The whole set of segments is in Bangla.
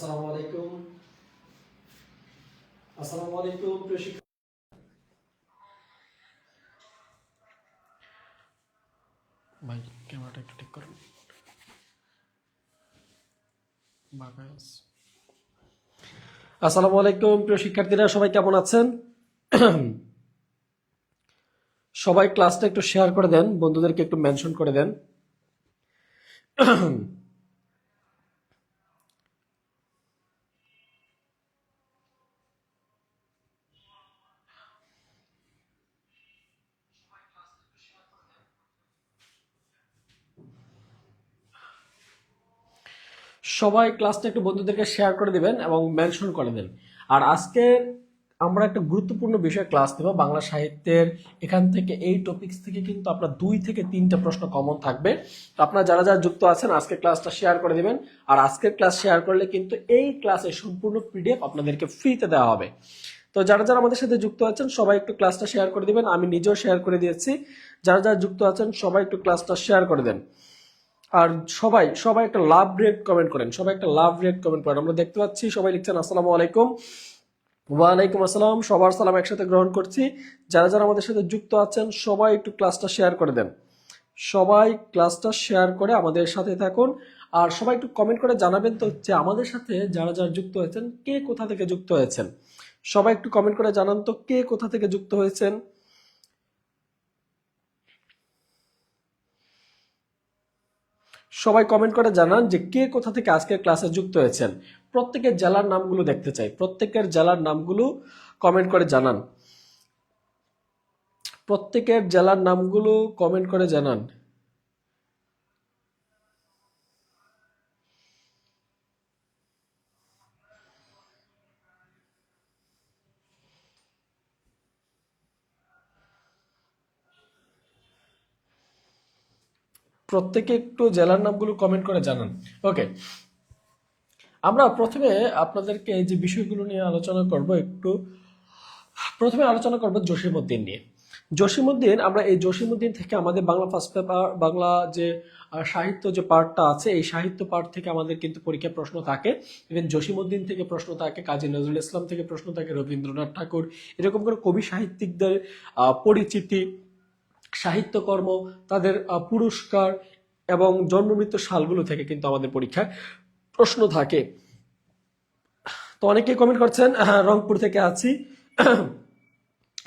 আসসালামু আলাইকুম। আসসালামু আলাইকুম প্রিয় শিক্ষক ভাই, ক্যামেরাটা একটু ঠিক করুন। আসসালামু আলাইকুম প্রিয় শিক্ষার্থীরা, সবাই কেমন আছেন? সবাই ক্লাসটা একটু শেয়ার করে দেন, বন্ধুদেরকে একটু মেনশন করে দেন। সবাই ক্লাসটা একটু বন্ধুদেরকে শেয়ার করে দিবেন এবং মেনশন করে দেন। আর আজকে আমরা একটা গুরুত্বপূর্ণ বিষয় ক্লাস দেব, বাংলা সাহিত্যের। এখান থেকে এই টপিকস থেকে কিন্তু আপনার 2 থেকে 3টা প্রশ্ন কমন থাকবে। তো আপনারা যারা যারা যুক্ত আছেন আজকে ক্লাসটা শেয়ার করে দিবেন। আর আজকের ক্লাস শেয়ার করলে কিন্তু এই ক্লাসের সম্পূর্ণ পিডিএফ আপনাদেরকে ফ্রিতে দেওয়া হবে। তো যারা যারা আমাদের সাথে যুক্ত আছেন সবাই একটু ক্লাসটা শেয়ার করে দিবেন। আমি নিজেও শেয়ার করে দিয়েছি। যারা যারা যুক্ত আছেন সবাই একটু ক্লাসটা শেয়ার করে দেন। আর সবাই সবাই একটা লাভ রেট কমেন্ট করেন, সবাই একটা লাভ রেট কমেন্ট করেন। আমরা দেখতে পাচ্ছি সবাই লিখছেন আসসালামু আলাইকুম। ওয়ালাইকুম আসসালাম, সবার সালাম একসাথে গ্রহণ করছি। যারা যারা আমাদের সাথে যুক্ত আছেন সবাই একটু ক্লাসটা শেয়ার করে দেন। সবাই ক্লাসটা শেয়ার করে আমাদের সাথে থাকুন। আর সবাই একটু কমেন্ট করে জানাবেন তো যে আমাদের সাথে যারা যারা যুক্ত হয়েছেন কে কোথা থেকে যুক্ত হয়েছেন। সবাই একটু কমেন্ট করে জানান তো কে কোথা থেকে যুক্ত হয়েছেন। সবাই কমেন্ট করে জানান যে কে কোথা থেকে আজকের ক্লাসে যুক্ত হয়েছেন। প্রত্যেকের জেলার নামগুলো দেখতে চাই, প্রত্যেকের জেলার নামগুলো কমেন্ট করে জানান। প্রত্যেকের জেলার নামগুলো কমেন্ট করে জানান। প্রত্যেকে একটু জেলার নামগুলো কমেন্ট করে জানান। ওকে, আমরা প্রথমে আপনাদেরকে এই যে বিষয়গুলো নিয়ে আলোচনা করব। প্রথমে আলোচনা করব জসীমউদ্দিন নিয়ে। জসীমউদ্দিন, আমরা এই জসীমউদ্দিন থেকে আমাদের বাংলা ফার্স্ট পেপার, বাংলা যে সাহিত্য যে পার্টটা আছে, এই সাহিত্য পার্ট থেকে আমাদের কিন্তু পরীক্ষায় প্রশ্ন থাকে। ইভেন জসীমউদ্দিন থেকে প্রশ্ন থাকে, কাজী নজরুল ইসলাম থেকে প্রশ্ন থাকে, রবীন্দ্রনাথ ঠাকুর, এরকম করে কবি সাহিত্যিকদের পরিচিতি, সাহিত্যকর্ম, তাদের পুরস্কার এবং জন্ম মৃত্যু সালগুলো থেকে কিন্তু আমাদের পরীক্ষায় প্রশ্ন থাকে। তো অনেকেই কমেন্ট করছেন, রংপুর থেকে আছি,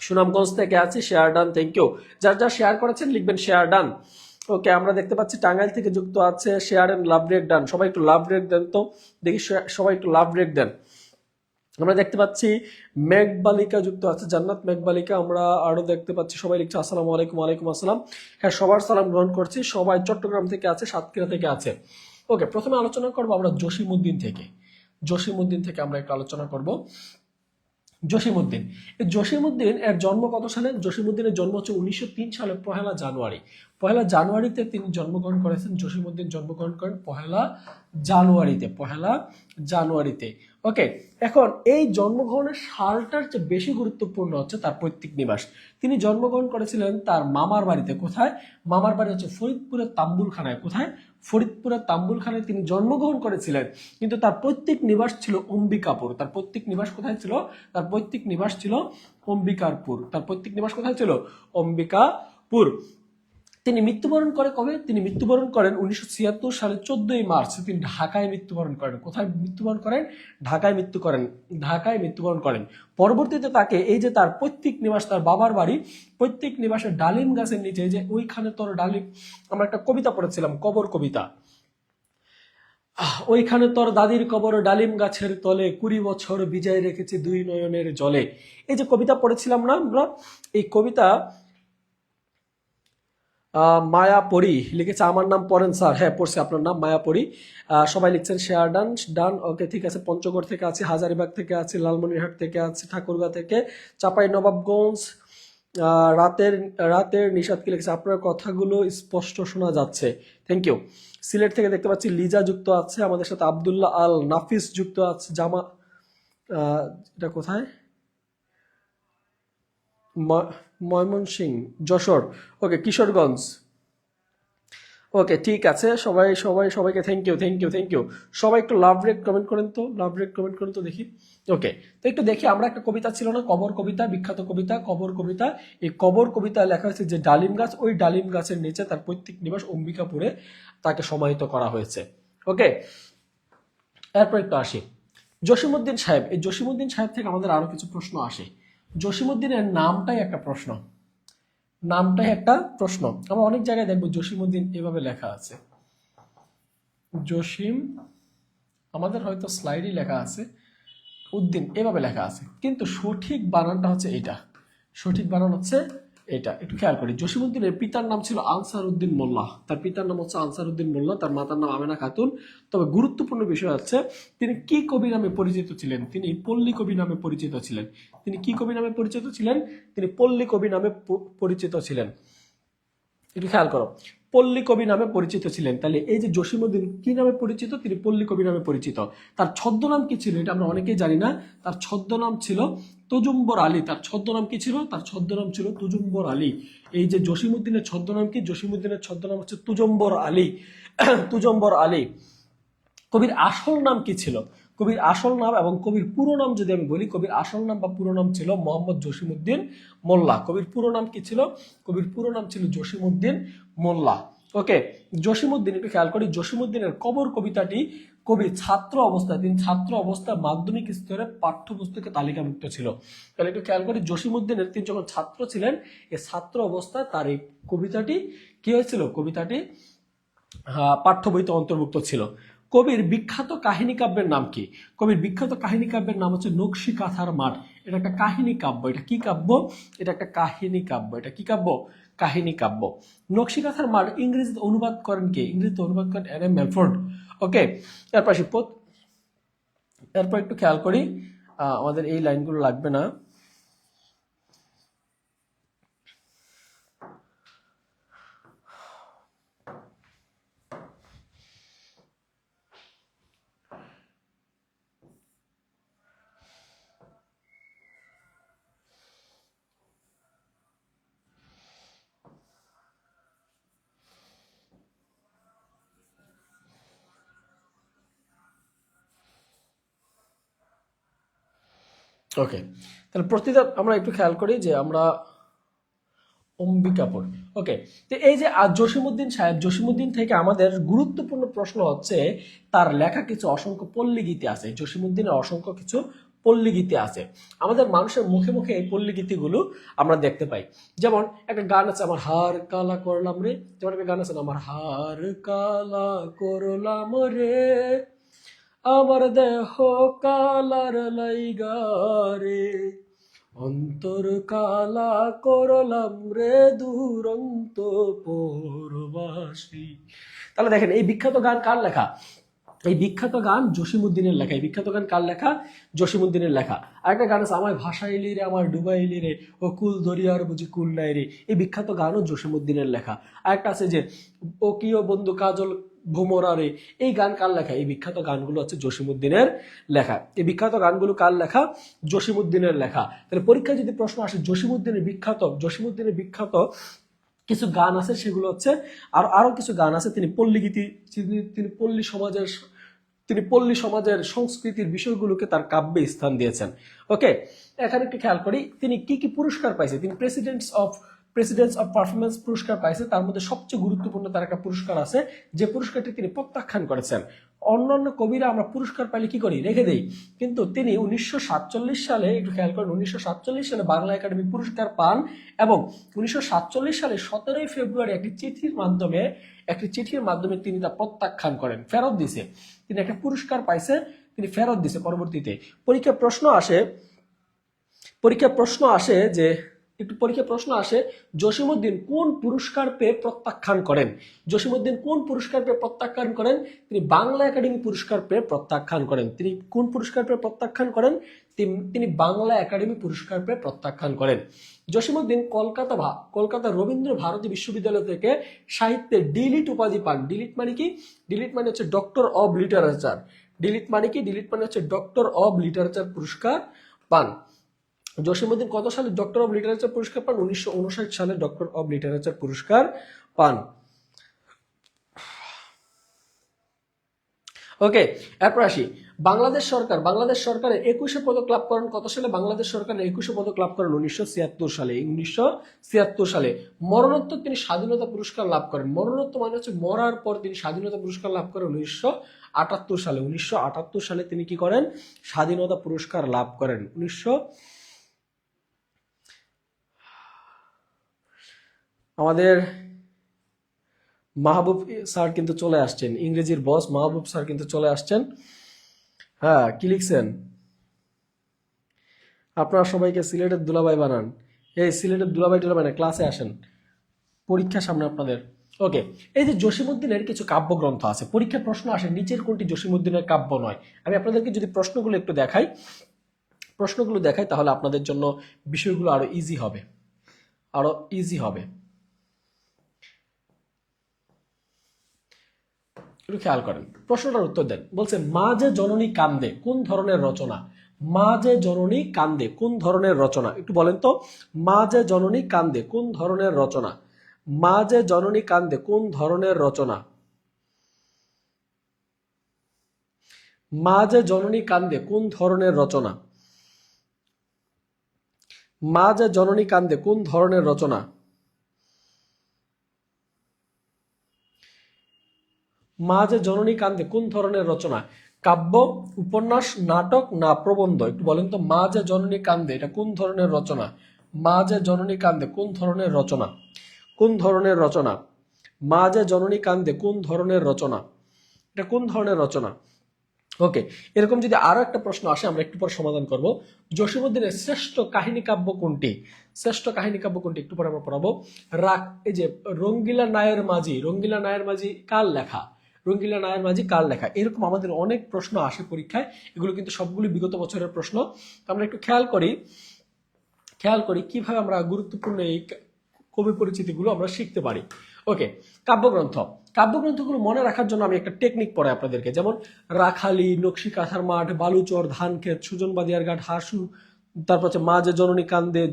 সুনামগঞ্জ থেকে আছি, শেয়ার ডান, থ্যাংক ইউ। যার যা শেয়ার করেছেন লিখবেন শেয়ার ডান। ওকে, আমরা দেখতে পাচ্ছি টাঙ্গাইল থেকে যুক্ত আছে, শেয়ার এন্ড লাভ রেট ডান। সবাই একটু লাভ রেট দেন তো দেখি, সবাই একটু লাভ রেট দেন। আমরা দেখতে পাচ্ছি মেঘবালিকা যুক্ত আছে, জান্নাত মেঘবালিকা। আমরা আরো দেখতে পাচ্ছি সবাই লিখছে আসসালামু আলাইকুম। ওয়ালাইকুম আসসালাম। হ্যাঁ, সবার সালাম গ্রহণ করছি। সবাই চট্টগ্রাম থেকে আছে, সাতক্ষীরা থেকে আছে। ওকে, প্রথমে আলোচনা করবো আমরা জসীমউদ্দিন থেকে। জসীমউদ্দিন থেকে আমরা একটু আলোচনা করব। জসীমউদ্দিন, এই জসীমউদ্দিন এর জন্ম কত সালে? জসীমউদ্দিনের জন্ম হচ্ছে 1903 সালে পহেলা জানুয়ারি। পহেলা জানুয়ারিতে তিনি জন্মগ্রহণ করেছেন। জসীমউদ্দিন জন্মগ্রহণ করেন পহেলা জানুয়ারিতে, পহেলা জানুয়ারিতে। ওকে, এখন এই জন্মগ্রহণের সালটার চেয়ে বেশি গুরুত্বপূর্ণ হচ্ছে তার পৈতৃক নিবাস। তিনি জন্মগ্রহণ করেছিলেন তার মামার বাড়িতে। কোথায়? মামার বাড়ি হচ্ছে ফরিদপুরের তাম্বুলখানায়। কোথায়? ফরিদপুরের তাম্বুলখানায় তিনি জন্মগ্রহণ করেছিলেন। কিন্তু তার পৈতৃক নিবাস ছিল অম্বিকাপুর। তার পৈতৃক নিবাস কোথায় ছিল? তার পৈতৃক নিবাস ছিল অম্বিকারপুর। তার পৈতৃক নিবাস কোথায় ছিল? অম্বিকাপুর। তিনি মৃত্যুবরণ করে কবে? তিনি মৃত্যুবরণ করেন 1976 সালের 14ই মার্চ। তিনি ঢাকায় মৃত্যুবরণ করেন। কোথায় মৃত্যুবরণ করেন? ঢাকায় মৃত্যুবরণ করেন। পরবর্তীতে তাকে এই যে তার পৈতৃক নিবাস, তার বাবার বাড়ি, পৈতৃক নিবাসের ডালিম গাছের নিচে, যে ওইখানে তোর ডালিম, আমরা একটা কবিতা পড়েছিলাম, কবর কবিতা, ওইখানে তোর দাদির কবর ডালিম গাছের তলে, 20 বছর বিজয় রেখেছে দুই নয়নের জলে। এই যে কবিতা পড়েছিলাম না আমরা, এই কবিতা মায়াপরি লিখেছে। আমার নাম পড়েন স্যার? হ্যাঁ পড়ছি, আপনার নাম মায়াপরি। সবাই লিখছেন শেয়ার ডান ডান। ওকে, ঠিক আছে। পঞ্চগড় থেকে আছে, হাজারিবাগ থেকে আছে, লালমনিরহাট থেকে আছে, ঠাকুরগাঁ থেকে, চাপাই নবাবগঞ্জ। রাতের রাতের নিষাদ কি লিখেছে? আপনার কথাগুলো স্পষ্ট শোনা যাচ্ছে, থ্যাংক ইউ। সিলেট থেকে দেখতে পাচ্ছি লিজা যুক্ত আছে আমাদের সাথে, আব্দুল্লাহ আল নাফিস যুক্ত আছে, জামা, এটা কোথায়? ময়মনসিংহ, যশোর। ওকে, কিশোরগঞ্জ। ওকে, ঠিক আছে, সবাইকে থ্যাংক ইউ। সবাই একটু লাভ রেট কমেন্ট করেন তো, লাভ রেট কমেন্ট করেন তো দেখি। ওকে, তো একটু দেখি, আমরা একটা কবিতা ছিল না, কবর কবিতা, বিখ্যাত কবিতা কবর কবিতা। এই কবর কবিতায় লেখা হয়েছে যে ডালিম গাছ, ওই ডালিম গাছের নিচে তার পৈতৃক নিবাস অম্বিকাপুরে তাকে সমাহিত করা হয়েছে। ওকে, এরপর একটু আসি জসিমউদ্দিন সাহেব। এই জসিমউদ্দিন সাহেব থেকে আমাদের আরো কিছু প্রশ্ন আসে। জসিমউদ্দিনের নামটাই একটা প্রশ্ন, নামটাই একটা প্রশ্ন। আমরা অনেক জায়গায় দেখবো জসিমউদ্দিন এভাবে লেখা আছে, জসিম, আমাদের হয়তো স্লাইডই লেখা আছে উদ্দিন এভাবে লেখা আছে, কিন্তু সঠিক বানানটা হচ্ছে এটা, সঠিক বানান হচ্ছে এটা। একটু খেয়াল করি, জসিমউদ্দিনের পিতার নাম ছিল আনসার উদ্দিন মোল্লা, তার পিতার নাম হচ্ছে আনসার উদ্দিন মোল্লা, তার মাতার নাম আমেনা খাতুন। তবে গুরুত্বপূর্ণ বিষয় হচ্ছে তিনি কি কবি নামে পরিচিত ছিলেন? তিনি পল্লী কবি নামে পরিচিত ছিলেন। তিনি কি কবি নামে পরিচিত ছিলেন? তিনি পল্লী কবি নামে পরিচিত ছিলেন। একটু খেয়াল করো, পল্লী কবি নামে পরিচিত ছিলেন। তাহলে এই যে জসিমউদ্দিন কি নামে পরিচিত? তিনি পল্লী কবি নামে পরিচিত। তার ছদ্মনাম কি ছিল এটা আমরা অনেকেই জানি না। তার ছদ্মনাম ছিল তুজুম্বর আলী। তার ছদ্মনাম কি ছিল? তার ছদ্মনাম ছিল তুজুম্বর আলী। এই যে জসিমউদ্দিনের ছদ্মনাম কি? জসিমউদ্দিনের ছদ্মনাম হচ্ছে তুজুম্বর আলী। তুজুম্বর আলী। কবির আসল নাম কি ছিল? কবির আসল নাম এবং কবির পুরো নাম যদি আমি বলি, কবির আসল নাম বা পুরো নাম ছিল মোহাম্মদ জসিমউদ্দিন মোল্লা। কবির পুরো নাম কি ছিল? কবির পুরো নাম ছিল জসিমউদ্দিন মোল্লা। ওকে, জসিমউদ্দিন, একটু খেয়াল করি, জসিমউদ্দিনের কবর কবিতাটি কবি ছাত্র অবস্থায়, তিনি ছাত্র অবস্থায় মাধ্যমিক স্তরে পাঠ্যপুস্তকে তালিকাভুক্ত ছিল। তাহলে একটু খেয়াল করি, জসিমউদ্দিনের তিনি যখন ছাত্র ছিলেন, এই ছাত্র অবস্থায় তার এই কবিতাটি কি হয়েছিল? কবিতাটি পাঠ্য বইতে অন্তর্ভুক্ত ছিল। কবির বিখ্যাত কাহিনী কাব্যের নাম কি? কবির বিখ্যাত কাহিনী কাব্যের নাম হচ্ছে নকশি কাঁথার মাঠ। এটা একটা কাহিনী কাব্য। এটা কি কাব্য? এটা একটা কাহিনী কাব্য। এটা কি কাব্য? কাহিনী কাব্য। নকশি কাঁথার মাঠ ইংরেজিতে অনুবাদ করেন কে? ইংরেজিতে অনুবাদ করেন এন এম মেলফোর্ড। ওকে, এরপর একটু খেয়াল করি, আমাদের এই লাইনগুলো লাগবে না। ওকে, তাহলে প্রতিটা আমরা একটু খেয়াল করি যে আমরা অম্বিকাপুর। ওকে, তো এই যে জসিমউদ্দিন সাহেব, জসিমউদ্দিন থেকে আমাদের গুরুত্বপূর্ণ প্রশ্ন হচ্ছে তার লেখা কিছু অসংখ্য পল্লী গীতি আছে। জসিমউদ্দিনের অসংখ্য কিছু পল্লী গীতি আছে। আমাদের মানুষের মুখে মুখে এই পল্লী গীতিগুলো আমরা দেখতে পাই। যেমন একটা গান আছে, আমার হার কালা করলাম রে। যেমন একটা গান আছে, আমার হার কালা করলাম রে, আমার দেহ কালার লাইগা রে, অন্তর কালা করলাম রে দুরন্ত পরবাসী। তাহলে দেখেন, এই বিখ্যাত গান কার লেখা? এই বিখ্যাত গান জসিমউদ্দিনের লেখা। এই বিখ্যাত গান কার লেখা? জসিমউদ্দিনের লেখা। আরেকটা গান আছে, আমায় ভাসাইলি রে, আমার ডুবাইলি রে, ও কুল দরিয়ার বুঝি কুল নাই রে। এই বিখ্যাত গানও জসিমউদ্দিনের লেখা। আরেকটা আছে যে, ও কি ও বন্ধু কাজল ভোমরা রে। এই গান কার লেখা? এই বিখ্যাত গানগুলো হচ্ছে জসিমউদ্দিনের লেখা। এই বিখ্যাত গানগুলো কার লেখা? জসিমউদ্দিনের লেখা। তাহলে পরীক্ষায় যদি প্রশ্ন আসে জসিমউদ্দিনের বিখ্যাত কিছু গান আছে, সেগুলো হচ্ছে আরো কিছু গান আছে। তিনি পল্লী গীতি, তিনি পল্লী সমাজের সংস্কৃতির বিষয়গুলোকে তার কাব্যে স্থান দিয়েছেন। ওকে, এখানে একটু খেয়াল করি, তিনি কি কি পুরস্কার পাইছে। তিনি প্রেসিডেন্টস অফ পারফরমেন্স পুরস্কার পাইছে। তার মধ্যে সবচেয়ে গুরুত্বপূর্ণ তার একটা পুরস্কার আছে, যে পুরস্কারটি তিনি প্রত্যাখ্যান করেছেন। অন্যান্য কবিরা আমরা পুরস্কার পাইলে কি করি? রেখে দেই। কিন্তু তিনি 1947 সালে, একটু খেয়াল করেন, 1947 সালে বাংলা একাডেমি পুরস্কার পান এবং 1947 সালে 17 ফেব্রুয়ারি একটি চিঠির মাধ্যমে তিনি তা প্রত্যাখ্যান করেন, ফেরত দিছে। তিনি একটা পুরস্কার পাইছে, তিনি ফেরত দিছে। পরবর্তীতে পরীক্ষায় প্রশ্ন আসে জসিমউদ্দিন কোন পুরস্কার পেয়ে প্রত্যাখ্যান করেন? জসিমউদ্দিন কোন পুরস্কার পেয়ে প্রত্যাখ্যান করেন? তিনি বাংলা একাডেমি পুরস্কার পেয়ে প্রত্যাখ্যান করেন। তিনি কোন পুরস্কার পেয়ে প্রত্যাখ্যান করেন? তিনি বাংলা একাডেমি পুরস্কার পেয়ে প্রত্যাখ্যান করেন। জসিমউদ্দিন কলকাতা রবীন্দ্র ভারতী বিশ্ববিদ্যালয় থেকে সাহিত্যে ডিলিট উপাধি পান। ডিলিট মানে কি? ডিলিট মানে হচ্ছে ডক্টর অব লিটারেচার। ডিলিট মানে কি? ডিলিট মানে হচ্ছে ডক্টর অব লিটারেচার পুরস্কার পান। জসিমউদ্দিন কত সালে ডক্টর অব লিটারেচার পুরস্কার পান? 1959 সালে ডক্টর অব লিটারেচার পুরস্কার পান। ওকে, এরপর আসি বাংলাদেশ সরকারের 21শে পদক লাভ করেন কত সালে? বাংলাদেশ সরকারের 21শে পদক লাভ করেন 1976 সালে। 1976 সালে। মরণোত্তর তিনি স্বাধীনতা পুরস্কার লাভ করেন। মরণোত্তর মানে হচ্ছে মরার পর তিনি স্বাধীনতা পুরস্কার লাভ করেন 1978 সালে। 1978 সালে তিনি কি করেন? স্বাধীনতা পুরস্কার লাভ করেন। আমাদের মাহবুব স্যার কিন্তু চলে আসছেন, ইংরেজির বস মাহবুব স্যার কিন্তু চলে আসছেন। হ্যাঁ, কি লিখছেন? আপনারা সবাইকে সিলেটের দুলাভাই বানান। এই সিলেটের দুলাভাই টুলাভাই না, ক্লাসে আসেন, পরীক্ষা সামনে আপনাদের। ওকে, এই যে জসীমউদ্দিনের কিছু কাব্যগ্রন্থ আছে, পরীক্ষার প্রশ্ন আসে নিচের কোনটি জসীমউদ্দিনের কাব্য নয়। আমি আপনাদেরকে যদি প্রশ্নগুলো একটু দেখাই তাহলে আপনাদের জন্য বিষয়গুলো আরো ইজি হবে। একটু খেয়াল করেন, প্রশ্নটার উত্তর দেন। বলছে মা যে জননী কান্দে কোন ধরনের রচনা? মা যে জননী কান্দে কোন ধরনের রচনা? একটু বলেন তো, মা যে জননী কান্দে কোন ধরনের রচনা? মা যে জননী কান্দে কোন ধরনের রচনা? মা যে জননী কান্দে কোন ধরনের রচনা? মা যে জননী কান্দে কোন ধরনের রচনা? মা যে জননী কান্দে কোন ধরনের রচনা? কাব্য, উপন্যাস, নাটক না প্রবন্ধ? একটু বলেন তো, মা যে জননী কান্দে এটা কোন ধরনের রচনা? মা যে জননী কান্দে কোন ধরনের রচনা? কোন ধরনের রচনা? মা যে জননী কান্দে কোন ধরনের রচনা? এটা কোন ধরনের রচনা? ওকে, এরকম যদি আরো একটা প্রশ্ন আসে আমরা একটু পর সমাধান করব। জসীমউদ্দিনের শ্রেষ্ঠ কাহিনী কাব্য কোনটি? শ্রেষ্ঠ কাহিনী কাব্য কোনটি একটু পরে আমরা পড়াবো। এই যে রঙ্গিলা নায়ের মাঝি কার লেখা? রঙ্গিলা নায়ের মাঝি কার লেখা? এরকম আমাদের অনেক প্রশ্ন আসে পরীক্ষায়, এগুলো কিন্তু সবগুলি বিগত বছরের প্রশ্ন। আমরা একটু খেয়াল করি কিভাবে আমরা গুরুত্বপূর্ণ এই কবি পরিচিতিগুলো আমরা শিখতে পারি। ওকে, কাব্যগ্রন্থগুলো মনে রাখার জন্য আমি একটা টেকনিক পড়াই আপনাদেরকে, যেমন রাখালি, নকশি কাঁথার মাঠ, বালুচর, ধানক্ষেত, সুজন বাদিয়ার ঘাট, হাসু, তারপর হচ্ছে মা যে জননী কান্দে,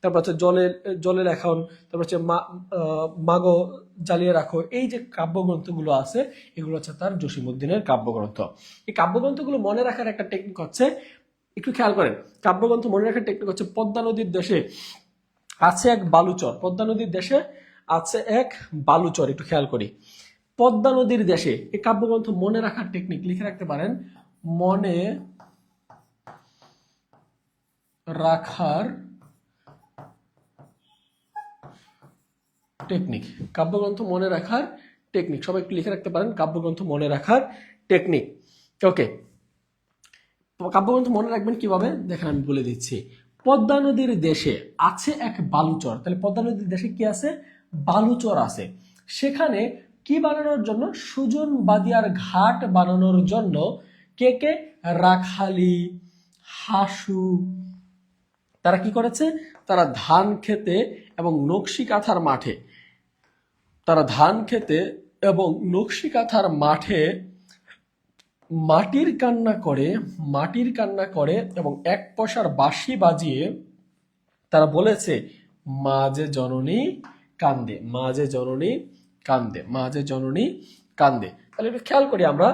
তারপর হচ্ছে জলে লেখন, তারপর হচ্ছে মাগো জ্বালিয়ে রাখো। এই যে কাব্যগ্রন্থগুলো আছে এগুলো হচ্ছে তার জসীমউদ্দিনের কাব্যগ্রন্থ। এই কাব্যগ্রন্থগুলো মনে রাখার একটা টেকনিক হচ্ছে, একটু খেয়াল করেন, কাব্যগ্রন্থ মনে রাখার টেকনিক হচ্ছে পদ্মা নদীর দেশে আছে এক বালুচর। পদ্মা নদীর দেশে আছে এক বালুচর। একটু খেয়াল করি, পদ্মা নদীর দেশে। এই কাব্যগ্রন্থ মনে রাখার টেকনিক লিখে রাখতে পারেন, মনে রাখার টেকনিক। কাব্যগ্রন্থ মনে রাখার টেকনিক, সবাই একটু লিখে রাখতে পারেন, কাব্যগ্রন্থ মনে রাখার টেকনিক। ওকে, কাব্যগ্রন্থ মনে রাখবেন কিভাবে দেখেন, আমি বলে দিচ্ছি। পদ্মা নদীর দেশে আছে এক বালুচর, তাহলে পদ্মা নদীর দেশে কি আছে? বালুচর আছে। সেখানে কি বানানোর জন্য? সুজন বাদিয়ার ঘাট বানানোর জন্য কে কে? রাখালি, হাসু, তারা কি করেছে? তারা ধান খেতে এবং নকশি কাঁথার মাঠে, মাটির কান্না করে এবং এক পয়সার বাঁশি বাজিয়ে তারা বলেছে মা যে জননী কান্দে, মা যে জননী কান্দে, মা যে জননী কান্দে। তাহলে একটু খেয়াল করি, আমরা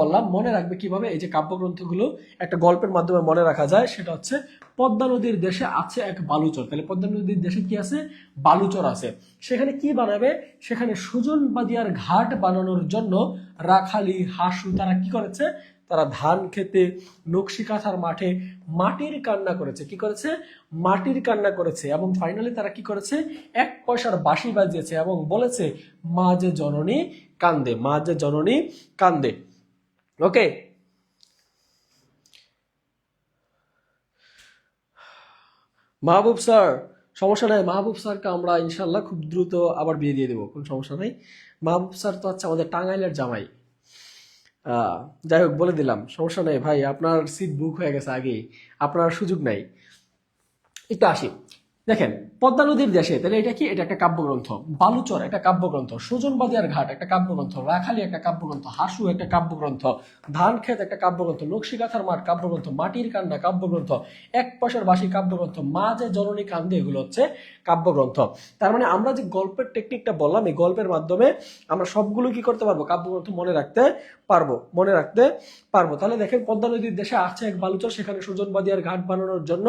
বললাম মনে রাখবে কিভাবে। এই যে কাব্যগ্রন্থগুলো একটা গল্পের মাধ্যমে মনে রাখা যায়, সেটা হচ্ছে পদ্মা নদীর দেশে আছে এক বালুচর। তাহলে পদ্মা নদীর দেশে কি আছে? বালুচর আছে। সেখানে কি বানাবে? সেখানে সুজন বাদিয়ার ঘাট বানানোর জন্য রাখালি, হাসু তারা কি করেছে? তারা ধান খেতে, নকশি কাঁথার মাঠে মাটির কান্না করেছে। কি করেছে? মাটির কান্না করেছে। এবং ফাইনালি তারা কি করেছে? এক পয়সার বাঁশি বাজিয়েছে এবং বলেছে মা যে জননী কান্দে, মা যে জননী কান্দে। ওকে, মাহবুব স্যার, সমস্যা নাই, মাহবুব স্যারকে আমরা ইনশাল্লাহ খুব দ্রুত আবার বিয়ে দিয়ে দেবো, কোনো সমস্যা নাই। মাহবুব স্যার তো হচ্ছে আমাদের টাঙ্গাইলের জামাই। যাই হোক, বলে দিলাম, সমস্যা নেই ভাই, আপনার সিট বুক হয়ে গেছে আগেই, আপনার সুযোগ নাই। একটু আসি, দেখেন পদ্মা নদীর দেশে, তাহলে এটা কি? এটা একটা কাব্যগ্রন্থ। বালুচর একটা কাব্যগ্রন্থ, সুজনবাদিয়ার ঘাট একটা কাব্যগ্রন্থ, রাখালি একটা কাব্যগ্রন্থ, হাসু একটা কাব্যগ্রন্থ, ধানক্ষেত একটা কাব্যগ্রন্থ, নকশিকাথার মাঠ কাব্যগ্রন্থ, মাটির কান্না কাব্যগ্রন্থ, এক পয়সার বাসী কাব্যগ্রন্থ, মা যে জননী কান্দে, এগুলো হচ্ছে কাব্যগ্রন্থ। তার মানে আমরা যে গল্পের টেকনিকটা বললাম, এই গল্পের মাধ্যমে আমরা সবগুলো কি করতে পারবো? কাব্যগ্রন্থ মনে রাখতে পারবো। তাহলে দেখেন পদ্মা নদীর দেশে আছে এক বালুচর, সেখানে সুজনবাদিয়ার ঘাট বানানোর জন্য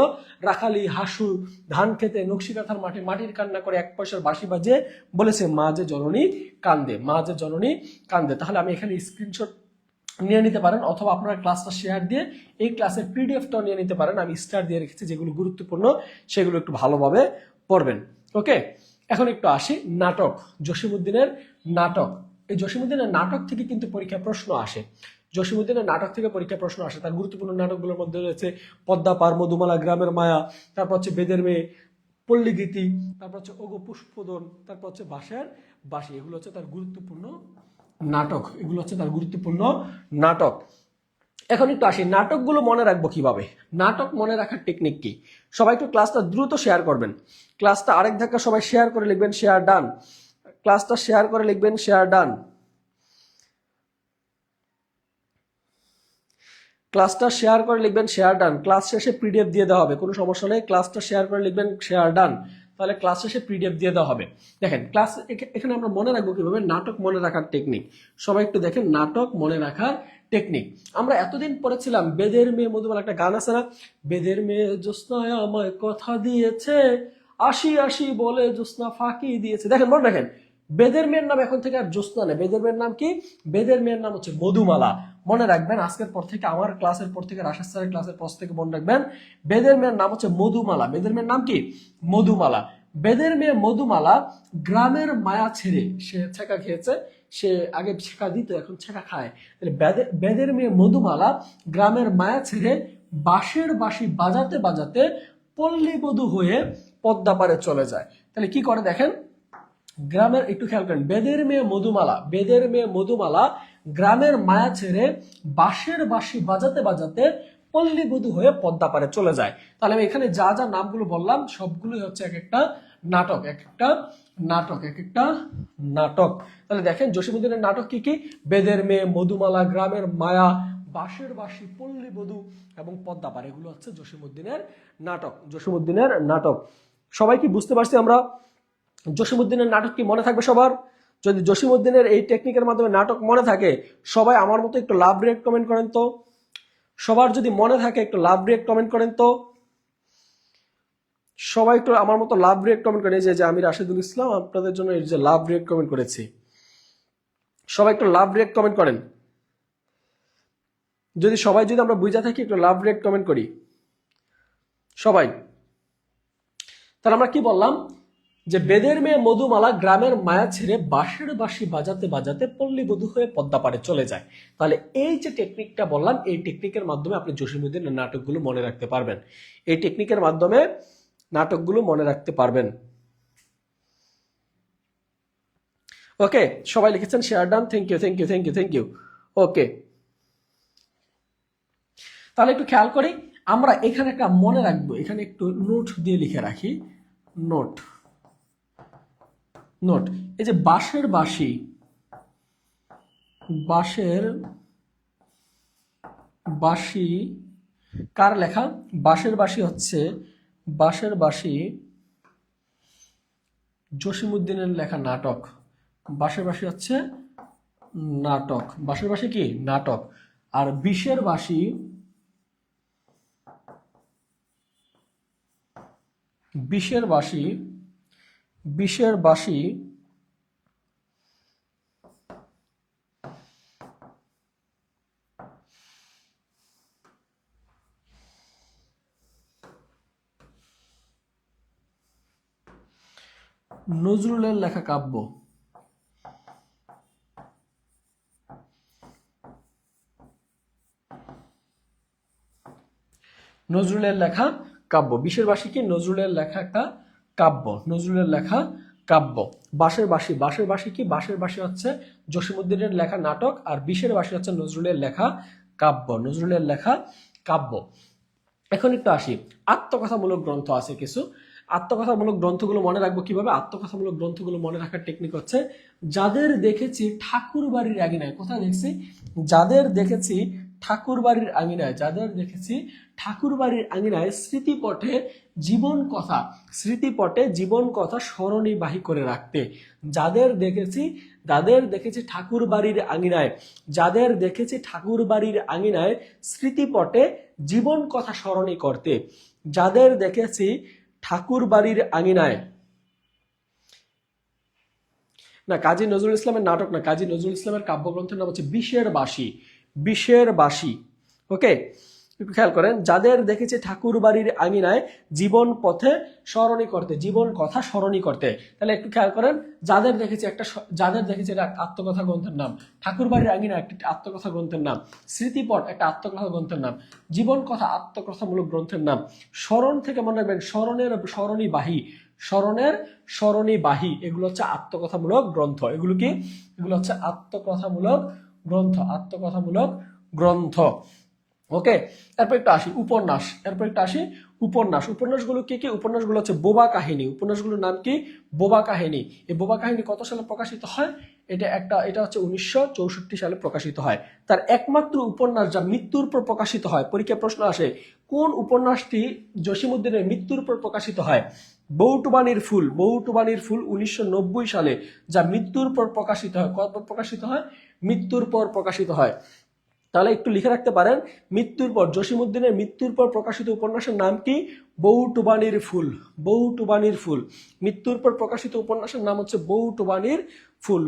রাখালি, হাসু, ধান খেতে, নকশিকাথার মাঠে মাটির কান্না করে এক পয়সার বাঁশি বাজিয়ে বলেছে মা যে জননী কান্দে। তাহলে আমি এখানে স্ক্রিনশট নিয়ে নিতে পারেন, অথবা আপনারা ক্লাসটা শেয়ার দিয়ে এই ক্লাসের পিডিএফটাও নিয়ে নিতে পারেন। আমি স্টার দিয়ে রেখেছি, যেগুলো গুরুত্বপূর্ণ সেগুলো একটু ভালোভাবে পড়বেন। ওকে, এখন একটু আসি নাটক। জসিমউদ্দিনের নাটক, এই জসিমউদ্দিনের নাটক থেকে কিন্তু পরীক্ষা প্রশ্ন আসে। জসিমউদ্দিনের নাটক থেকে পরীক্ষা প্রশ্ন আসে। তার গুরুত্বপূর্ণ নাটকগুলোর মধ্যে রয়েছে পদ্মা পার, মধুমালা, গ্রামের মায়া, তারপর হচ্ছে বেদের মেয়ে, পল্লীগীতি, তারপর হচ্ছে ওগো পুষ্পদন, তারপর হচ্ছে বাঁশের বাঁশি। এগুলো হচ্ছে তার গুরুত্বপূর্ণ নাটক। এখন একটু আসি, নাটকগুলো মনে রাখবো কিভাবে? নাটক মনে রাখার টেকনিক কি? সবাই একটু ক্লাসটা দ্রুত শেয়ার করবেন। ক্লাসটা আরেক ধাক্কা সবাই শেয়ার করে লিখবেন শেয়ার ডান। ক্লাসটা শেয়ার করে লিখবেন শেয়ার ডান। ক্লাসটা শেয়ার করে লিখবেন শেয়ার ডান। ক্লাস শেষে পিডিএফ দিয়ে দেওয়া হবে, কোনো সমস্যা নেই। ক্লাসটা শেয়ার করে লিখবেন শেয়ার ডান, তাহলে ক্লাস শেষে পিডিএফ দিয়ে দেওয়া হবে। দেখেন ক্লাস এখানে আমরা মনে রাখবো কিভাবে? নাটক মনে রাখার টেকনিক। সবাই একটু দেখেন নাটক মনে রাখার টেকনিক। আমরা এতদিন পড়েছিলাম বেদের মেয়ে মধুমালা, একটা গান আছে না? বেদের মেয়ে জ্যোৎস্নায় আমায় কথা দিয়েছে, আসি আসি বলে জ্যোৎস্না ফাঁকি দিয়েছে। দেখেন মনে রাখেন, বেদের মেয়ের নাম এখন থেকে আর জ্যোৎস্না নেই। বেদের মেয়ের নাম কি? বেদের মেয়ের নাম হচ্ছে মধুমালা। মনে রাখবেন, আজকের পর থেকে, আমার ক্লাসের পর থেকে, রাশেদ স্যারের ক্লাসের পর থেকে মনে রাখবেন, বেদের মেয়ের নাম হচ্ছে মধুমালা। বেদের মেয়ের নাম কি? মধুমালা। বেদের মেয়ে মধুমালা গ্রামের মায়া ছেড়ে, সে ছেঁকা খেয়েছে, সে আগে ছেঁকা দিত, এখন ছেঁকা খায়। তাহলে বেদের মেয়ে মধুমালা গ্রামের মায়া ছেড়ে বাঁশের বাঁশি বাজাতে বাজাতে পল্লীবধূ হয়ে পদ্মা পারে চলে যায়। তাহলে কি করে দেখেন, গ্রামের, একটু খেয়াল করেন, বেদের মেয়ে মধুমালা গ্রামের মায়া ছেড়ে বাঁশের বাঁশি বাজাতে বাজাতে পল্লীবধূ হয়ে পদ্মা পারে চলে যায়। তাহলে আমি এখানে যা যা নামগুলো বললাম সবগুলোই হচ্ছে এক একটা নাটক। তাহলে দেখেন জসিমউদ্দিনের নাটক কি কি? বেদের মেয়ে, মধুমালা, গ্রামের মায়া, বাঁশের বাঁশি, পল্লীবধূ এবং পদ্মা পার। এগুলো হচ্ছে জসিমউদ্দিনের নাটক। সবাই কি বুঝতে পারছি আমরা? জসিমউদ্দিনের নাটক কি মনে থাকবে সবার? যদি জসিমউদ্দিনের এই টেকনিকের মাধ্যমে নাটক মনে থাকে, সবাই আমার মতো একটু লাভ রিয়েক্ট কমেন্ট করেন তো। সবার যদি মনে থাকে একটু লাভ রিয়েক্ট কমেন্ট করেন তো। সবাই একটু আমার মতো লাভ রিয়েক্ট কমেন্ট করেন। যে আমি রাশেদুল ইসলাম আপনাদের জন্য এই যে লাভ রিয়েক্ট কমেন্ট করেছি, সবাই একটু লাভ রিয়েক্ট কমেন্ট করেন। যদি আমরা বুঝা থাকি, একটু লাভ রিয়েক্ট কমেন্ট করি সবাই। তাহলে আমরা কি বললাম? যে বেদের মেয়ে মধুমালা গ্রামের মায়া ছেড়ে বাঁশের বাঁশি বাজাতে বাজাতে পল্লীবধূ হয়ে পদ্মা পাড়ে চলে যায়। তাহলে এই যে টেকনিকটা বললাম, এই টেকনিকের মাধ্যমে আপনি জসিমউদ্দিনের নাটকগুলো মনে রাখতে পারবেন। এই টেকনিকের মাধ্যমে নাটকগুলো মনে রাখতে পারবেন। ওকে, সবাই লিখেছেন share done. Thank you. Okay, তাহলে একটু খেয়াল করি, আমরা এখানে একটা মনে রাখবো, এখানে একটু নোট দিয়ে লিখে রাখি। নোট, এই যে বাঁশের বাঁশি কার লেখা? বাঁশের বাঁশি জসিমউদ্দিনের লেখা নাটক। বাঁশের বাঁশি হচ্ছে নাটক। বাঁশের বাঁশি কি? নাটক। আর বিষের বাঁশি নজরুলের লেখা কাব্য। নজরুলের লেখা কাব্য। বিষের বাঁশি কি? নজরুলের লেখা একটা কাব্য। বাঁশের বাঁশি কি? বাঁশের বাঁশি হচ্ছে জসিমউদ্দিনের লেখা নাটক, আর বিষের বাঁশি হচ্ছে নজরুলের লেখা কাব্য। এখন একটু আসি, আত্মকথামূলক গ্রন্থ আছে কিছু। আত্মকথামূলক গ্রন্থগুলো মনে রাখবো কিভাবে? আত্মকথামূলক গ্রন্থগুলো মনে রাখার টেকনিক হচ্ছে, যাদের দেখেছি ঠাকুর বাড়ির আঙিনায়, কোথায় দেখছি? যাদের দেখেছি ঠাকুর বাড়ির আঙিনায়, যাদের দেখেছি ঠাকুর বাড়ির আঙিনায় স্মৃতিপটে জীবন কথা স্মরণীবাহী করে রাখতে। যাদের দেখেছি ঠাকুর বাড়ির আঙিনায়, যাদের দেখেছি ঠাকুর বাড়ির আঙিনায় স্মৃতিপটে জীবন কথা স্মরণী করতে। যাদের দেখেছি ঠাকুর বাড়ির আঙিনায়, না কাজী নজরুল ইসলামের নাটক না, কাজী নজরুল ইসলামের কাব্যগ্রন্থের নাম হচ্ছে বিষের বাঁশি। ওকে, একটু খেয়াল করেন, যাদের দেখেছে ঠাকুর বাড়ির আঙিনায় জীবন পথে স্মরণী করতে, জীবন কথা স্মরণী করতে। তাহলে একটু খেয়াল করেন, যাদের দেখেছে একটা আত্মকথা গ্রন্থের নাম, ঠাকুর বাড়ির আঙিনায় একটি আত্মকথা গ্রন্থের নাম, স্মৃতিপট একটা আত্মকথা গ্রন্থের নাম, জীবন কথা আত্মকথামূলক গ্রন্থের নাম। স্মরণ থেকে মনে রাখবেন স্মরণীবাহী, এগুলো হচ্ছে আত্মকথামূলক গ্রন্থ। এগুলো হচ্ছে আত্মকথামূলক গ্রন্থ। ওকে, এরপর একটু আসি উপন্যাসগুলো কি? উপন্যাসগুলো হচ্ছে বোবা কাহিনী। উপন্যাসগুলোর নাম কি? বোবা কাহিনী। এই বোবা কাহিনী কত সালে প্রকাশিত হয়? এটা হচ্ছে 1964 সালে প্রকাশিত হয়। তার একমাত্র উপন্যাস যা মৃত্যুর পর প্রকাশিত হয়, পরীক্ষা প্রশ্ন আসে কোন উপন্যাসটি জসিমউদ্দিনের মৃত্যুর পর প্রকাশিত হয়? বউটুবানির ফুল 1990 সালে, যা মৃত্যুর পর প্রকাশিত হয়। কত প্রকাশিত হয়? মৃত্যুর পর প্রকাশিত হয়। তাহলে একটু লিখে রাখতে পারেন, জসিমউদ্দিনের মৃত্যুর পর প্রকাশিত উপন্যাসের নাম কি? বউটুবানির ফুল। মৃত্যুর পর প্রকাশিত উপন্যাসের নাম হচ্ছে বউটুবানির ফুল।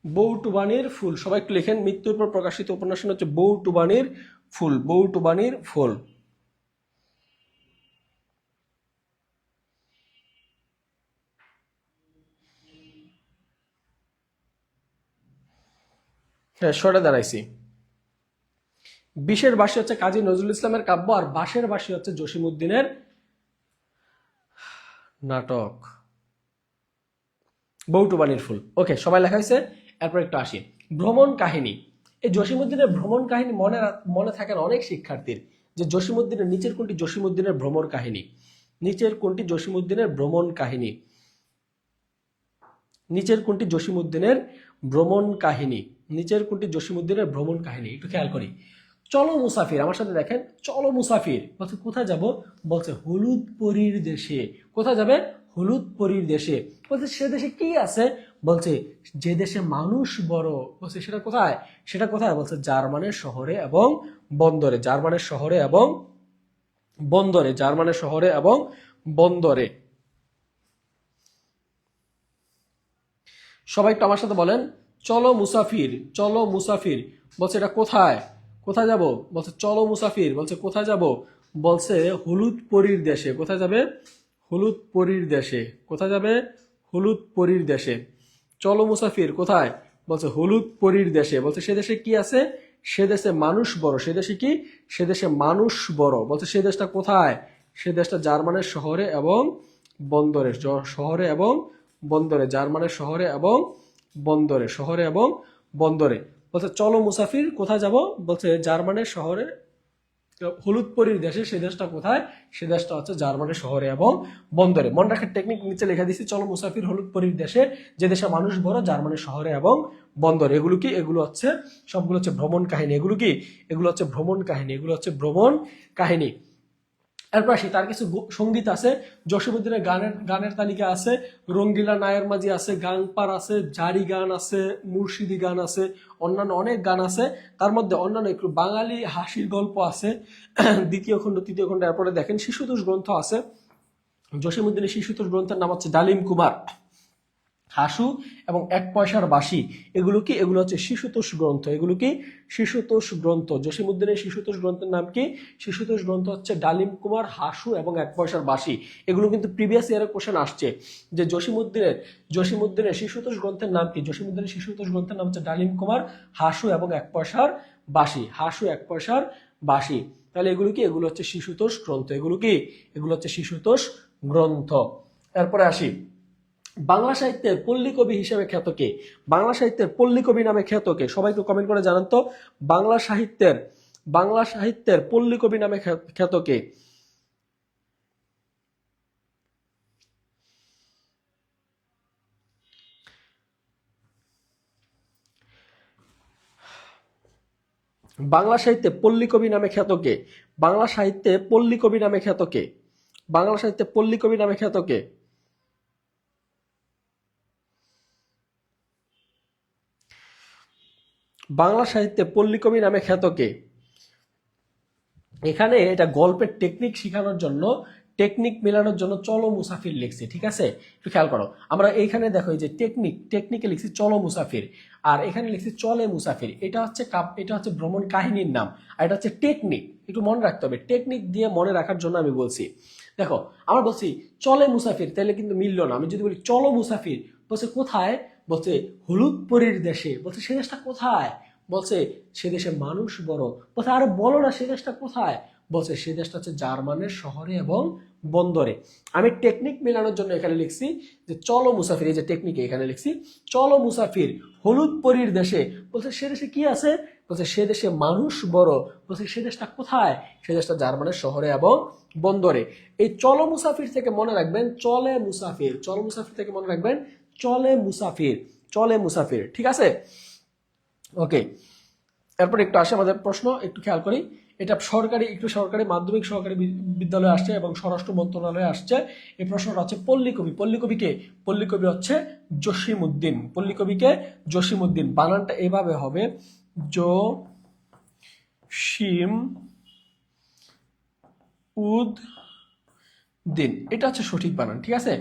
বউটুবানির ফুল, সবাই একটু লিখেন, মৃত্যুর পর প্রকাশিত উপন্যাসের হচ্ছে বউটুবানির ফুল। হ্যাঁ, সরে দাঁড়াইছি। বিষের বাঁশি হচ্ছে কাজী নজরুল ইসলামের কাব্য, আর বাঁশের বাঁশি হচ্ছে জসিমউদ্দিনের নাটক বউটুবানির ফুল। ওকে, সবাই লেখা হয়েছে। এরপর একটু আসি ভ্রমণ কাহিনী। এই জসিমউদ্দিনের ভ্রমণ কাহিনী মনে থাকে না অনেক শিক্ষার্থীর, যে জসিমউদ্দিনের নিচের কোনটি জসিমউদ্দিনের ভ্রমণ কাহিনী? নিচের কোনটি জসিমউদ্দিনের ভ্রমণ কাহিনী? একটু খেয়াল করি। চলো মুসাফির, আমার সাথে দেখেন, চলো মুসাফির বলছে কোথায় যাব? বলছে হলুদ পরীর দেশে। কোথায় যাবে? হলুদ পরীর দেশে। বলছে সে দেশে কি আছে? বলছে যে দেশে মানুষ বড়। বলছে সেটা কোথায়? বলছে জার্মানের শহরে এবং বন্দরে। সবাই একটু আমার সাথে বলেন, চলো মুসাফির। বলছে এটা কোথায় যাব? বলছে চলো মুসাফির। বলছে কোথায় যাব? বলছে হলুদ পরীর দেশে। কোথায় যাবে? হলুদ পরীর দেশে। চলো মুসাফির কোথায়? বলছে হলুদ পরীর দেশে। বলছে সে দেশে কি আছে? সে দেশে মানুষ বড়। সে দেশে কি? সে দেশে মানুষ বড়। বলছে সে দেশটা কোথায়? সে দেশটা জার্মানের শহরে এবং বন্দরে। জার্মানের শহরে এবং বন্দরে। বলছে চলো মুসাফির কোথায় যাব? বলছে জার্মানের শহরে, হলুদ পরীর দেশে। সে দেশটা কোথায়? সে দেশটা হচ্ছে জার্মানের শহরে এবং বন্দরে। মনে রাখার টেকনিক নিচে লেখা দিচ্ছি, চলো মুসাফির হলুদ পরীর দেশে, যে দেশে মানুষ বড়, জার্মানের শহরে এবং বন্দরে। এগুলো হচ্ছে সবগুলো হচ্ছে ভ্রমণ কাহিনী। এগুলো হচ্ছে ভ্রমণ কাহিনী। এরপর আসি, তার কিছু সঙ্গীত আছে। জসিমউদ্দিনের গানের তালিকা আছে, রঙ্গিলা নায়ের মাঝি আছে, গাংপার আছে, জারি গান আছে, মুর্শিদি গান আছে, অন্যান্য অনেক গান আছে। তার মধ্যে অন্যান্য একটু বাঙালি হাসির গল্প আছে, দ্বিতীয় খণ্ড, তৃতীয় খণ্ড। এরপরে দেখেন শিশুতোষ গ্রন্থ আছে। জসিমউদ্দিনের শিশুতোষ গ্রন্থের নাম হচ্ছে ডালিম কুমার, হাসু এবং এক পয়সার বাঁশি। এগুলো হচ্ছে শিশুতোষ গ্রন্থ। জসিমউদ্দিনের শিশুতোষ গ্রন্থের নাম কি? শিশুতোষ গ্রন্থ হচ্ছে ডালিম কুমার, হাসু এবং এক পয়সার বাঁশি। এগুলো কিন্তু প্রিভিয়াস ইয়ারের কোশ্চেন আসছে, যে জসিমউদ্দিনের শিশুতোষ গ্রন্থের নাম কি? জসিমউদ্দিনের শিশুতোষ গ্রন্থের নাম হচ্ছে ডালিম কুমার, হাসু এবং এক পয়সার বাসি। তাহলে এগুলো কি? এগুলো হচ্ছে শিশুতোষ গ্রন্থ। এগুলো কি? এগুলো হচ্ছে শিশুতোষ গ্রন্থ। এরপরে আসি, বাংলা সাহিত্যের পল্লী কবি হিসেবে খ্যাত কে? বাংলা সাহিত্যের পল্লী কবি নামে খ্যাত কে? সবাই একটু কমেন্ট করে জানান তো, বাংলা সাহিত্যের পল্লী কবি নামে খ্যাত কে? বাংলা সাহিত্যে পল্লী কবি নামে খ্যাত কে? বাংলা সাহিত্যে পল্লী কবি নামে খ্যাত কে? বাংলা সাহিত্যে পল্লী কবি নামে খ্যাত কে? বাংলা সাহিত্যে পল্লী কবি নামে খ্যাত কে? এখানে এটা গল্পের টেকনিক শেখানোর জন্য, টেকনিক মেলানোর জন্য চলো মুসাফির লিখছি, ঠিক আছে? একটু খেয়াল করো, আমরা এইখানে দেখো এই যে টেকনিকে লিখছি চলো মুসাফির, আর এখানে লিখছি চলে মুসাফির। এটা হচ্ছে ভ্রমণ কাহিনীর নাম, আর এটা হচ্ছে টেকনিক। একটু মনে রাখতে হবে, টেকনিক দিয়ে মনে রাখার জন্য আমি বলছি। দেখো, আমরা বলছি চলে মুসাফির, তাহলে কিন্তু মিলল না। আমি যদি বলি চলো মুসাফির, বলছে কোথায়? বলছে হলুদ পরীর দেশে। বলছে সে দেশটা কোথায়? বলছে সে দেশে মানুষ বড়। বলছে আরে বলো না সে দেশটা কোথায়? বলছে সে দেশটা হচ্ছে জার্মানের শহরে এবং বন্দরে। আমি টেকনিক মেলানোর জন্য এখানে লিখছি যে চলো মুসাফির, এই যে টেকনিকে এখানে লিখছি চলো মুসাফির হলুদ পরীর দেশে। বলছে সে দেশে কি আছে? বলছে সে দেশে মানুষ বড়। বলছে সে দেশটা কোথায়? সে দেশটা জার্মানের শহরে এবং বন্দরে। এই চলো মুসাফির থেকে মনে রাখবেন চলে মুসাফির, চলো মুসাফির থেকে মনে রাখবেন চলে মুসাফির, চলে মুসাফির, ঠিক আছে? ওকে, এরপর একটু আসে আমাদের প্রশ্ন, একটু খেয়াল করি। এটা সরকারি মাধ্যমিক সহকারী বিদ্যালয়ে আসছে এবং স্বরাষ্ট্র মন্ত্রণালয়ে আসছে। এই প্রশ্নটা হচ্ছে পল্লী কবি। পল্লী কবি কে? পল্লী কবি হচ্ছে জসিমউদ্দিন। পল্লী কবিকে জসিমউদ্দিন। বানানটা এভাবে হবে জসিম উদ্দিন, এটা হচ্ছে সঠিক বানান, ঠিক আছে?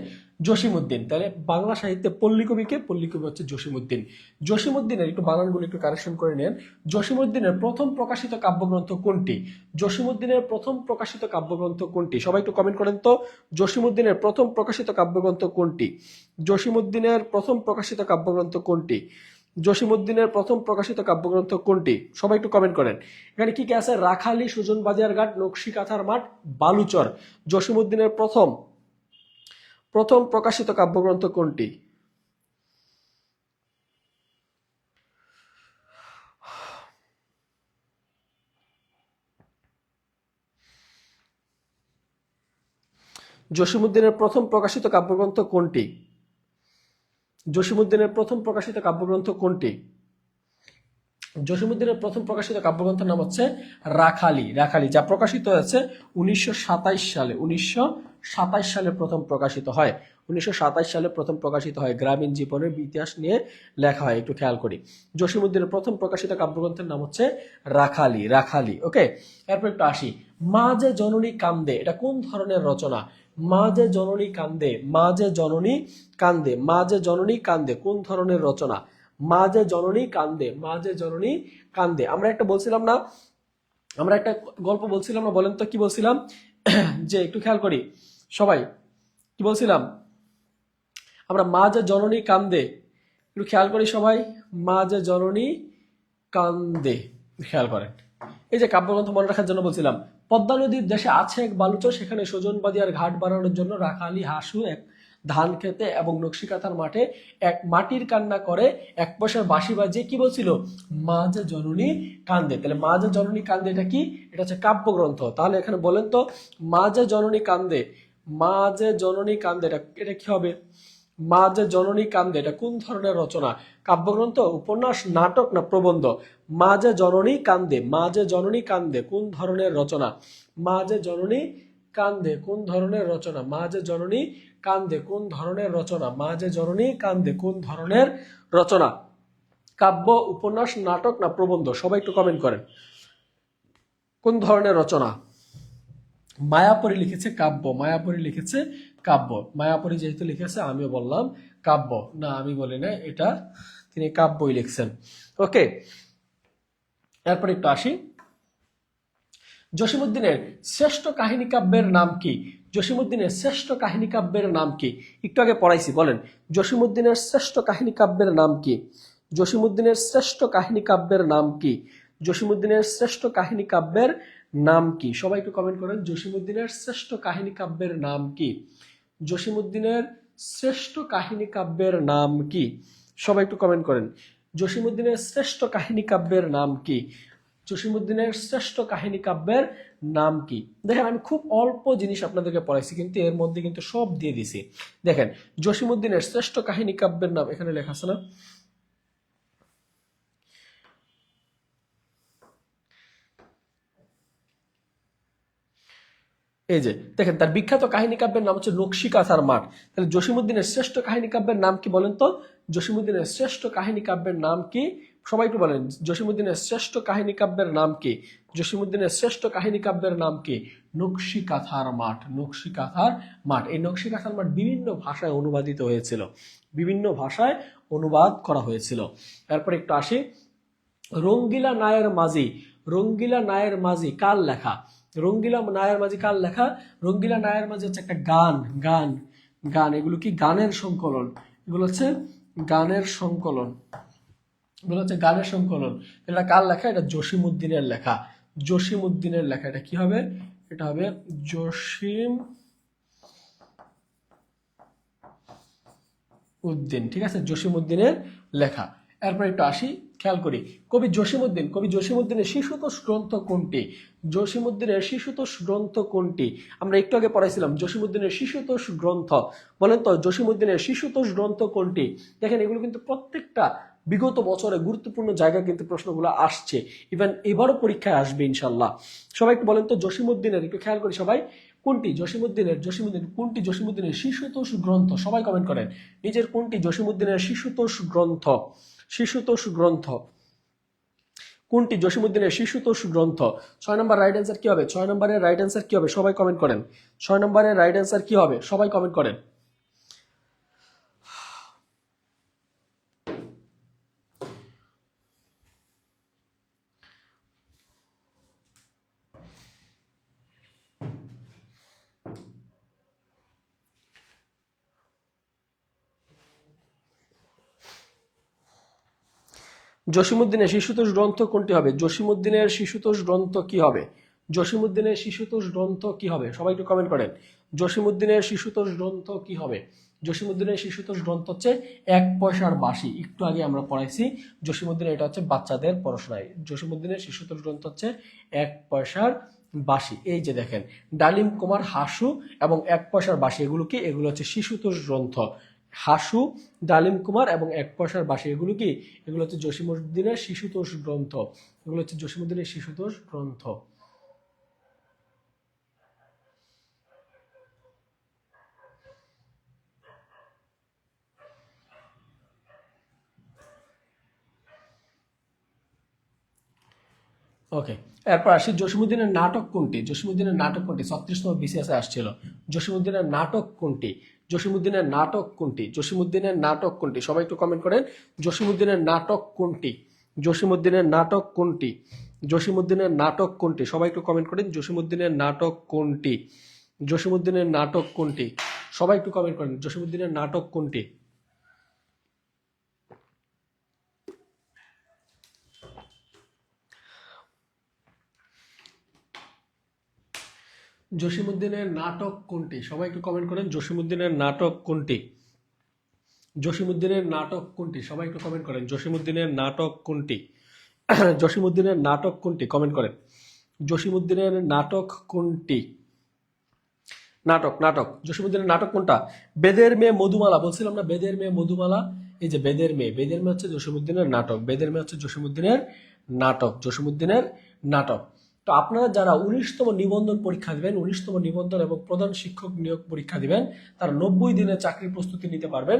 জসিমউদ্দিন। তাহলে বাংলা সাহিত্যে পল্লী কবিকে? পল্লী কবি হচ্ছে জসিমউদ্দিন। জসিমউদ্দিনের একটু বানানগুলো একটু কারেকশন করে নেন। জসিমউদ্দিনের প্রথম প্রকাশিত কাব্যগ্রন্থ কোনটি? জসিমউদ্দিনের প্রথম প্রকাশিত কাব্যগ্রন্থ কোনটি? সবাই একটু কমেন্ট করেন তো, জসিমউদ্দিনের প্রথম প্রকাশিত কাব্যগ্রন্থ কোনটি? জসিমউদ্দিনের প্রথম প্রকাশিত কাব্যগ্রন্থ কোনটি? জসিমউদ্দিনের প্রথম প্রকাশিত কাব্যগ্রন্থ কোনটি? সবাই একটু কমেন্ট করেন। এখানে কি কি আছে? রাখালি, সুজন বাজিয়ার ঘাট, নকশি কাঁথার মাঠ, বালুচর। জসিমউদ্দিনের প্রথম প্রকাশিত কাব্যগ্রন্থ কোনটি? জসিমউদ্দিনের প্রথম প্রকাশিত কাব্যগ্রন্থ কোনটি? জসিমউদ্দিনের প্রথম প্রকাশিত কাব্যগ্রন্থ কোনটি? জসিমউদ্দিনের প্রথম প্রকাশিত কাব্যগ্রন্থের নাম হচ্ছে রাখালি। রাখালি, যা প্রকাশিত হয়েছে 1927 সালে। 1927 সালে প্রথম প্রকাশিত হয়। 1927 সালে প্রথম প্রকাশিত হয়। গ্রামীণ জীবনের ইতিহাস নিয়ে লেখা হয়, একটু খেয়াল করি। জসিমউদ্দিনের প্রথম প্রকাশিত কাব্যগ্রন্থের নাম হচ্ছে রাখালি। রাখালি, ওকে। এরপর একটু আসি, মা যে জননী কান্দে, এটা কোন ধরনের রচনা? মা যে জননী কান্দে, মা যে জননী কান্দে, মা যে জননী কান্দে কোন ধরনের রচনা? মা যে জননী কান্দে, মা যে জননী কান্দে। আমরা একটা গল্প বলছিলাম না? বলেন তো কি বলছিলাম? যে একটু খেয়াল করি সবাই, কি বলছিলাম আমরা? মা যে জননী কান্দে, একটু খেয়াল করি সবাই, মা যে জননী কান্দে, খেয়াল করেন। এই যে কাব্যগ্রন্থ মনে রাখার জন্য বলছিলাম, পদ্মা নদীর দেশে আছে এক বালুচর, সেখানে সুজনবাদিয়ার ঘাট বানানোর জন্য রাখালি হাসু এক ধান খেতে এবং নকশিকাঁথার মাঠে এক মাটির কান্না করে এক পয়সার বাঁশি বাজিয়ে কি বলছিল? মা যে জননী কান্দে। তাহলে মা যে জননী কান্দে এটা কি? এটা হচ্ছে কাব্যগ্রন্থ। তাহলে এখানে বলেন তো, মা যে জননী কান্দে, মা যে জননী কান্দে এটা কি হবে? মা যে জননী কান্দে এটা কোন ধরনের রচনা? কাব্যগ্রন্থ, উপন্যাস, নাটক না প্রবন্ধ? মা যে জননী কান্দে, মা যে জননী কান্দে কোন ধরনের রচনা? মা যে জননী কান্দে কোন ধরনের রচনা? মা যে জননী কান্দে কোন ধরনের রচনা? মা যে জননী কান্দে কোন ধরনের রচনা? কাব্য, উপন্যাস, নাটক না প্রবন্ধ? সবাই একটু কমেন্ট করেন কোন ধরনের রচনা। মায়াপরী লিখেছে কাব্য, মায়াপরী লিখেছে কাব্য। মায়াপরী যেহেতু লিখেছে আমিও বললাম কাব্য, না আমি বলি না, এটা তিনি কাব্যই লিখছেন। ওকে, এরপর একটু আসি, জসিমউদ্দিনের শ্রেষ্ঠ কাহিনী কাব্যের নাম কি? জসিমউদ্দিনের শ্রেষ্ঠ কাহিনী কাব্যের নাম কি? একটু আগে পড়াইছি, বলেন জসিমউদ্দিনের শ্রেষ্ঠ কাহিনী কাব্যের নাম কি? জসিমউদ্দিনের শ্রেষ্ঠ কাহিনী কাব্যের নাম কি? জসিমউদ্দিনের শ্রেষ্ঠ কাহিনী কাব্যের নাম কি? সবাই একটু কমেন্ট করেন, জসিমউদ্দিনের শ্রেষ্ঠ কাহিনী কাব্যের নাম কি? জসিমউদ্দিনের শ্রেষ্ঠ কাহিনী কাব্যের নাম কি? সবাই একটু কমেন্ট করেন, জসিমউদ্দিনের শ্রেষ্ঠ কাহিনী কাব্যের নাম কি? জসিমউদ্দিনের শ্রেষ্ঠ কাহিনী কাব্যের নাম কি? দেখেন আমি খুব অল্প জিনিস আপনাদেরকে পড়াইছি, কিন্তু এর মধ্যে কিন্তু সব দিয়ে দিছি। দেখেন জসিমউদ্দিনের শ্রেষ্ঠ কাহিনী কাব্যের নাম এখানে লেখা আছে না? এই যে দেখেন তার বিখ্যাত কাহিনী কাব্যের নাম হচ্ছে নকশি কাঁথার মাঠ। তাহলে জসিমউদ্দিনের শ্রেষ্ঠ কাহিনী কাব্যের নাম কি বলেন তো? জসিমউদ্দিনের শ্রেষ্ঠ কাহিনী কাব্যের নাম কি? সবাই একটু বলেন, জসিমউদ্দিনের শ্রেষ্ঠ কাহিনী কাব্যের নাম কি? জসিমউদ্দিনের শ্রেষ্ঠ কাহিনী কাব্যের নাম কি? নকশি কাঁথার মাঠ। নকশি কাঁথার মাঠ। এই নকশি কাঁথার মাঠ বিভিন্ন ভাষায় অনুবাদিত হয়েছিল, বিভিন্ন ভাষায় অনুবাদ করা হয়েছিল। তারপর একটু আসি, রঙ্গিলা নায়ের মাঝি। রঙ্গিলা নায়ের মাঝি কার লেখা? রঙ্গিলা নায়ের মাঝি কার লেখা? রঙ্গিলা নায়ের মাঝি হচ্ছে একটা গান। গান গান এগুলো কি গানের সংকলন? এগুলো হচ্ছে গানের সংকলন। এগুলো হচ্ছে গানের সংকলন। এটা কার লেখা? এটা জসিমউদ্দিনের লেখা। জসিমউদ্দিনের লেখা। এটা কি হবে? এটা হবে জসিম উদ্দিন। ঠিক আছে, জসিমউদ্দিনের লেখা। এরপর একটু আসি, খেয়াল করি, কবি জসিমউদ্দিনের শিশুতোষ গ্রন্থ কোনটি? জসিমউদ্দিনের শিশুতোষ গ্রন্থ কোনটি? আমরা একটু আগে পড়াইছিলাম জসিমউদ্দিনের শিশুতোষ গ্রন্থ। বলেন তো জসিমউদ্দিনের শিশুতোষ গ্রন্থ কোনটি? দেখেন এগুলো কিন্তু প্রত্যেকটা বিগত বছরে গুরুত্বপূর্ণ জায়গায় কিন্তু প্রশ্নগুলো আসছে, ইভেন এবারও পরীক্ষায় আসবে ইনশাল্লাহ। সবাই একটু বলেন তো জসিমউদ্দিনের, একটু খেয়াল করি সবাই, কোনটি কোনটি জসিমউদ্দিনের শিশুতোষ গ্রন্থ? সবাই কমেন্ট করেন নিজের কোনটি জসিমউদ্দিনের শিশুতোষ গ্রন্থ? শিশুতোষ গ্রন্থ কোনটি জসিমউদ্দিনের শিশুতোষ গ্রন্থ? 6 নম্বর রাইট অ্যান্সার কি হবে? 6 নম্বরের রাইট অ্যান্সার কি হবে? সবাই কমেন্ট করেন। 6 নম্বরের রাইট অ্যান্সার কি হবে? সবাই কমেন্ট করেন। জসিমউদ্দিনের শিশুতোষ গ্রন্থ কোনটি হবে? জসিমউদ্দিনের শিশুতোষ গ্রন্থ কি হবে? জসিমউদ্দিনের শিশুতোষ গ্রন্থ কি হবে? সবাই একটু কমেন্ট করেন। জসিমউদ্দিনের শিশুতোষ গ্রন্থ কি হবে? জসিমউদ্দিনের শিশুতোষ গ্রন্থ হচ্ছে 1 পয়সার বাঁশি। একটু আগে আমরা পড়াইছি জসিমউদ্দিনের, এটা হচ্ছে বাচ্চাদের পড়াশোনায়। জসিমউদ্দিনের শিশুতোষ গ্রন্থ হচ্ছে 1 পয়সার বাঁশি। এই যে দেখেন ডালিম কুমার হাসু এবং 1 পয়সার বাঁশি, এগুলো কি? এগুলো হচ্ছে শিশুতোষ গ্রন্থ। হাসু, ডালিম কুমার এবং 1 পয়সার বাঁশি, এগুলো কি? এগুলো হচ্ছে জসিমউদ্দিনের শিশুতোষ গ্রন্থ। এগুলো হচ্ছে জসিমউদ্দিনের শিশুতোষ গ্রন্থ। ওকে, এরপর আসি জসিমউদ্দিনের নাটক কোনটি? জসিমউদ্দিনের নাটক কোনটি? 36তম বিসিএস এ আসছিল। জসিমউদ্দিনের নাটক কোনটি? জসিমউদ্দিনের নাটক কোনটি? জসিমউদ্দিনের নাটক কোনটি? সবাই একটু কমেন্ট করেন জসিমউদ্দিনের নাটক কোনটি? জসিমউদ্দিনের নাটক কোনটি? জসিমউদ্দিনের নাটক কোনটি? সবাই একটু কমেন্ট করেন জসিমউদ্দিনের নাটক কোনটি? জসিমউদ্দিনের নাটক কোনটি? সবাই একটু কমেন্ট করেন জসিমউদ্দিনের নাটক কোনটি? জসিমউদ্দিনের নাটক কোনটি? সবাই একটু কমেন্ট করেন জসিমউদ্দিনের নাটক কোনটি? জসিমউদ্দিনের নাটক কোনটি? সবাই একটু কমেন্ট করেন জসিমউদ্দিনের নাটক কোনটি? জসিমউদ্দিনের নাটক কোনটি? কমেন্ট করেন জসিমউদ্দিনের নাটক কোনটি? নাটক নাটক জসিমউদ্দিনের নাটক কোনটা? বেদের মেয়ে মধুমালা। বলছিলাম না বেদের মেয়ে মধুমালা? এই যে বেদের মেয়ে, বেদের মেয়ে হচ্ছে জসিমউদ্দিনের নাটক। বেদের মেয়ে হচ্ছে জসিমউদ্দিনের নাটক। জসিমউদ্দিনের নাটক। তো আপনারা যারা 19তম নিবন্ধন পরীক্ষা দিবেন, 19তম নিবন্ধন এবং প্রধান শিক্ষক নিয়োগ পরীক্ষা দিবেন, তারা 90 দিনের চাকরির প্রস্তুতি নিতে পারবেন।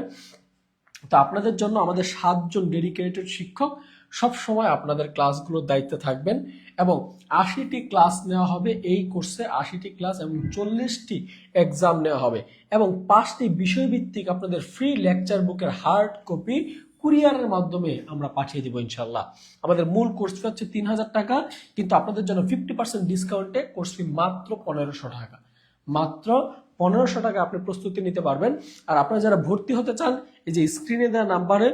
তো আপনাদের জন্য আমাদের 7 জন ডেডিকেটেড শিক্ষক সব সময় আপনাদের ক্লাসগুলোর দায়িত্বে থাকবেন এবং 80টি ক্লাস নেওয়া হবে এই কোর্সে, 80টি ক্লাস এবং 40টি এক্সাম নেওয়া হবে এবং 5টি বিষয়ভিত্তিক আপনাদের ফ্রি লেকচার বুকের হার্ড কপি কুরিয়ারের মাধ্যমে আমরা পাঠিয়ে দিব ইনশাল্লাহ। আমাদের মূল কোর্স ফি হচ্ছে 3000 টাকা, কিন্তু আপনাদের জন্য 50% ডিসকাউন্টে কোর্স ফি মাত্র 1500 টাকা। মাত্র 1500 টাকা আপনি প্রস্তুতি নিতে পারবেন। আর আপনারা যারা ভর্তি হতে চান, এই যে স্ক্রিনে দেওয়া নাম্বারে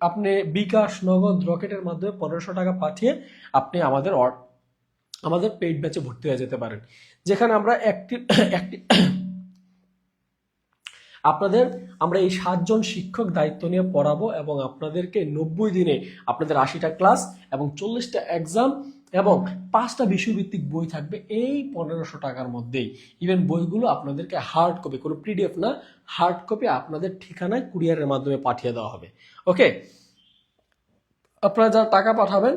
আপনি বিকাশ, নগদ, রকেটের মাধ্যমে 1500 টাকা পাঠিয়ে আপনি আমাদের পেইড ব্যাচে ভর্তি হয়ে যেতে পারেন, যেখানে আমরা আমরা এই 7 জন শিক্ষক দায়িত্ব নিয়ে পড়াবো এবং আপনাদেরকে 90 দিনে আপনাদের 80টা ক্লাস এবং 40টা এক্সাম এবং 5টা বিষয়ভিত্তিক বই থাকবে এই 1500 টাকার মধ্যেই। ইভেন বইগুলো আপনাদেরকে হার্ড কপি, কোনো পিডিএফ না, হার্ড কপি আপনাদের ঠিকানায় কুরিয়ারের মাধ্যমে পাঠিয়ে দেওয়া হবে। ওকে, আপনারা যারা টাকা পাঠাবেন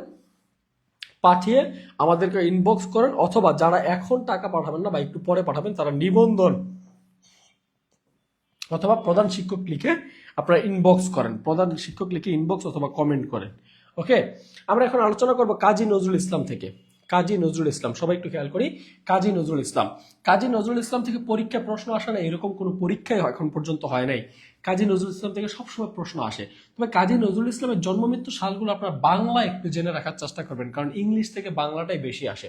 পাঠিয়ে আমাদেরকে ইনবক্স করেন, অথবা যারা এখন টাকা পাঠাবেন না বা একটু পরে পাঠাবেন তারা নিবন্ধন অথবা প্রধান শিক্ষক লিখে আপনারা ইনবক্স করেন, প্রধান শিক্ষক লিখে ইনবক্স অথবা কমেন্ট করেন। ওকে, আমরা এখন আলোচনা করব কাজী নজরুল ইসলাম থেকে। কাজী নজরুল ইসলাম, সবাই একটু খেয়াল করি, কাজী নজরুল ইসলাম। কাজী নজরুল ইসলাম থেকে পরীক্ষা প্রশ্ন আসে না এরকম কোনো পরীক্ষাই এখন পর্যন্ত হয় নাই। কাজী নজরুল ইসলাম থেকে সবসময় প্রশ্ন আসে। তবে কাজী নজরুল ইসলামের জন্ম মৃত্যু সালগুলো আপনার বাংলা একটু জেনে রাখার চেষ্টা করবেন, কারণ ইংলিশ থেকে বাংলাটাই বেশি আসে।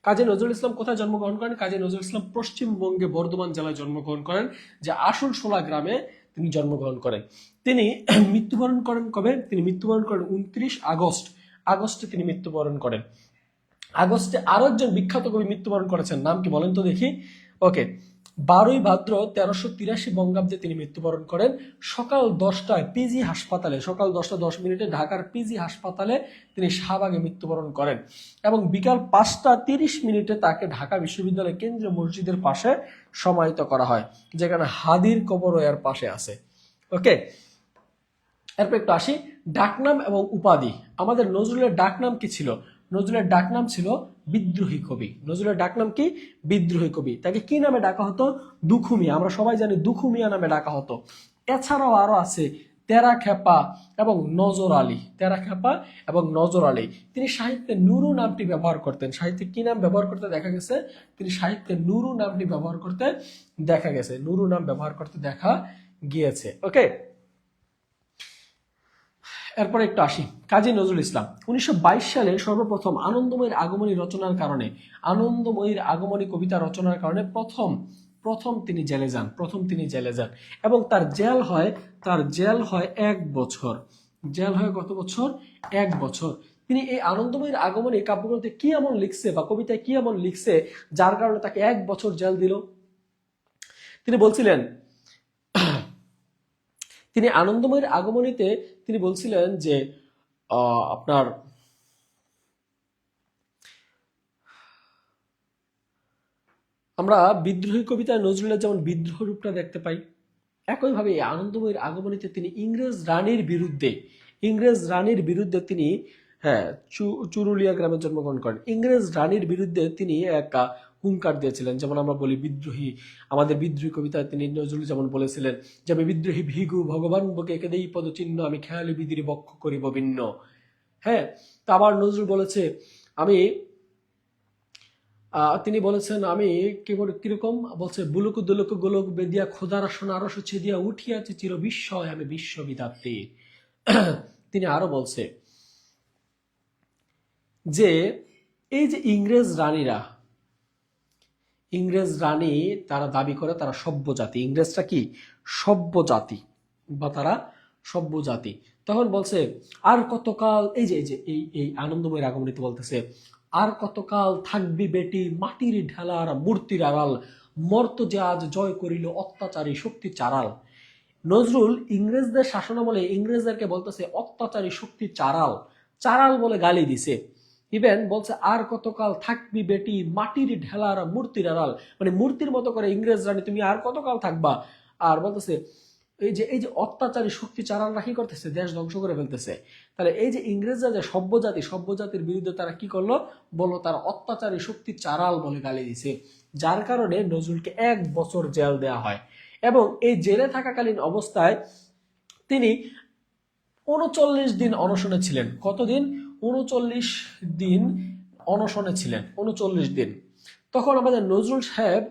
কাজী নজরুল ইসলাম কোথায় জন্মগ্রহণ করেন? কাজী নজরুল ইসলাম পশ্চিমবঙ্গে বর্ধমান জেলায় জন্মগ্রহণ করেন, যে আসনসোলা গ্রামে তিনি জন্মগ্রহণ করেন। তিনি মৃত্যুবরণ করেন কবে? তিনি মৃত্যুবরণ করেন 29 আগস্টে তিনি মৃত্যুবরণ করেন। আগস্টে আরো একজন বিখ্যাত কবি মৃত্যুবরণ করেছেন, নাম কি বলেন তো দেখি? ওকে, 12ই ভাদ্র 1383 বঙ্গাব্দে তিনি মৃত্যুবরণ করেন সকাল 10টায় পিজি হাসপাতালে, সকাল 10টা 10 মিনিটে ঢাকার পিজি হাসপাতালে তিনি শাহবাগে মৃত্যুবরণ করেন এবং বিকাল 5টা 30 মিনিটে তাকে ঢাকা বিশ্ববিদ্যালয় কেন্দ্রীয় মসজিদের পাশে সমাহিত করা হয়, যেখানে হাদির কবরও এর পাশে আছে। ওকে, এরপর একটু আসি ডাকনাম এবং উপাধি। আমাদের নজরুলের ডাকনাম কি ছিল? নজরুলের ডাকনাম ছিল বিদ্রোহী কবি। নজরুলের ডাকনাম কি? বিদ্রোহী কবি। তাকে কি নামে ডাকা হতো? দুখু মিয়া। আমরা সবাই জানি দুখু মিয়া নামে ডাকা হতো। এছাড়াও আরো আছে তেরা খেপা এবং নজর আলী। তেরা খেপা এবং নজর আলী। তিনি সাহিত্যে নুরু নামটি ব্যবহার করতেন। সাহিত্যে কি নাম ব্যবহার করতে দেখা গেছে? তিনি সাহিত্যে নুরু নামটি ব্যবহার করতে দেখা গেছে। নুরু নাম ব্যবহার করতে দেখা গিয়েছে। ওকে, এরপরে একটু আসি কাজী নজরুল ইসলাম। 1922 সালে সর্বপ্রথম আনন্দময়ীর আগমনী রচনার কারণে, আনন্দময়ীর আগমনী কবিতা রচনার কারণে প্রথম তিনি জেলে যান এবং তার জেল হয় 1 বছর। জেল হয় কত বছর? 1 বছর। তিনি এই আনন্দময়ীর আগমনী কাব্যগ্রন্থে কি এমন লিখছে বা কবিতায় কি এমন লিখছে যার কারণে তাকে 1 বছর জেল দিল? তিনি বলছিলেন, তিনি আনন্দময়ীর আগমনীতে তিনি বলছিলেন যে আপনার আমরা বিদ্রোহী কবিতায় নজরুলের যেমন বিদ্রোহ রূপটা দেখতে পাই, একইভাবে এই আনন্দময়ীর আগমনীতে তিনি ইংরেজ রানীর বিরুদ্ধে তিনি চুরুলিয়া গ্রামে জন্মগ্রহণ করেন। ইংরেজ রানীর বিরুদ্ধে তিনি এক হুঙ্কার দিয়েছিলেন। যেমন আমরা বলি আমাদের বিদ্রোহী কবিতায় তিনি নজরুল যেমন বলেছিলেন যে আমি বিদ্রোহী ভিগু ভগবান বকে একে দেই পদচিহ্ন, আমি খেয়ালি বিদির বক্ষ করিব ভিন্ন। হ্যাঁ, তা আবার নজরুল বলেছে তিনি বলেছেন আমি কিরকম বলছে, বুলুকু দুলুকু গোলক বেদিয়া খোদার আসন আরশ ছেদিয়া উঠিয়াছে চির বিস্ময় আমি বিশ্ববিধাত্রী। তিনি আরো বলছে যে এই যে ইংরেজ রানী তারা দাবি করে তারা সভ্য জাতি। ইংরেজরা কি? সভ্য জাতি বা তারা সভ্য জাতি। তখন বলছে আর কতকাল, এই আনন্দময়ের আগমনীতে বলতেছে, আর কতকাল থাকবি বেটি মাটির ঢেলার মূর্তির আড়াল, মর্ত যে আজ জয় করিল অত্যাচারী শক্তি চারাল। নজরুল ইংরেজদের শাসনামলে ইংরেজদেরকে বলতেছে অত্যাচারী শক্তি চারাল বলে গালি দিছে। ইভেন বলছে আর কতকাল থাকবি বেটি মাটির ঢেলার মূর্তির আড়াল, মানে মূর্তির মতো করে ইংরেজ রানী তুমি আর কতকাল থাকবা। আর বলতেছে এই যে অত্যাচারী শক্তি চারালরা কি করতেছে? দেশ ধ্বংস করে ফেলতেছে। তাহলে এই যে ইংরেজরা যে সভ্য জাতির বিরুদ্ধে তারা কি করলো? বললো তারা অত্যাচারী শক্তি চারাল বলে গালি দিছে, যার কারণে নজরুলকে 1 বছর জেল দেওয়া হয়। এবং এই জেলে থাকাকালীন অবস্থায় তিনি 39 দিন অনশনে ছিলেন। কতদিন? 39 দিন অনশনে ছিলেন। 39 দিন। তখন আমাদের নজরুল সাহেব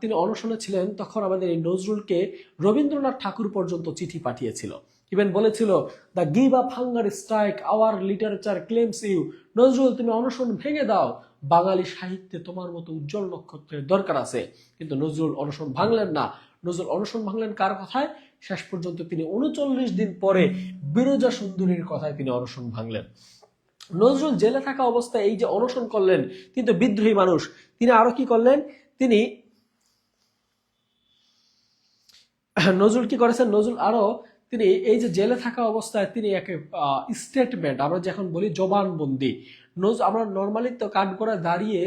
তিনি অনশনে ছিলেন, তখন আমাদের এই নজরুলকে রবীন্দ্রনাথ ঠাকুর পর্যন্ত চিঠি পাঠিয়েছিল। ইভেন বলেছিল the give up hunger strike our literature claims you. Nazrul তুমি অনশন ভেঙে দাও, বাঙালি সাহিত্যে তোমার মতো উজ্জ্বল নক্ষত্রের দরকার আছে। কিন্তু নজরুল অনশন ভাঙলেন না। নজরুল অনশন ভাঙলেন কার কথায়? শেষ পর্যন্ত তিনি ৩৯ দিন পরে বিরজা সুন্দরীর কথায় তিনি অনশন ভাঙলেন। নজরুল জেলে থাকা অবস্থায় এই যে অনশন করলেন, কিন্তু বিদ্রোহী মানুষ, তিনি আরো কি করলেন? তিনি নজরুল কি করেছেন? নজরুল আরো তিনি এই যে জেলে থাকা অবস্থায় তিনি এক স্টেটমেন্ট, আমরা যখন বলি জবানবন্দি, আমরা নর্মালি তো কাঠগড়ায় দাঁড়িয়ে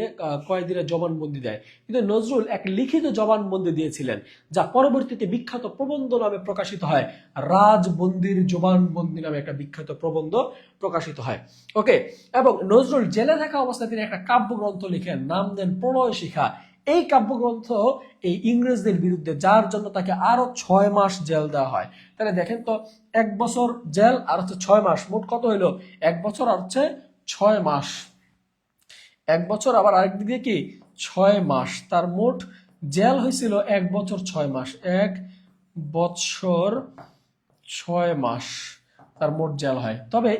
কয়েদিরা জবানবন্দি দেয়, কিন্তু নজরুল এক লিখিত জবানবন্দি দিয়েছিলেন, যা পরবর্তীতে বিখ্যাত প্রবন্ধ নামে প্রকাশিত হয়। রাজবন্দির জবানবন্দি নামে একটা বিখ্যাত প্রবন্ধ প্রকাশিত হয়। ওকে, এবং নজরুল জেলে থাকা অবস্থায় তিনি একটা কাব্যগ্রন্থ লিখেন, নাম দেন প্রণয় শিখা। এই কাব্যগ্রন্থ এই ইংরেজদের বিরুদ্ধে, যার জন্য তাকে আরো 6 মাস জেল দেওয়া হয়। তাহলে দেখেন তো, 1 বছর জেল আর হচ্ছে 6 মাস, মোট কত হইলো? 1 বছর আর হচ্ছে 6 মাস। 1 বছর আবার আরেকদিক দিয়ে কি 6 মাস, তার মোট জেল হয়েছিল 1 বছর 6 মাস। 1 বছর 6 মাস তার মোট জেল হয়। তবে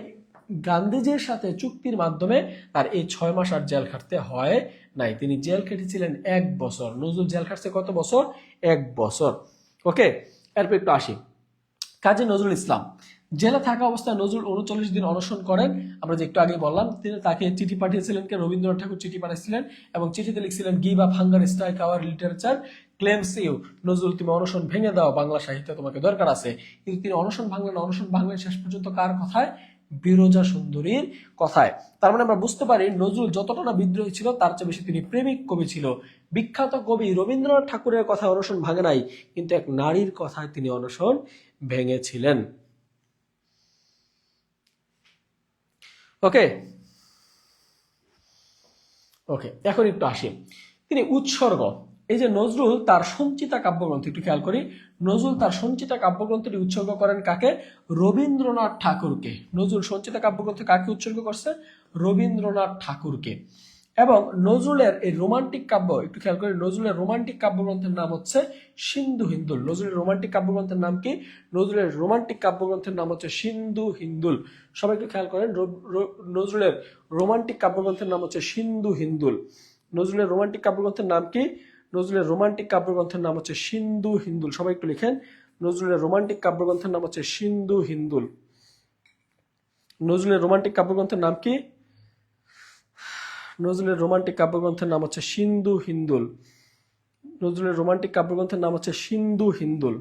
গান্ধীজির সাথে চুক্তির মাধ্যমে তার এই 6 মাস আর জেল খাটতে হয় নাই, তিনি জেল খেটেছিলেন 1 বছর। নজরুল জেল খাটছে কত বছর? 1 বছর। ওকে, এরপর একটু আসি কাজী নজরুল ইসলাম। জেলে থাকা অবস্থায় নজরুল 39 দিন অনশন করেন। আমরা যে একটু আগে বললাম, তিনি তাকে চিঠি পাঠিয়েছিলেন কে? রবীন্দ্রনাথ ঠাকুর চিঠি পাঠিয়েছিলেন, এবং চিঠিতে লিখছিলেন, give up hunger, strike our literature claims you. Nazrul, তুমি অনশন ভেঙে দাও, বাংলা সাহিত্য তোমাকে দরকার আছে। কিন্তু তিনি অনশন ভাঙলেন শেষ পর্যন্ত কার কথায়? বিরজা সুন্দরীর কথায়। তার মানে আমরা বুঝতে পারি নজরুল যতটা না বিদ্রোহী ছিল, তার চেয়ে বেশি তিনি প্রেমিক কবি ছিল। বিখ্যাত কবি রবীন্দ্রনাথ ঠাকুরের কথায় অনশন ভাঙে নাই, কিন্তু এক নারীর কথায় তিনি অনশন ভেঙেছিলেন। ওকে ওকে, এখন একটু আসি তিনি উৎসর্গ। এই যে নজরুল তার সঞ্চিতা কাব্যগ্রন্থ, একটু খেয়াল করি, নজরুল তার সঞ্চিতা কাব্যগ্রন্থটি উৎসর্গ করেন কাকে? রবীন্দ্রনাথ ঠাকুরকে। নজরুল সঞ্চিতা কাব্যগ্রন্থ কাকে উৎসর্গ করছে? রবীন্দ্রনাথ ঠাকুরকে। এবং নজরুলের এই রোমান্টিক কাব্য, একটু খেয়াল করি, নজরুলের রোমান্টিক কাব্যগ্রন্থের নাম হচ্ছে সিন্ধু হিন্দুল। নজরুলের রোমান্টিক কাব্যগ্রন্থের নাম কি? নজরুলের রোমান্টিক কাব্যগ্রন্থের নাম হচ্ছে সিন্ধু হিন্দুল। সবাই একটু খেয়াল করেন, নজরুলের রোমান্টিক কাব্যগ্রন্থের নাম হচ্ছে সিন্ধু হিন্দুল। নজরুলের রোমান্টিক কাব্যগ্রন্থের নাম কি? নজরুলের রোমান্টিক কাব্যগ্রন্থের নাম হচ্ছে সিন্ধু হিন্দুল। সবাই একটু লিখেন, নজরুলের রোমান্টিক কাব্যগ্রন্থের নাম হচ্ছে সিন্ধু হিন্দুল। নজরুলের রোমান্টিক কাব্যগ্রন্থের নাম কি? নজরুলের রোমান্টিক কাব্যগ্রন্থের নাম হচ্ছে সিন্ধু হিন্দুল। নজরুলের রোমান্টিক কাব্যগ্রন্থের নাম হচ্ছে সিন্ধু হিন্দুল।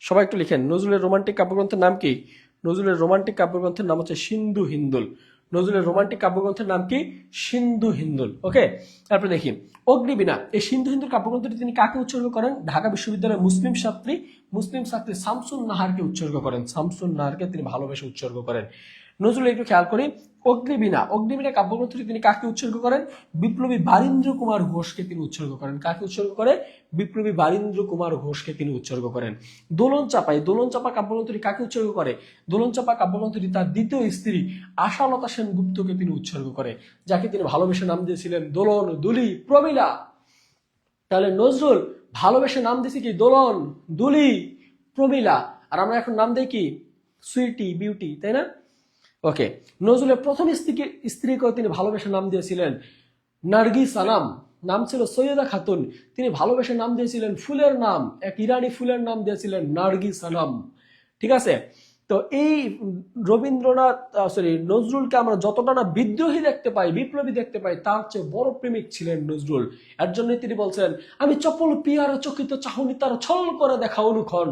সবাই একটু লিখেন, নজরুলের রোমান্টিক কাব্যগ্রন্থের নাম কি? নজরুলের রোমান্টিক কাব্যগ্রন্থের নাম হচ্ছে সিন্ধু হিন্দুল। নজরুলের রোমান্টিক কাব্যগ্রন্থের নাম কি? সিন্ধু হিন্দুল। ওকে, তারপরে দেখি অগ্নিবীণা। এই সিন্ধু হিন্দুল কাব্যগ্রন্থটি তিনি কাকে উৎসর্গ করেন? ঢাকা বিশ্ববিদ্যালয়ের মুসলিম ছাত্রী শামসুন নাহারকে উৎসর্গ করেন। শামসুন নাহারকে তিনি ভালোবেসে উৎসর্গ করেন। নজরুল, একটু খেয়াল করি, অগ্নিবীণা কাব্যগ্রন্থটি তিনি কাকে উৎসর্গ করেন? বিপ্লবী বারীন্দ্র কুমার ঘোষকে তিনি উৎসর্গ করেন। কাকে উৎসর্গ করে? বিপ্লবী বারীন্দ্র কুমার ঘোষকে তিনি উৎসর্গ করেন। দোলন চাপা কাব্যগ্রন্থটি কাকে উৎসর্গ করে? দোলন চাপা কাব্যগ্রন্থটি তার দ্বিতীয় স্ত্রী আশালতা সেনগুপ্তকে তিনি উৎসর্গ করে, যাকে তিনি ভালোবেসে নাম দিয়েছিলেন দোলন, দুলি, প্রমীলা। তাহলে নজরুল ভালোবেসে নাম দিয়েছে কি? দোলন, দুলি, প্রমীলা। আর আমরা এখন নাম দেই কি? সুইটি, বিউটি, তাই না? ওকে, নজরুলের প্রথম স্ত্রীকেও তিনি ভালোবেসে নাম দিয়েছিলেন নার্গিস আনাম, নাম ছিল সৈয়দা খাতুন। তিনি ভালোবেসে নাম দিয়েছিলেন ফুলের নাম, এক ইরানি ফুলের নাম দিয়েছিলেন নার্গিস আনাম। ঠিক আছে, তো এই নজরুলকে আমরা যতটা না বিদ্রোহী দেখতে পাই, বিপ্লবী দেখতে পাই, তার চেয়ে বড় প্রেমিক ছিলেন নজরুল। এর জন্যই তিনি বলছেন, আমি চপল পিয়ার চকিত চাহনি তার ছল করে দেখা অনুক্ষণ।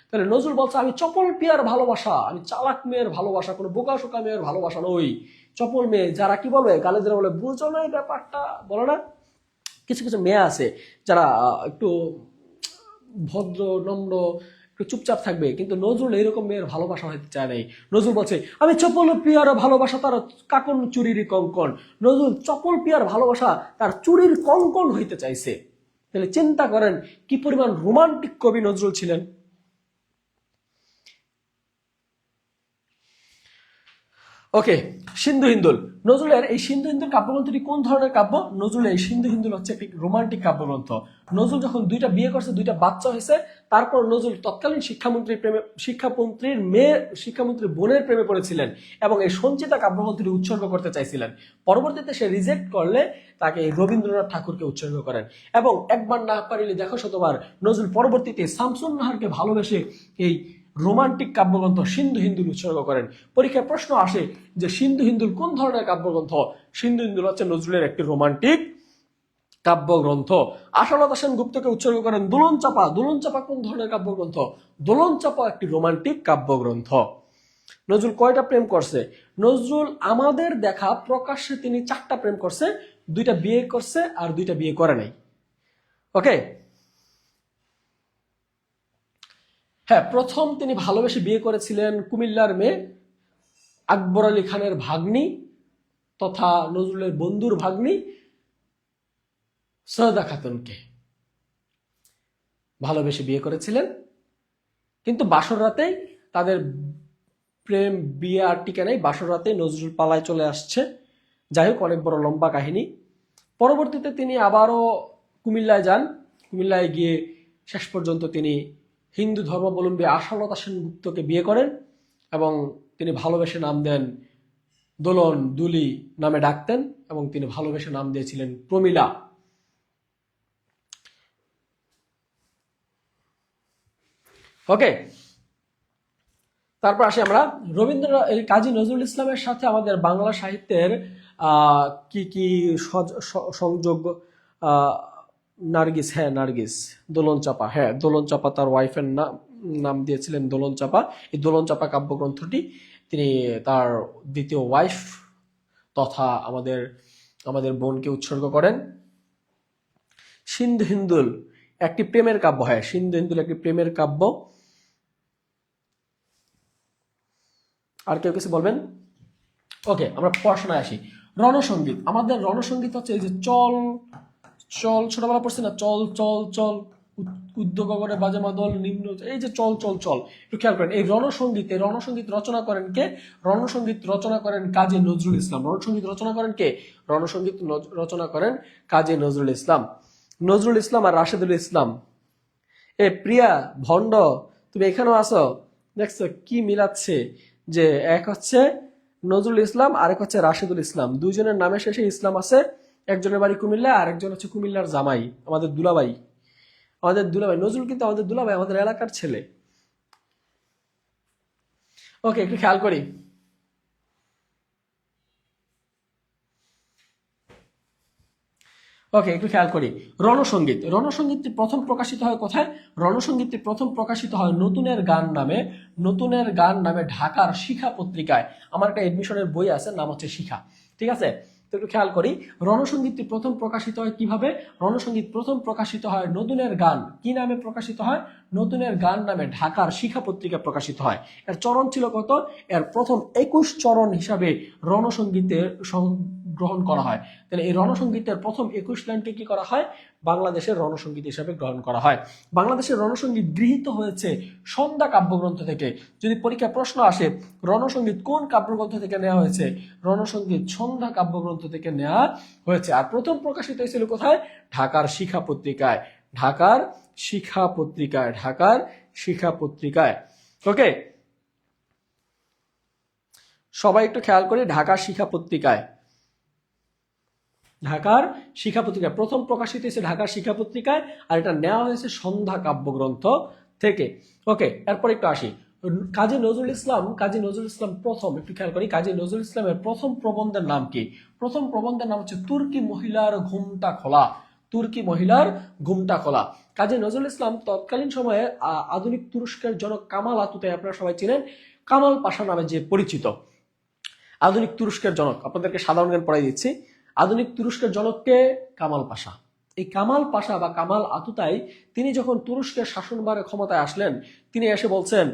তাহলে নজরুল বলছে, আমি চপল পিয়ার ভালোবাসা, আমি চালাক মেয়ের ভালোবাসা, কোনো বোকা শোকা মেয়ের ভালোবাসা নই। চপল মেয়ে যারা কি বলবে, গালে যারা বলে বুঝো না এই ব্যাপারটা, বলো না? কিছু কিছু মেয়ে আছে যারা একটু ভদ্র, নম্র, একটু চুপচাপ থাকবে, কিন্তু নজরুল এরকম মেয়ের ভালোবাসা হইতে চায় নাই। নজরুল বলছে, আমি চপল পিয়ার ভালোবাসা তার কাকন চুরির কঙ্কন। নজরুল চপল পিয়ার ভালোবাসা তার চুরির কঙ্কন হইতে চাইছে। তাহলে চিন্তা করেন কি পরিমাণ রোমান্টিক কবি নজরুল ছিলেন। ওকে, সিন্ধু হিন্দুল। নজরুলের এই সিন্ধু হিন্দুল কাব্যগ্রন্থটি কোন ধরনের কাব্য? নজরুলের এই সিন্ধু হিন্দুল হচ্ছে একটি রোমান্টিক কাব্যগ্রন্থ। নজরুল যখন দুইটা বিয়ে করছে, দুইটা বাচ্চা হয়েছে, তারপর নজরুল তৎকালীন শিক্ষামন্ত্রীর বোনের প্রেমে পড়েছিলেন এবং এই সঞ্চিতা কাব্যগ্রন্থটি উৎসর্গ করতে চাইছিলেন। পরবর্তীতে সে রিজেক্ট করলে তাকে রবীন্দ্রনাথ ঠাকুরকে উৎসর্গ করেন এবং একবার না পারিলে দেখো শতবার। নজরুল পরবর্তীতে শামসুন নাহারকে ভালোবেসে এই রোমান্টিক কাব্যগ্রন্থ সিন্ধু হিন্দুল উৎসর্গ করেন। পরীক্ষায় প্রশ্ন আসে যে সিন্ধু হিন্দুল কোন ধরনের কাব্যগ্রন্থ? সিন্ধু হিন্দুল হচ্ছে নজরুলের একটি রোমান্টিক কাব্যগ্রন্থ। আশালতা সেনগুপ্তকে উৎসর্গ করেন দোলন চাপা। দোলন চাপা কোন ধরনের কাব্যগ্রন্থ? দোলন চাপা একটি রোমান্টিক কাব্যগ্রন্থ। নজরুল কয়টা প্রেম করছে? নজরুল আমাদের দেখা প্রকাশ্যে তিনি 4টা প্রেম করছে, 2টা বিয়ে করছে আর 2টা বিয়ে করে নাই। ওকে, হ্যাঁ, প্রথম তিনি ভালোবেসে বিয়ে করেছিলেন কুমিল্লার মেয়ে আকবর আলী খানের ভাগ্নি তথা নজরুলের বন্ধুর ভাগ্নি সৈয়দা খাতুনকে ভালোবেসে বিয়ে করেছিলেন, কিন্তু বাসর রাতেই তাদের প্রেম বিয়ে আর টিকে নাই। বাসর রাতে নজরুল পালায় চলে আসছে। যাই হোক, অনেক বড় লম্বা কাহিনী। পরবর্তীতে তিনি আবারও কুমিল্লায় যান। কুমিল্লায় গিয়ে শেষ পর্যন্ত তিনি হিন্দু ধর্মাবলম্বী আশালতা সেনগুপ্তকে বিয়ে করেন এবং তিনি ভালোবেসে নাম দেন দোলন, দুলি নামে ডাকতেন এবং তিনি ভালোবেসে নাম দিয়েছিলেন প্রমীলা। ওকে, তারপর আসি আমরা কাজী নজরুল ইসলামের সাথে আমাদের বাংলা সাহিত্যের কি কি সংযোগ। নার্গিস, হ্যাঁ নার্গিস, দোলন চাপা, হ্যাঁ দোলন চাপা তার ওয়াইফের নাম দিয়েছিলেন দোলন চাপা। এই দোলন চাপা কাব্যগ্রন্থটি তিনি তার দ্বিতীয় ওয়াইফ তথা আমাদের বোনকে উৎসর্গ করেন। সিন্ধু হিন্দুল একটি প্রেমের কাব্য। হ্যাঁ, সিন্ধু হিন্দুল একটি প্রেমের কাব্য। আর কেউ কিছু বলবেন? ওকে, আমরা পড়াশোনায় আসি। রণসঙ্গীত। আমাদের রণসঙ্গীত হচ্ছে এই যে চল চল, ছোটবেলা পড়ছি না, চল চল চল, উদ্যোগ করে বাজে মাদল নিম্ন, এই যে চল চল চল, একটু খেয়াল করেন। এই রণসঙ্গীত রচনা করেন কে? রণসঙ্গীত রচনা করেন কাজী নজরুল ইসলাম। রণসঙ্গীত রচনা করেন কে? রণসঙ্গীত রচনা করেন কাজী নজরুল ইসলাম। নজরুল ইসলাম আর রাশেদুল ইসলাম। এ প্রিয়া ভণ্ড, তুমি এখানেও আসো? দেখছো কি মিলাচ্ছে, যে এক হচ্ছে নজরুল ইসলাম আর এক হচ্ছে রাশেদুল ইসলাম। দুইজনের নামে শেষে ইসলাম আছে। একজনের বাড়ি কুমিল্লা আর একজন হচ্ছে কুমিল্লার জামাই, আমাদের দুলাভাই। নজরুল কিন্তু আমাদের দুলাভাই, আমাদের এলাকার ছেলে। ওকে, একটু খেয়াল করি। ওকে, একটু খেয়াল করি। রণসঙ্গীতটি প্রথম প্রকাশিত হয় কোথায়? রণসঙ্গীতটি প্রথম প্রকাশিত হয় নতুনের গান নামে ঢাকার শিখা পত্রিকায়। আমার একটা এডমিশনের বই আছে, নাম হচ্ছে শিখা। ঠিক আছে, তো একটু খেয়াল করি। রণসঙ্গীতটি প্রথম প্রকাশিত হয় কিভাবে? রণসঙ্গীত প্রথম প্রকাশিত হয় নতুনের গান। কি নামে প্রকাশিত হয়? নতুনের গান নামে ঢাকার শিখা পত্রিকা প্রকাশিত হয়। এর চরণ ছিল কত? এর প্রথম 21 চরণ হিসাবে রণসঙ্গীতের গ্রহণ করা হয়। তাহলে এই রণসঙ্গীতের প্রথম 21 লাইনকে কি করা হয়? বাংলাদেশের রণসঙ্গীত হিসাবে গ্রহণ করা হয়। বাংলাদেশের রণসঙ্গীত গৃহীত হয়েছে সন্ধ্যা কাব্যগ্রন্থ থেকে। যদি পরীক্ষা প্রশ্ন আসে রণসঙ্গীত কোন কাব্যগ্রন্থ থেকে নেওয়া হয়েছে, রণসঙ্গীত সন্ধ্যা কাব্যগ্রন্থ থেকে নেওয়া হয়েছে। আর প্রথম প্রকাশিত হয়েছিল কোথায়? ঢাকার শিখা পত্রিকায়। ওকে, সবাই একটু খেয়াল করি। ঢাকার শিখা পত্রিকায় প্রথম প্রকাশিত হয়েছে ঢাকার শিক্ষা পত্রিকায়, আর এটা নেওয়া হয়েছে সন্ধ্যা কাব্যগ্রন্থ থেকে। ওকে, এরপর একটু আসি। কাজী নজরুল ইসলাম প্রথম, একটু খেয়াল করি, কাজী নজরুল ইসলামের প্রথম প্রবন্ধের নাম কি? প্রথম প্রবন্ধের নাম হচ্ছে তুর্কি মহিলার ঘুমটা খোলা। কাজী নজরুল ইসলাম তৎকালীন সময়ে আধুনিক তুরস্কের জনক কামাল আতুতাই, আপনারা সবাই চিনেন, কামাল পাশা নামে যে পরিচিত আধুনিক তুরস্কের জনক। আপনাদেরকে সাধারণ জ্ঞান পড়াই দিচ্ছি। আধুনিক তুরস্কের জনককে কামাল পাশা। এই কামাল পাশা বা কামাল আতুতাই তিনি যখন তুরস্কের শাসনভারে ক্ষমতায় আসলেন, তিনি এসে বলছেন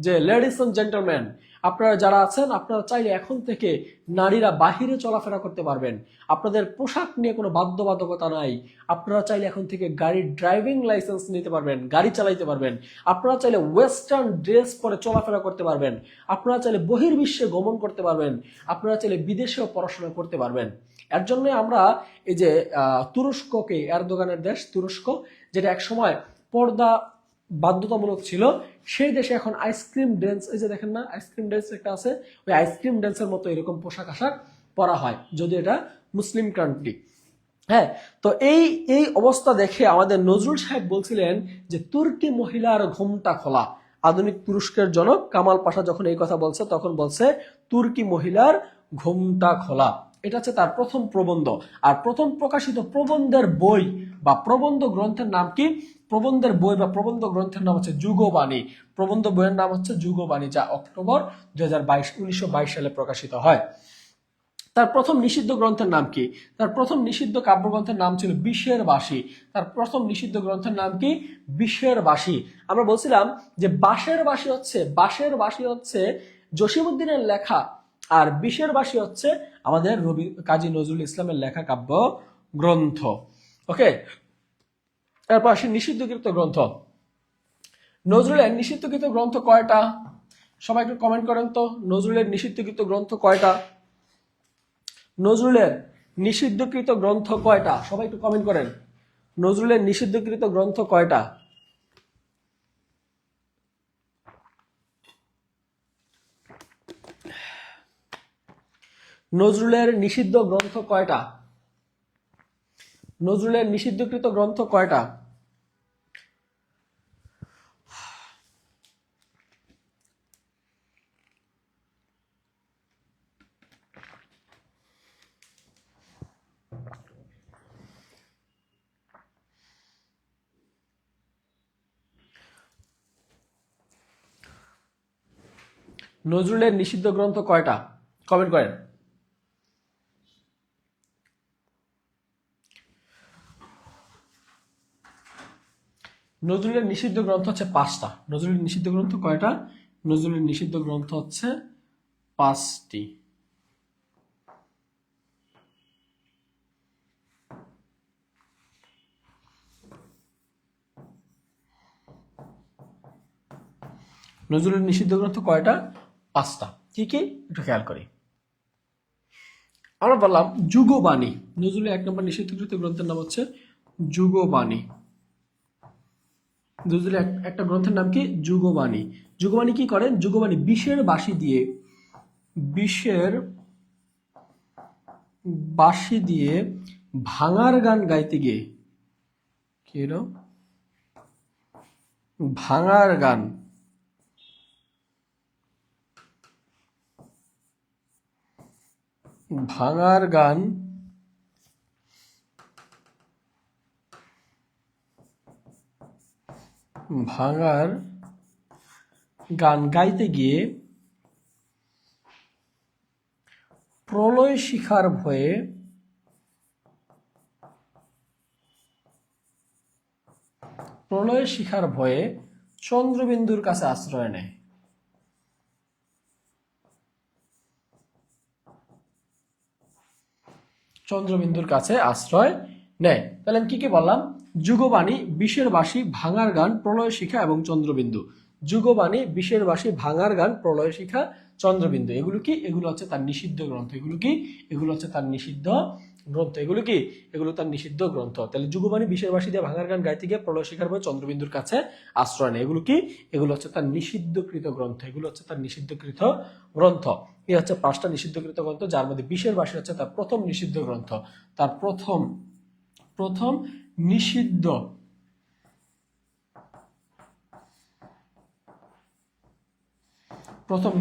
যে লেডিস এন্ড জেন্টলম্যান, আপনারা যারা আছেন আপনারা চাইলে এখন থেকে নারীরা বাহিরে চলাফেরা করতে পারবেন, আপনাদের পোশাক নিয়ে কোনো বাধ্যবাধকতা নাই, আপনারা চাইলে এখন থেকে গাড়ির ড্রাইভিং লাইসেন্স নিতে পারবেন, গাড়ি চালাইতে পারবেন, আপনারা চাইলে ওয়েস্টার্ন ড্রেস পরে চলাফেরা করতে পারবেন, আপনারা চাইলে বহির্বিশ্বে গমন করতে পারবেন, আপনারা চাইলে বিদেশেও পড়াশোনা করতে পারবেন। এর জন্য আমরা এই যে তুরস্ককে, এরদোগানের দেশ তুরস্ক, যেটা এক সময় পর্দা বাধ্যতামূলক ছিল, সেই দেশে এখন আইসক্রিম ড্যান্স, এই যে দেখেন না আইসক্রিম ড্যান্স একটা আছে, ওই আইসক্রিম ড্যান্সের মতো এরকম পোশাক আশাক পরা হয়, যদি এটা মুসলিম কান্ট্রি। হ্যাঁ, তো এই এই অবস্থা দেখে আমাদের নজরুল সাহেব বলছিলেন যে তুর্কি মহিলার ঘোমটা খোলা। আধুনিক তুরস্কের জনক কামাল পাশা যখন এই কথা বলছে তখন বলছে তুর্কি মহিলার ঘোমটা খোলা। এটা হচ্ছে তার প্রথম প্রবন্ধ। আর প্রথম প্রকাশিত প্রবন্ধের বই বা প্রবন্ধ গ্রন্থের নাম কি? প্রবন্ধের বই বা প্রবন্ধ গ্রন্থের নাম হচ্ছে যুগবাণী। প্রবন্ধ বইয়ের নাম হচ্ছে যুগবাণী, যা অক্টোবর 1922 সালে প্রকাশিত হয়। তার প্রথম নিষিদ্ধ গ্রন্থের নাম কি? তার প্রথম নিষিদ্ধ কাব্যগ্রন্থের নাম ছিল বিষের বাসী। তার প্রথম নিষিদ্ধ গ্রন্থের নাম কি? বিষের বাসী। আমরা বলছিলাম যে বাঁশের বাসী হচ্ছে জসিমউদ্দিনের লেখা, আর বিষের বাসী হচ্ছে আমাদের কাজী নজরুল ইসলামের লেখা কাব্য গ্রন্থ। ওকে, এরপর আসি নিষিদ্ধকৃত গ্রন্থ। নজরুলের নিষিদ্ধকৃত গ্রন্থ কয়টা? সবাই একটু কমেন্ট করেন তো, নজরুলের নিষিদ্ধকৃত গ্রন্থ কয়টা? নজরুলের নিষিদ্ধকৃত গ্রন্থ কয়টা? সবাই একটু কমেন্ট করেন, নজরুলের নিষিদ্ধকৃত গ্রন্থ কয়টা? নজরুলের নিষিদ্ধ গ্রন্থ কয়টা? নজরুলের নিষিদ্ধকৃত গ্রন্থ কয়টা? নজরুলের নিষিদ্ধ গ্রন্থ কয়টা? কমেন্ট করেন। নজরুলের নিষিদ্ধ গ্রন্থ হচ্ছে 5টা। নজরুলের নিষিদ্ধ গ্রন্থ কয়টা? নজরুলের নিষিদ্ধ গ্রন্থ হচ্ছে 5টি। নজরুলের নিষিদ্ধ গ্রন্থ কয়টা? 5টা। কি কি একটু খেয়াল করি। আমরা বললাম যুগবাণী। নজরুলের 1 নম্বর নিষিদ্ধকৃত গ্রন্থের নাম হচ্ছে যুগবাণী। নজরুলের একটা গ্রন্থের নাম কি? যুগবাণী। যুগবাণী কি করেন? যুগবাণী বিষের বাঁশি দিয়ে ভাঙার গান গাইতে গিয়ে, কি এলো? ভাঙার গান ভাঙার গান ভাঙার গান গাইতে গিয়ে প্রলয় শিখার ভয়ে চন্দ্রবিন্দুর কাছে আশ্রয় নেয়। চন্দ্রবিন্দুর কাছে আশ্রয় নেয়। তাহলে আমি কি কি বললাম? যুগবাণী, বিষের বাঁশি, ভাঙার গান, প্রলয় শিখা এবং চন্দ্রবিন্দু। যুগবাণী, বিষের বাঁশি, ভাঙার গান, প্রলয় শিখা, চন্দ্রবিন্দু। এগুলো কি? এগুলো হচ্ছে তার নিষিদ্ধ গ্রন্থ। এগুলো কি? এগুলো হচ্ছে তার নিষিদ্ধ গ্রন্থ। এগুলো কি? এগুলো তার নিষিদ্ধ গ্রন্থ। তাহলে যুগবাণী, বিষের বাঁশি দিয়ে ভাঙার গান গাইতে গিয়ে প্রলয় শিখার ভয়ে চন্দ্রবিন্দুর কাছে আশ্রয় নেয়। এগুলো কি? এগুলো হচ্ছে তার নিষিদ্ধকৃত গ্রন্থ। এগুলো হচ্ছে তার নিষিদ্ধকৃত গ্রন্থ। এই হচ্ছে 5টা নিষিদ্ধকৃত গ্রন্থ, যার মধ্যে বিষের বাঁশি হচ্ছে তার প্রথম নিষিদ্ধ গ্রন্থ। তার প্রথম নিষিদ্ধ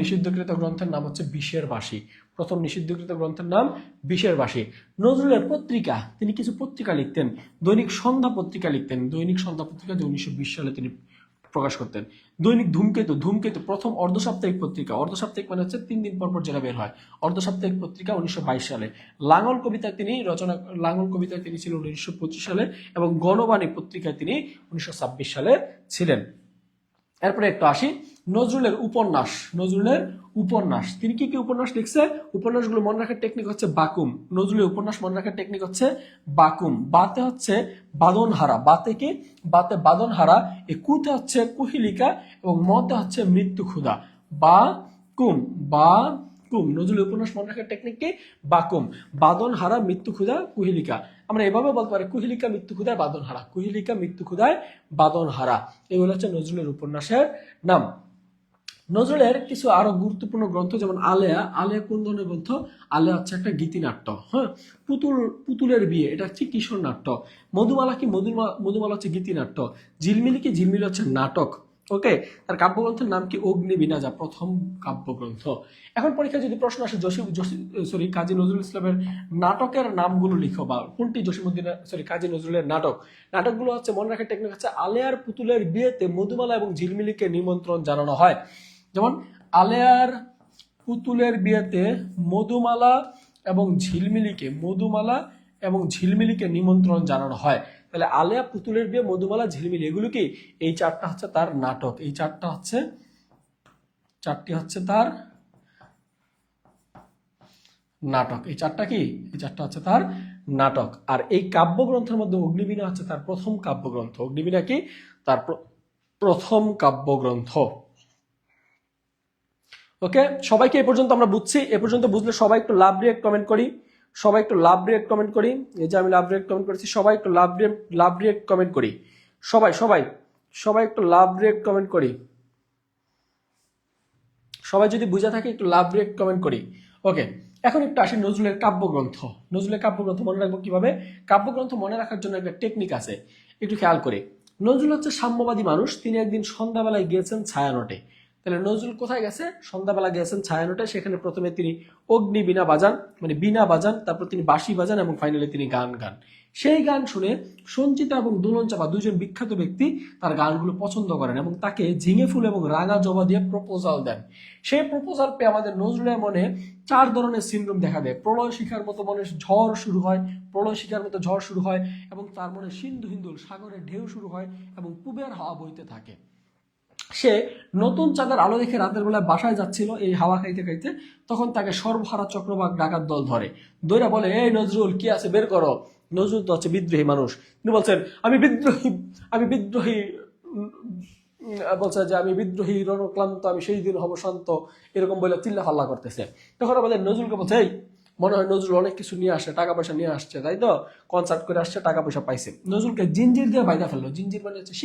নিষিদ্ধকৃত গ্রন্থের নাম হচ্ছে বিষের বাঁশি। প্রথম নিষিদ্ধকৃত গ্রন্থের নাম বিষের বাঁশি। নজরুলের পত্রিকা, তিনি কিছু পত্রিকা লিখতেন। দৈনিক সন্ধ্যা পত্রিকা লিখতেন। দৈনিক সন্ধ্যা পত্রিকা 1920 সালে তিনি প্রকাশ করতেন। দৈনিক ধূমকেতু প্রথম অর্ধসাপ্তাহিক পত্রিকা। অর্ধসাপ্তাহিক মানে হচ্ছে 3 দিন পর পর যেটা বের হয়। অর্ধসাপ্তাহিক পত্রিকা 1922 সালে। লাঙল কবিতা তিনি ছিলেন 1925 সালে এবং গণবাণী পত্রিকায় তিনি 1926 সালে ছিলেন। এরপরে একটু আসি নজরুলের উপন্যাস। নজরুলের উপন্যাস, তিনি কি কি উপন্যাস লিখছে? উপন্যাসগুলো মনে রাখার টেকনিক হচ্ছে বাকুম। নজরুলের উপন্যাস মনে রাখার টেকনিক হচ্ছে বাকুম। বাতে হচ্ছে বাদনহারা, বাতে কি? বাতে বাদনহারা, এই কুতে হচ্ছে কুহিলিকা এবং মতে হচ্ছে মৃত্যু ক্ষুধা। বাকুম, বাকুম। নজরুলের উপন্যাস মনে রাখার টেকনিক কি? বাকুম। বাদনহারা, মৃত্যু ক্ষুধা, কুহিলিকা। আমরা এভাবে বলতে পারি কুহিলিকা মৃত্যু ক্ষুধায় বাদনহারা, কুহিলিকা মৃত্যু ক্ষুধায় বাদনহারা। এগুলো হচ্ছে নজরুলের উপন্যাসের নাম। নজরুলের কিছু আরো গুরুত্বপূর্ণ গ্রন্থ যেমন আলেয়া। আলেয়া কোন ধরনের গ্রন্থ? আলেয়া হচ্ছে একটা গীতিনাট্য। হ্যাঁ, পুতুলের বিয়ে, এটা হচ্ছে কিশোর নাট্য। মধুমালা কি? মধুমালা হচ্ছে গীতিনাট্য। ঝিলমিলি কি? ঝিলমিলি হচ্ছে নাটক। ওকে, তার কাব্যগ্রন্থের নাম কি? অগ্নিবীণা, যা প্রথম কাব্যগ্রন্থ। এখন পরীক্ষায় যদি প্রশ্ন আসে কাজী নজরুল ইসলামের নাটকের নামগুলো লিখো, বা কোনটি কাজী নজরুলের নাটক। নাটকগুলো হচ্ছে মনে রাখার টেকনিক হচ্ছে আলেয়ার পুতুলের বিয়েতে মধুমালা এবং ঝিলমিলিকে নিমন্ত্রণ জানানো হয়। যেমন আলেয়ার পুতুলের বিয়েতে মধুমালা এবং ঝিলমিলিকে নিমন্ত্রণ জানানো হয়। তাহলে আলেয়া, পুতুলের বিয়ে, মধুমালা, ঝিলমিলি, এগুলো কি? এই চারটা হচ্ছে তার নাটক। এই চারটি হচ্ছে তার নাটক। এই চারটা কি? এই চারটা হচ্ছে তার নাটক। আর এই কাব্যগ্রন্থের মধ্যে অগ্নিবীণা হচ্ছে তার প্রথম কাব্যগ্রন্থ। অগ্নিবীণা কি? তার প্রথম কাব্যগ্রন্থ। ওকে, সবাইকে এই পর্যন্ত আমরা বুঝছি? এ পর্যন্ত বুঝলে সবাই একটু লাভ রিয়েক্ট কমেন্ট করি। এই যে আমি লাভ রিয়েক্ট কমেন্ট করেছি, সবাই একটু লাভ রিয়েক্ট কমেন্ট করি। সবাই একটু লাভ রিয়েক্ট কমেন্ট করি। সবাই যদি বুঝে থাকে একটু লাভ রিয়েক্ট কমেন্ট করি। ওকে, এখন একটু আসি নজরুলের কাব্যগ্রন্থ। নজরুলের কাব্যগ্রন্থ মনে রাখবো কিভাবে? কাব্যগ্রন্থ মনে রাখার জন্য একটা টেকনিক আছে, একটু খেয়াল করে। নজরুল হচ্ছে সাম্যবাদী মানুষ। তিনি একদিন সন্ধ্যাবেলায় গিয়েছেন ছায়ানটে। তাহলে নজরুল কোথায় গেছে? সন্ধ্যাবেলা গিয়েছেন ছায়ানটে। সেখানে প্রথমে তিনি অগ্নি বীণা বাজান, মানে বীণা বাজান, তারপর তিনি বাঁশি বাজান এবং ফাইনালি তিনি গান গান। সেই গান শুনে সঞ্চিতা এবং দোলন চাপা, দুইজন বিখ্যাত ব্যক্তি, তার গানগুলো পছন্দ করেন এবং তাকে ঝিঙে ফুল এবং রাঙা জবা দিয়ে প্রপোজাল দেন। সেই প্রপোজাল পেয়ে আমাদের নজরুলের মনে 4 ধরনের সিনড্রোম দেখা দেয়। প্রলয় শিখার মতো মনে ঝড় শুরু হয় এবং তার মনে সিন্ধু হিন্দুল সাগরের ঢেউ শুরু হয় এবং পুবের হাওয়া বইতে থাকে। সে নতুন চাঁদের আলো দেখে রাতের বেলায় বাসায় যাচ্ছিল এই হাওয়া খাইতে খাইতে, তখন তাকে সর্বহারা চক্রবাক ডাকাত দল ধরে। দৈরা বলে, এই নজরুল, কি আছে বের করো। নজরুল তো হচ্ছে বিদ্রোহী মানুষ। তিনি বলছেন, আমি বিদ্রোহী বলছে যে আমি বিদ্রোহী, রণক্লান্ত, আমি সেই দিন হব শান্ত, এরকম বলে চিল্লা ফাল্লা করতেছে। তখন আমাদের নজরুলকে বলছে, এই মনে হয় নজরুল অনেক কিছু নিয়ে আসে, টাকা পয়সা নিয়ে আসছে, তাই তো? কনসার্ট করে আসছে, টাকা পয়সা পাইছে। নজরুলকে জিঞ্জির দিয়ে বাঁধা ফেললো। জিঞ্জির মানে হচ্ছে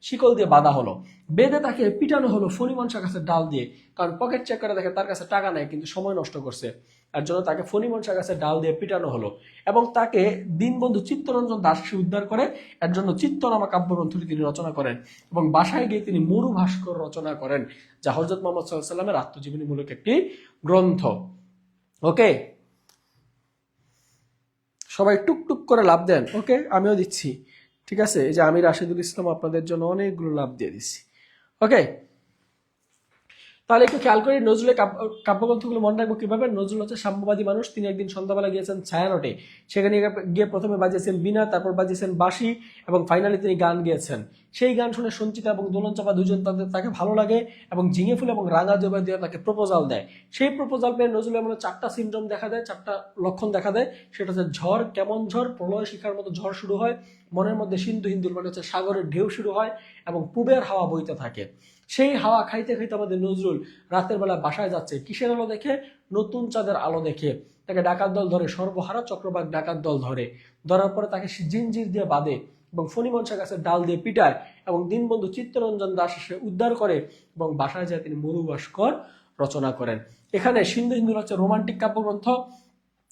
শিকল দিয়ে বাঁধা হলো। বেঁধে তাকে পিটানো হলো ফণিমনসা গাছের ডাল দিয়ে। কারণ পকেট চেক করে দেখে তার কাছে টাকা নেই, কিন্তু সময় নষ্ট করছে, এর জন্য তাকে ফণিমনসা গাছের ডাল দিয়ে পিটানো হলো। এবং তাকে দীনবন্ধু চিত্তরঞ্জন দাস উদ্ধার করে, এর জন্য চিত্তনামা কাব্যগ্রন্থটি তিনি রচনা করেন এবং বাসায় গিয়ে তিনি মরু ভাস্কর রচনা করেন, যা হযরত মুহাম্মদ সাল্লাল্লাহু আলাইহি ওয়াসাল্লামের আত্মজীবনীমূলক একটি গ্রন্থ। ওকে, সবাই টুকটুক করে লাভ দেন। ওকে, আমিও দিচ্ছি। ঠিক আছে, এই যে আমি রাশিদুল ইসলাম আপনাদের জন্য অনেকগুলো লাভ দিয়ে দিচ্ছি। ওকে, তাহলে একটু খেয়াল করি নজরুলের কাব্যগ্রন্থগুলো মনে রাখবো কিভাবে। নজরুল হচ্ছে সাম্যবাদী মানুষ। তিনি একদিন সন্ধ্যাবেলা গিয়েছেন ছায়ানটে। সেখানে গিয়ে প্রথমে বাজিয়েছেন বীণা, তারপর বাজিয়েছেন বাঁশি এবং ফাইনালি তিনি গান গিয়েছেন। সেই গান শুনে সঞ্চিতা এবং দোলন চাপা দুজন তাকে ভালো লাগে এবং ঝিঙে ফুল এবং রাঙা জবা দিয়ে তাকে প্রপোজাল দেয়। সেই প্রপোজাল পেয়ে নজরুলের মনে 4টা সিনড্রোম দেখা দেয়, 4টা লক্ষণ দেখা দেয়। সেটা হচ্ছে ঝড়, কেমন ঝড়, প্রলয় শিখার মতো ঝড় শুরু হয়, মনের মধ্যে সিন্ধু হিন্দুর মানে হচ্ছে সাগরের ঢেউ শুরু হয় এবং পুবের হাওয়া বইতে থাকে। সেই হাওয়া খাইতে খাইতে আমাদের নজরুল রাতের বেলা বাসায় যাচ্ছে। কিসের আলো দেখে? নতুন চাঁদের আলো দেখে। তাকে ডাকাত দল ধরে, সর্বহারা চক্রবাক ডাকাত দল ধরার পরে তাকে জিঞ্জির দিয়ে বাঁধে এবং ফণিমনসা গাছের ডাল দিয়ে পিটায় এবং দীনবন্ধু চিত্তরঞ্জন দাস এসে উদ্ধার করে এবং বাসায় যায় তিনি মরু ভাস্কর রচনা করেন। এখানে সিন্ধু হিন্দুর হচ্ছে রোমান্টিক কাব্যগ্রন্থ।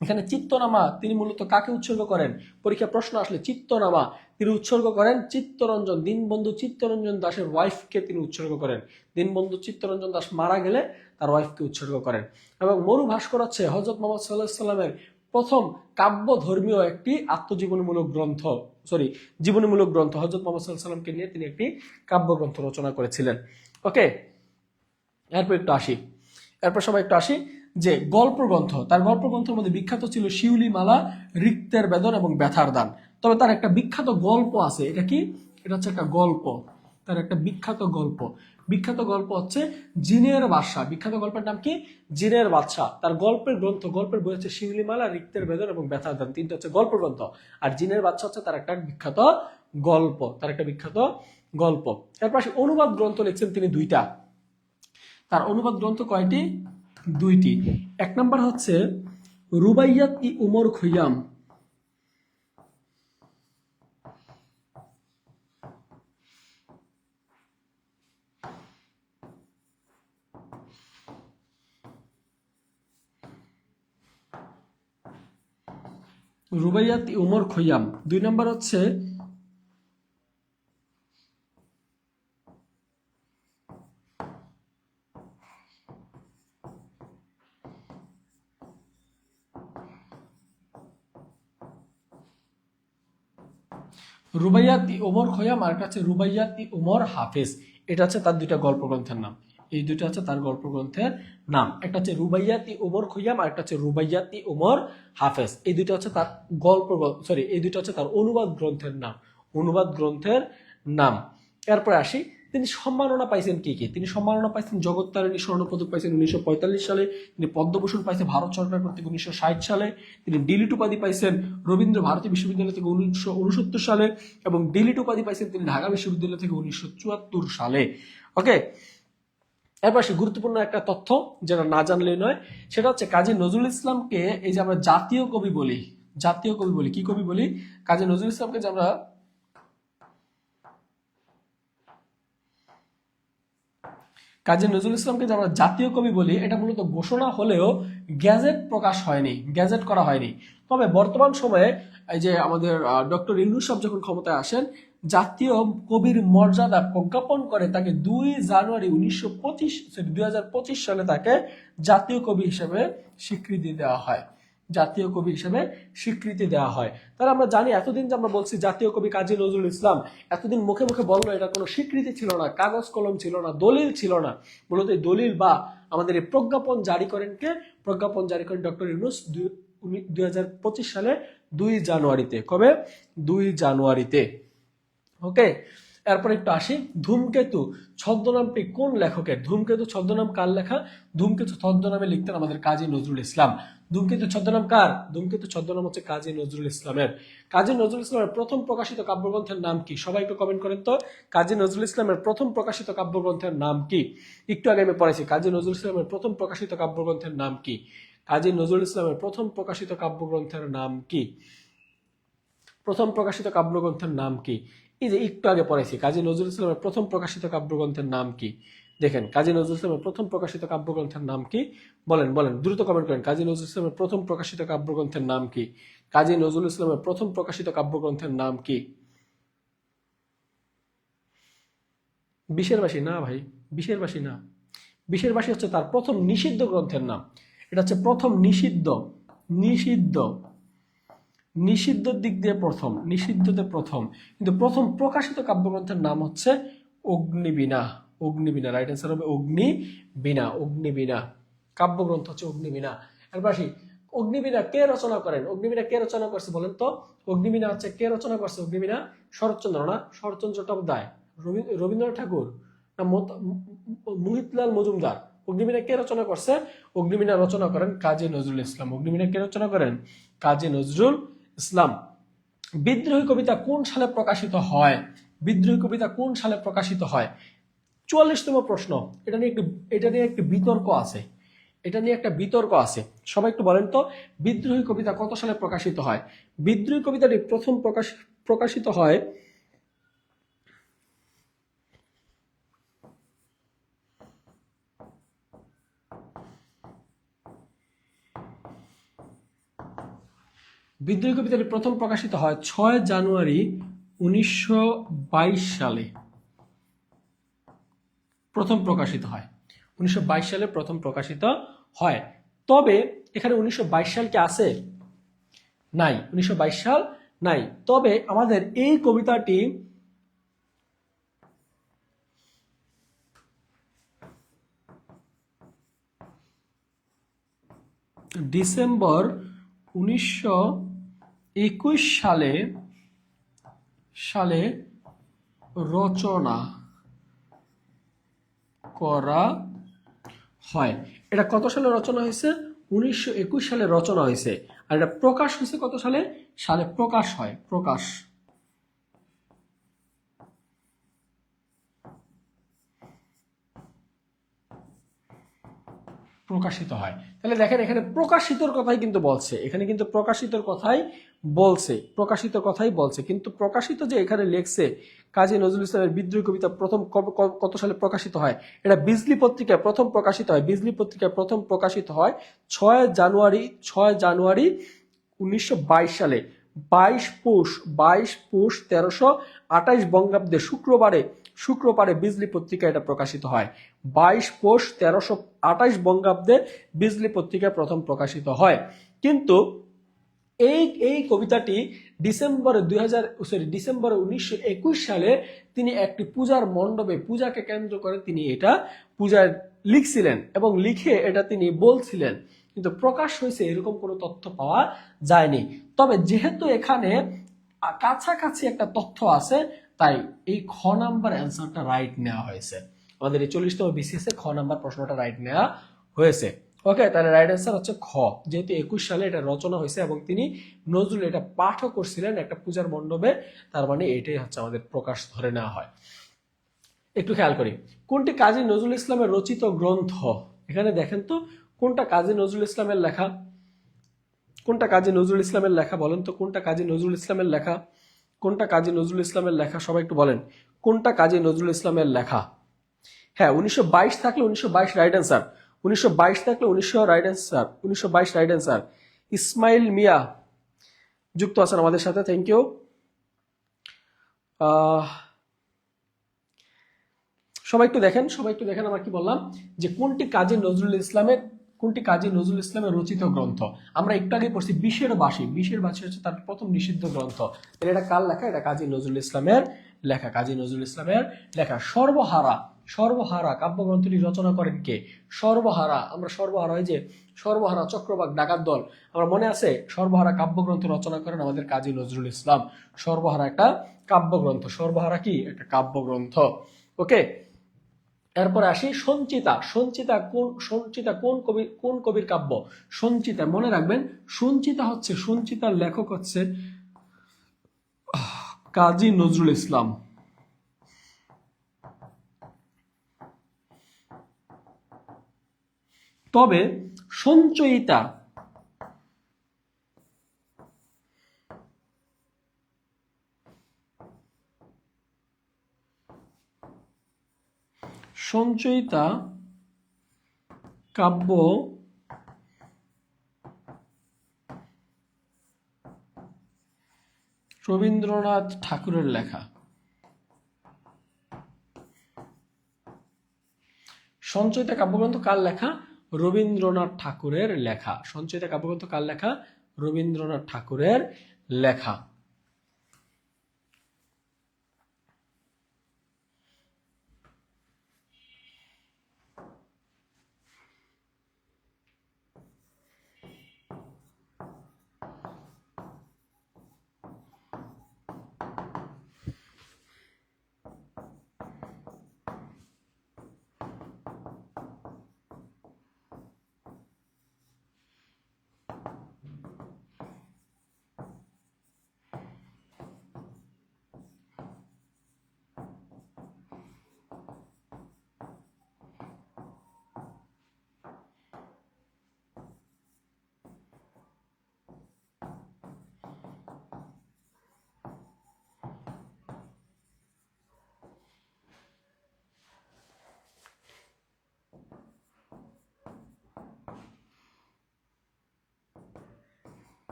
এখানে চিত্তনামা তিনি মূলত কাকে উৎসর্গ করেন? পরীক্ষা প্রশ্ন আসলে চিত্তনামা তিনি উৎসর্গ করেন চিত্তরঞ্জন, দীনবন্ধু চিত্তরঞ্জন দাসের ওয়াইফকে তিনি উৎসর্গ করেন। দীনবন্ধু চিত্তরঞ্জন দাস মারা গেলে তার ওয়াইফকে উৎসর্গ করেন। এবং মরু ভাস্কর হচ্ছে হযরত মুহাম্মদ সাল্লাল্লাহু আলাইহি ওয়াসাল্লামের প্রথম কাব্য ধর্মীয় একটি জীবনীমূলক গ্রন্থ। হযরত মুহাম্মদ সাল্লাল্লাহু আলাইহি ওয়াসাল্লামকে নিয়ে তিনি একটি কাব্যগ্রন্থ রচনা করেছিলেন। ওকে, এরপর সবাই একটু আসি যে গল্প গ্রন্থ। তার গল্প গ্রন্থের মধ্যে বিখ্যাত ছিল শিউলি মালা, রিক্তের বেদন এবং ব্যথার দান। তবে তার একটা বিখ্যাত গল্প আছে। এটা কি? এটা হচ্ছে একটা গল্প। তার একটা বিখ্যাত গল্প। বিখ্যাত গল্প হচ্ছে জিনের বাদশা। বিখ্যাত গল্পের নাম কি? জিনের বাদশা। তার গল্পের গ্রন্থ, গল্পের বই হচ্ছে শিউলিমালা, রিক্তের বেদন এবং ব্যথার দান। তিনটা হচ্ছে গল্প গ্রন্থ। আর জিনের বাদশা হচ্ছে তার একটা বিখ্যাত গল্প, তার একটা বিখ্যাত গল্প। এরপর অনুবাদ গ্রন্থ লিখছেন তিনি দুইটা। তার অনুবাদ গ্রন্থ কয়টি? দুইটি। এক নম্বর হচ্ছে রুবাইয়াত ই উমর খৈয়াম। রুবাইয়াত ই উমর খৈয়াম। দুই নম্বর হচ্ছে রুবাইয়াত ই উমর খৈয়াম, আর একটা হচ্ছে রুবাইয়াত ই উমর হাফেজ। এটা হচ্ছে তার দুইটা গল্প গ্রন্থের নাম। এই দুইটা হচ্ছে তার গল্প গ্রন্থের নাম। একটা হচ্ছে রুবাইয়াত ই উমর খৈয়াম, আর একটা হচ্ছে রুবাইয়াত ই উমর হাফেজ। এই দুইটা হচ্ছে তার এই দুইটা হচ্ছে তার অনুবাদ গ্রন্থের নাম। অনুবাদ গ্রন্থের নাম। এরপরে আসি, তিনি সম্মাননা পাইছেন কি কি? তিনি সম্মাননা পাইছেন জগত্তারিণী স্বর্ণপদক পাইছেন 1945 সালে। তিনি পদ্মভূষণ পাইছেন ভারত সরকার কর্তৃক 1960 সালে। তিনি ডিলিট উপাধি পাইছেন রবীন্দ্র ভারতী বিশ্ববিদ্যালয় থেকে 1969 সালে, এবং ডিলিট উপাধি পাইছেন তিনি ঢাকা বিশ্ববিদ্যালয় থেকে 1974 সালে। ওকে, এরপর আসি গুরুত্বপূর্ণ একটা তথ্য যেটা না জানলেই নয়, সেটা হচ্ছে কাজী নজরুল ইসলামকে এই যে আমরা জাতীয় কবি বলি, জাতীয় কবি বলি, কি কবি বলি? কাজী নজরুল ইসলামকে যে আমরা কাজী নজরুল ইসলামকে যে আমরা জাতীয় কবি বলি, এটা মূলত ঘোষণা হলেও গ্যাজেট প্রকাশ হয়নি, গ্যাজেট করা হয়নি। তবে বর্তমান সময়ে এই যে আমাদের ডক্টর ইউনূস সাহেব যখন ক্ষমতায় আসেন, জাতীয় কবির মর্যাদা প্রজ্ঞাপন করে তাকে 2 জানুয়ারি 2025 সালে তাকে জাতীয় কবি হিসেবে স্বীকৃতি দেওয়া হয়। জাতীয় কবি হিসেবে স্বীকৃতি দেওয়া হয়। তাহলে আমরা জানি এতদিন যে আমরা বলছি জাতীয় কবি কাজী নজরুল ইসলাম, এতদিন মুখে মুখে বললো, এটা কোনো স্বীকৃতি ছিল না, কাগজ কলম ছিল না, দলিল ছিল না। মূলত এই দলিল বা আমাদের এই প্রজ্ঞাপন জারি করেন কে? প্রজ্ঞাপন জারি করেন ডক্টর ইউনূস 2025 সালে 2 জানুয়ারিতে। কবে? 2 জানুয়ারিতে। ওকে, এরপর একটু আসি ধূমকেতু ছদ্মনামটি কোন লেখকের? ধূমকেতু ছদ্মনাম কার লেখা? ধূমকেতু ছদ্মনামে লিখতেন আমাদের কাজী নজরুল ইসলাম। ধূমকেতু ছদ্মনাম কার? ধূমকেতু ছদ্মনাম হচ্ছে কাজী নজরুল ইসলামের। কাজী নজরুল ইসলামের প্রথম প্রকাশিত কাব্যগ্রন্থের নাম কি? সবাই একটু কমেন্ট করেন তো, কাজী নজরুল ইসলামের প্রথম প্রকাশিত কাব্যগ্রন্থের নাম কি? একটু আগে আমি পড়েছি, কাজী নজরুল ইসলামের প্রথম প্রকাশিত কাব্যগ্রন্থের নাম কি? কাজী নজরুল ইসলামের প্রথম প্রকাশিত কাব্যগ্রন্থের নাম কি? প্রথম প্রকাশিত কাব্যগ্রন্থের নাম কি? এই যে একটু আগে পড়েছি, কাজী নজরুল ইসলামের প্রথম প্রকাশিত কাব্যগ্রন্থের নাম কি? দেখেন, কাজী নজরুল ইসলামের প্রথম প্রকাশিত কাব্যগ্রন্থের নাম কি? বলেন বলেন, দ্রুত কমেন্ট করেন। কাজী নজরুল ইসলামের প্রথম প্রকাশিত কাব্যগ্রন্থের নাম কি? কাজী নজরুল ইসলামের প্রথম প্রকাশিত কাব্যগ্রন্থের নাম কি? বিশের বাসী না ভাই, বিশের বাসী না। বিশের বাসী হচ্ছে তার প্রথম নিষিদ্ধ গ্রন্থের নাম। এটা হচ্ছে প্রথম নিষিদ্ধ, নিষিদ্ধ, নিষিদ্ধর দিক দিয়ে প্রথম, নিষিদ্ধতে প্রথম। কিন্তু প্রথম প্রকাশিত কাব্যগ্রন্থের নাম হচ্ছে অগ্নিবীণা। অগ্নিবীণা, রাইট অ্যান্সার হবে অগ্নিবীণা। অগ্নিবীণা কাব্যগ্রন্থ হচ্ছে অগ্নিবীণা। এরপর আসি, অগ্নিবীণা কে রচনা করেন? অগ্নিবীণা কে রচনা করছে বলেন তো? অগ্নিবীণা হচ্ছে কে রচনা করছে? অগ্নিবীণা শরৎচন্দ্র না? শরৎচন্দ্র চট্টোপাধ্যায়, রবীন্দ্রনাথ ঠাকুর না মোহিতলাল মজুমদার? অগ্নিবীণা কে রচনা করছে? অগ্নিবীণা রচনা করেন কাজী নজরুল ইসলাম। অগ্নিবীণা কে রচনা করেন? কাজী নজরুল ইসলাম। বিদ্রোহী কবিতা কোন সালে প্রকাশিত হয়? বিদ্রোহী কবিতা কোন সালে প্রকাশিত হয়? 44তম প্রশ্ন। এটা নিয়ে একটি বিতর্ক আছে, এটা নিয়ে একটা বিতর্ক আছে। সবাই একটু বলেন তো, বিদ্রোহী কবিতা কত সালে প্রকাশিত হয়? বিদ্রোহী কবিতাটি প্রথম প্রকাশিত হয় বিদ্রোহী কবিতাটি প্রথম প্রকাশিত হয় 6 জানুয়ারি 1922 সালে। প্রথম প্রকাশিত হয় 1922 সালে, প্রথম প্রকাশিত হয়। তবে এখানে 1922 সাল কি আছে? নাই, 1922 সাল নাই। তবে আমাদের এই কবিতাটি ডিসেম্বর 1921 সালে রচনা করা হয়। এটা কত সালে রচনা হয়েছে? 1921 সালে রচনা হয়েছে। আর এটা প্রকাশ হয়েছে কত সালে? সালে প্রকাশ হয়, প্রকাশিত হয়। তাহলে দেখেন এখানে প্রকাশিতর কথাই কিন্তু বলছে, এখানে কিন্তু প্রকাশিতর কথাই বলছে, প্রকাশিত কথাই বলছে। কিন্তু প্রকাশিত যে এখানে লেখছে কাজী নজরুল ইসলামের বিদ্রোহী কবিতা প্রথম কত সালে প্রকাশিত হয়? এটা বিজলি পত্রিকায় প্রথম প্রকাশিত হয়, বিজলি পত্রিকায় প্রথম প্রকাশিত হয় 6 জানুয়ারি 1922 সালে। 22 পৌষ 1328 বঙ্গাব্দে শুক্রবারে বিজলি পত্রিকা এটা প্রকাশিত হয়। 22 পৌষ 1328 বঙ্গাব্দে বিজলি পত্রিকায় প্রথম প্রকাশিত হয়। কিন্তু এই কবিতাটি ডিসেম্বরে 1921 সালে তিনি একটি পূজার মণ্ডপে, পূজাকে কেন্দ্র করে তিনি এটা পূজায় লিখছিলেন এবং লিখে এটা তিনি বলছিলেন, কিন্তু প্রকাশ হয়েছে এরকম কোনো তথ্য পাওয়া যায়নি। তবে যেহেতু এখানে কাছাকাছি একটা তথ্য আছে, তাই এই খ নাম্বার অ্যান্সারটা রাইট নেওয়া হয়েছে। আমাদের এই 40তম বিসিএস এ খ নাম্বার প্রশ্নটা রাইট নেওয়া হয়েছে। ওকে, তাহলে রাইট অ্যান্সার হচ্ছে খ। যেহেতু 21 সালে এটা রচনা হয়েছে এবং তিনি নজরুল এটা পাঠও করছিলেন একটা পূজার মণ্ডপে, তার মানে এটাই হচ্ছে আমাদের প্রকাশ ধরে নেওয়া হয়। একটু খেয়াল করি, কোনটি কাজী নজরুল ইসলামের রচিত গ্রন্থ? এখানে দেখেন তো কোনটা কাজী নজরুল ইসলামের লেখা, কোনটা কাজী নজরুল ইসলামের লেখা, বলেন তো কোনটা কাজী নজরুল ইসলামের লেখা, কোনটা কাজী নজরুল ইসলামের লেখা, সবাই একটু বলেন কোনটা কাজী নজরুল ইসলামের লেখা। হ্যাঁ, 1922 থাকলে 1922 রাইট অ্যান্সার, 1922 থাকলে 1922 রাইট অ্যান্সার। ইসমাইল মিয়া যুক্ত আছেন আমাদের সাথে, থ্যাংক ইউ। সবাই একটু দেখেন আমার কি বললাম, যে কোনটি কাজী নজরুল ইসলামের রচিত গ্রন্থ। আমরা একটু আগে পড়ছি বিশের বাঁশি হচ্ছে তার প্রথম নিষিদ্ধ গ্রন্থ। তাহলে এটা কার লেখা? এটা কাজী নজরুল ইসলামের লেখা, কাজী নজরুল ইসলামের লেখা। সর্বহারা কাব্যগ্রন্থটি রচনা করেন কে? আমরা সর্বহারা, হয় যে সর্বহারা চক্রবাক ডাকাত দল, আমার মনে আছে, সর্বহারা কাব্যগ্রন্থ রচনা করেন আমাদের কাজী নজরুল ইসলাম। সর্বহারা একটা কাব্যগ্রন্থ, সর্বহারা কি একটা কাব্যগ্রন্থ। ওকে, এরপর আসি সঞ্চিতা কোন কবির কাব্য? সঞ্চিতা, মনে রাখবেন সঞ্চিতার লেখক হচ্ছে কাজী নজরুল ইসলাম। তবে সঞ্চয়িতা কাব্য রবীন্দ্রনাথ ঠাকুরের লেখা। সঞ্চয়িতা কাব্যগ্রন্থ কার লেখা? রবীন্দ্রনাথ ঠাকুরের লেখা। সঞ্চয়িতা কাব্যগ্রন্থ কার লেখা? রবীন্দ্রনাথ ঠাকুরের লেখা।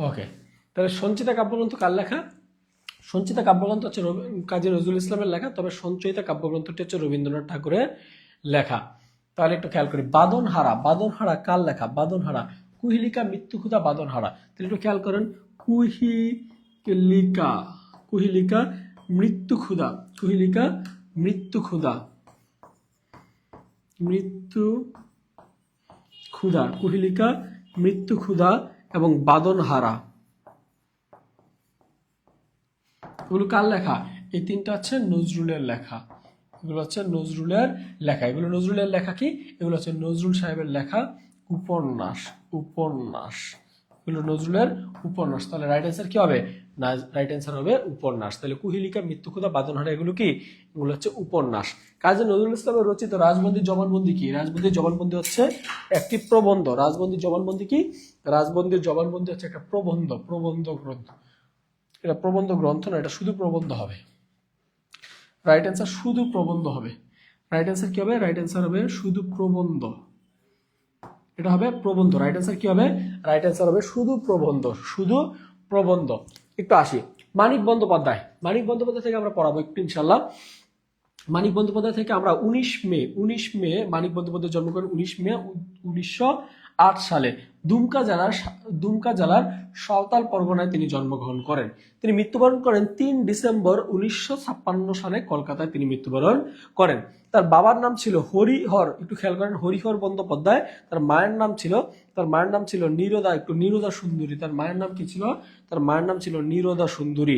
ওকে, তাহলে সঞ্চিতা কাব্যগ্রন্থ কার লেখা? সঞ্চিতা কাব্যগ্রন্থ হচ্ছে কাজী নজরুল ইসলামের লেখা, তবে সঞ্চয়িতা কাব্যগ্রন্থটি হচ্ছে রবীন্দ্রনাথ ঠাকুরের লেখা। তাহলে একটু খেয়াল করি, বাদনহারা, বাদনহারা কার লেখা? বাদনহারা কুহিলিকা মৃত্যুক্ষুধা বাদনহারা। তাহলে একটু খেয়াল করেন, কুহিলিকা, কুহিলিকা মৃত্যুক্ষুধা, কুহিলিকা মৃত্যুক্ষুধা, মৃত্যুক্ষুধা, কুহিলিকা মৃত্যুক্ষুধা এবং বাদনহারা, এগুলো কার লেখা? এই তিনটা হচ্ছে নজরুলের লেখা। এগুলো হচ্ছে নজরুলের লেখা। এগুলো নজরুলের লেখা কি? এগুলো হচ্ছে নজরুল সাহেবের লেখা উপন্যাস, উপন্যাস। এগুলো নজরুলের উপন্যাস। তাহলে রাইট অ্যান্সার কি হবে? না, রাইট অ্যান্সার হবে উপন্যাস। তাহলে কুহিলিকা মৃত্যুক্ষুধা বাদনহারা এগুলো কি? এগুলো হচ্ছে উপন্যাস। কাজী নজরুল ইসলামের রচিত রাজবন্দী জবানবন্দি কি? রাজবন্দী জবানবন্দি হচ্ছে একটি প্রবন্ধ। রাজবন্দী জবানবন্দি কি? রাজবন্দির জবানবন্দি হচ্ছে একটা প্রবন্ধ, প্রবন্ধ গ্রন্থ। এটা প্রবন্ধ গ্রন্থ না, এটা শুধু প্রবন্ধ হবে। রাইট অ্যান্সার শুধু প্রবন্ধ হবে। রাইট অ্যান্সার কি হবে? রাইট অ্যান্সার হবে শুধু প্রবন্ধ। এটা হবে প্রবন্ধ। রাইট অ্যান্সার কি হবে? রাইট অ্যান্সার হবে শুধু প্রবন্ধ, শুধু প্রবন্ধ। একটু আসি মানিক বন্দ্যোপাধ্যায়। মানিক বন্দ্যোপাধ্যায় থেকে আমরা পড়াবো একটু ইনশাল্লাহ। মানিক বন্দ্যোপাধ্যায় থেকে আমরা 19 মে মানিক বন্দ্যোপাধ্যায় জন্মগ্রহণ 19 মে 1908 সালে দুমকা জেলার সাঁওতাল পরগনায় তিনি জন্মগ্রহণ করেন। তিনি মৃত্যুবরণ করেন 3 ডিসেম্বর 1956 সালে কলকাতায় তিনি মৃত্যুবরণ করেন। তার বাবার নাম ছিল হরিহর, একটু খেয়াল করেন, হরিহর বন্দ্যোপাধ্যায়। তার মায়ের নাম ছিল নীরদা, একটু নীরদা সুন্দরী। তার মায়ের নাম কি ছিল? তার মায়ের নাম ছিল নীরদা সুন্দরী।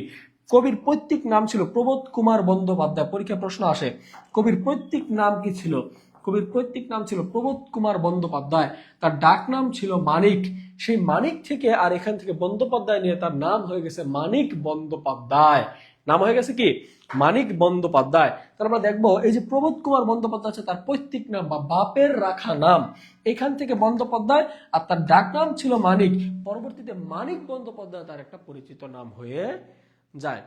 কবির পৈতৃক নাম ছিল প্রবোধ কুমার বন্দ্যোপাধ্যায়। পরীক্ষা প্রশ্ন আসে, কবির পৈতৃক নাম কি ছিল? কবির পৈতৃক নাম ছিল প্রবোধ কুমার বন্দ্যোপাধ্যায়। তার ডাক নাম ছিল মানিক। সেই মানিক থেকে আর এখান থেকে বন্দ্যোপাধ্যায় নিয়ে তার নাম হয়ে গেছে মানিক বন্দ্যোপাধ্যায়। নাম হয়ে গেছে কি? মানিক বন্দ্যোপাধ্যায়। তাহলে আমরা দেখবো এই যে প্রবোধ কুমার বন্দ্যোপাধ্যায় আছে তার পৈতৃক নাম বা বাপের রাখা নাম, এখান থেকে বন্দ্যোপাধ্যায়, আর তার ডাক নাম ছিল মানিক। পরবর্তীতে মানিক বন্দ্যোপাধ্যায় তার একটা পরিচিত নাম হয়ে যায়।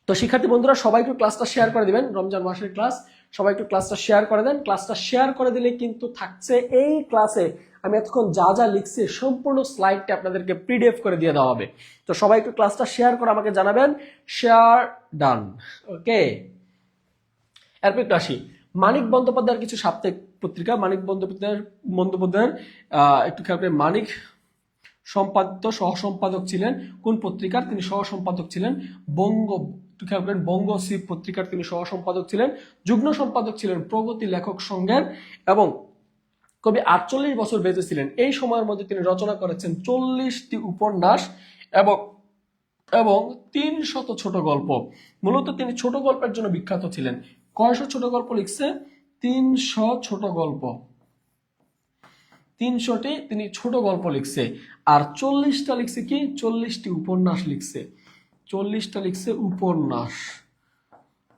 তো শিক্ষার্থী বন্ধুরা সবাই একটু ক্লাসটা শেয়ার করে দিবেন। রমজান মাসের ক্লাস, সবাই একটু ক্লাসটা শেয়ার করে দেন। ক্লাসটা শেয়ার করে দিলে কিন্তু থাকছে এই ক্লাসে আমি এতক্ষণ যা যা লিখছি সম্পূর্ণ স্লাইডটা আপনাদেরকে পিডিএফ করে দিয়ে দেওয়া হবে। তো সবাই একটু ক্লাসটা শেয়ার করে আমাকে জানাবেন শেয়ার ডান। ওকে, এরপর একটু আসি মানিক বন্দ্যোপাধ্যায়ের কিছু সাপ্তাহিক পত্রিকা। মানিক বন্দ্যোপাধ্যায়ের একটু খেয়াল করে, মানিক সহ সম্পাদক ছিলেন কোন পত্রিকার? তিনি সহ সম্পাদক ছিলেন বঙ্গশ্রী পত্রিকার তিনি সহ সম্পাদক ছিলেন। যুগ্ম সম্পাদক ছিলেন প্রগতি লেখক সংঘের এবং কবি 48 বছর বেঁচে ছিলেন। এই সময়ের মধ্যে তিনি রচনা করেছেন 40টি উপন্যাস এবং 300 ছোট গল্প। মূলত তিনি ছোট গল্পের জন্য বিখ্যাত ছিলেন। কয়শো ছোট গল্প লিখছে? 300 ছোট গল্প, 300টি তিনি ছোট গল্প লিখছে। আর 40টা লিখছে কি? 40টি উপন্যাস লিখছে। 40টা লিখছে উপন্যাস।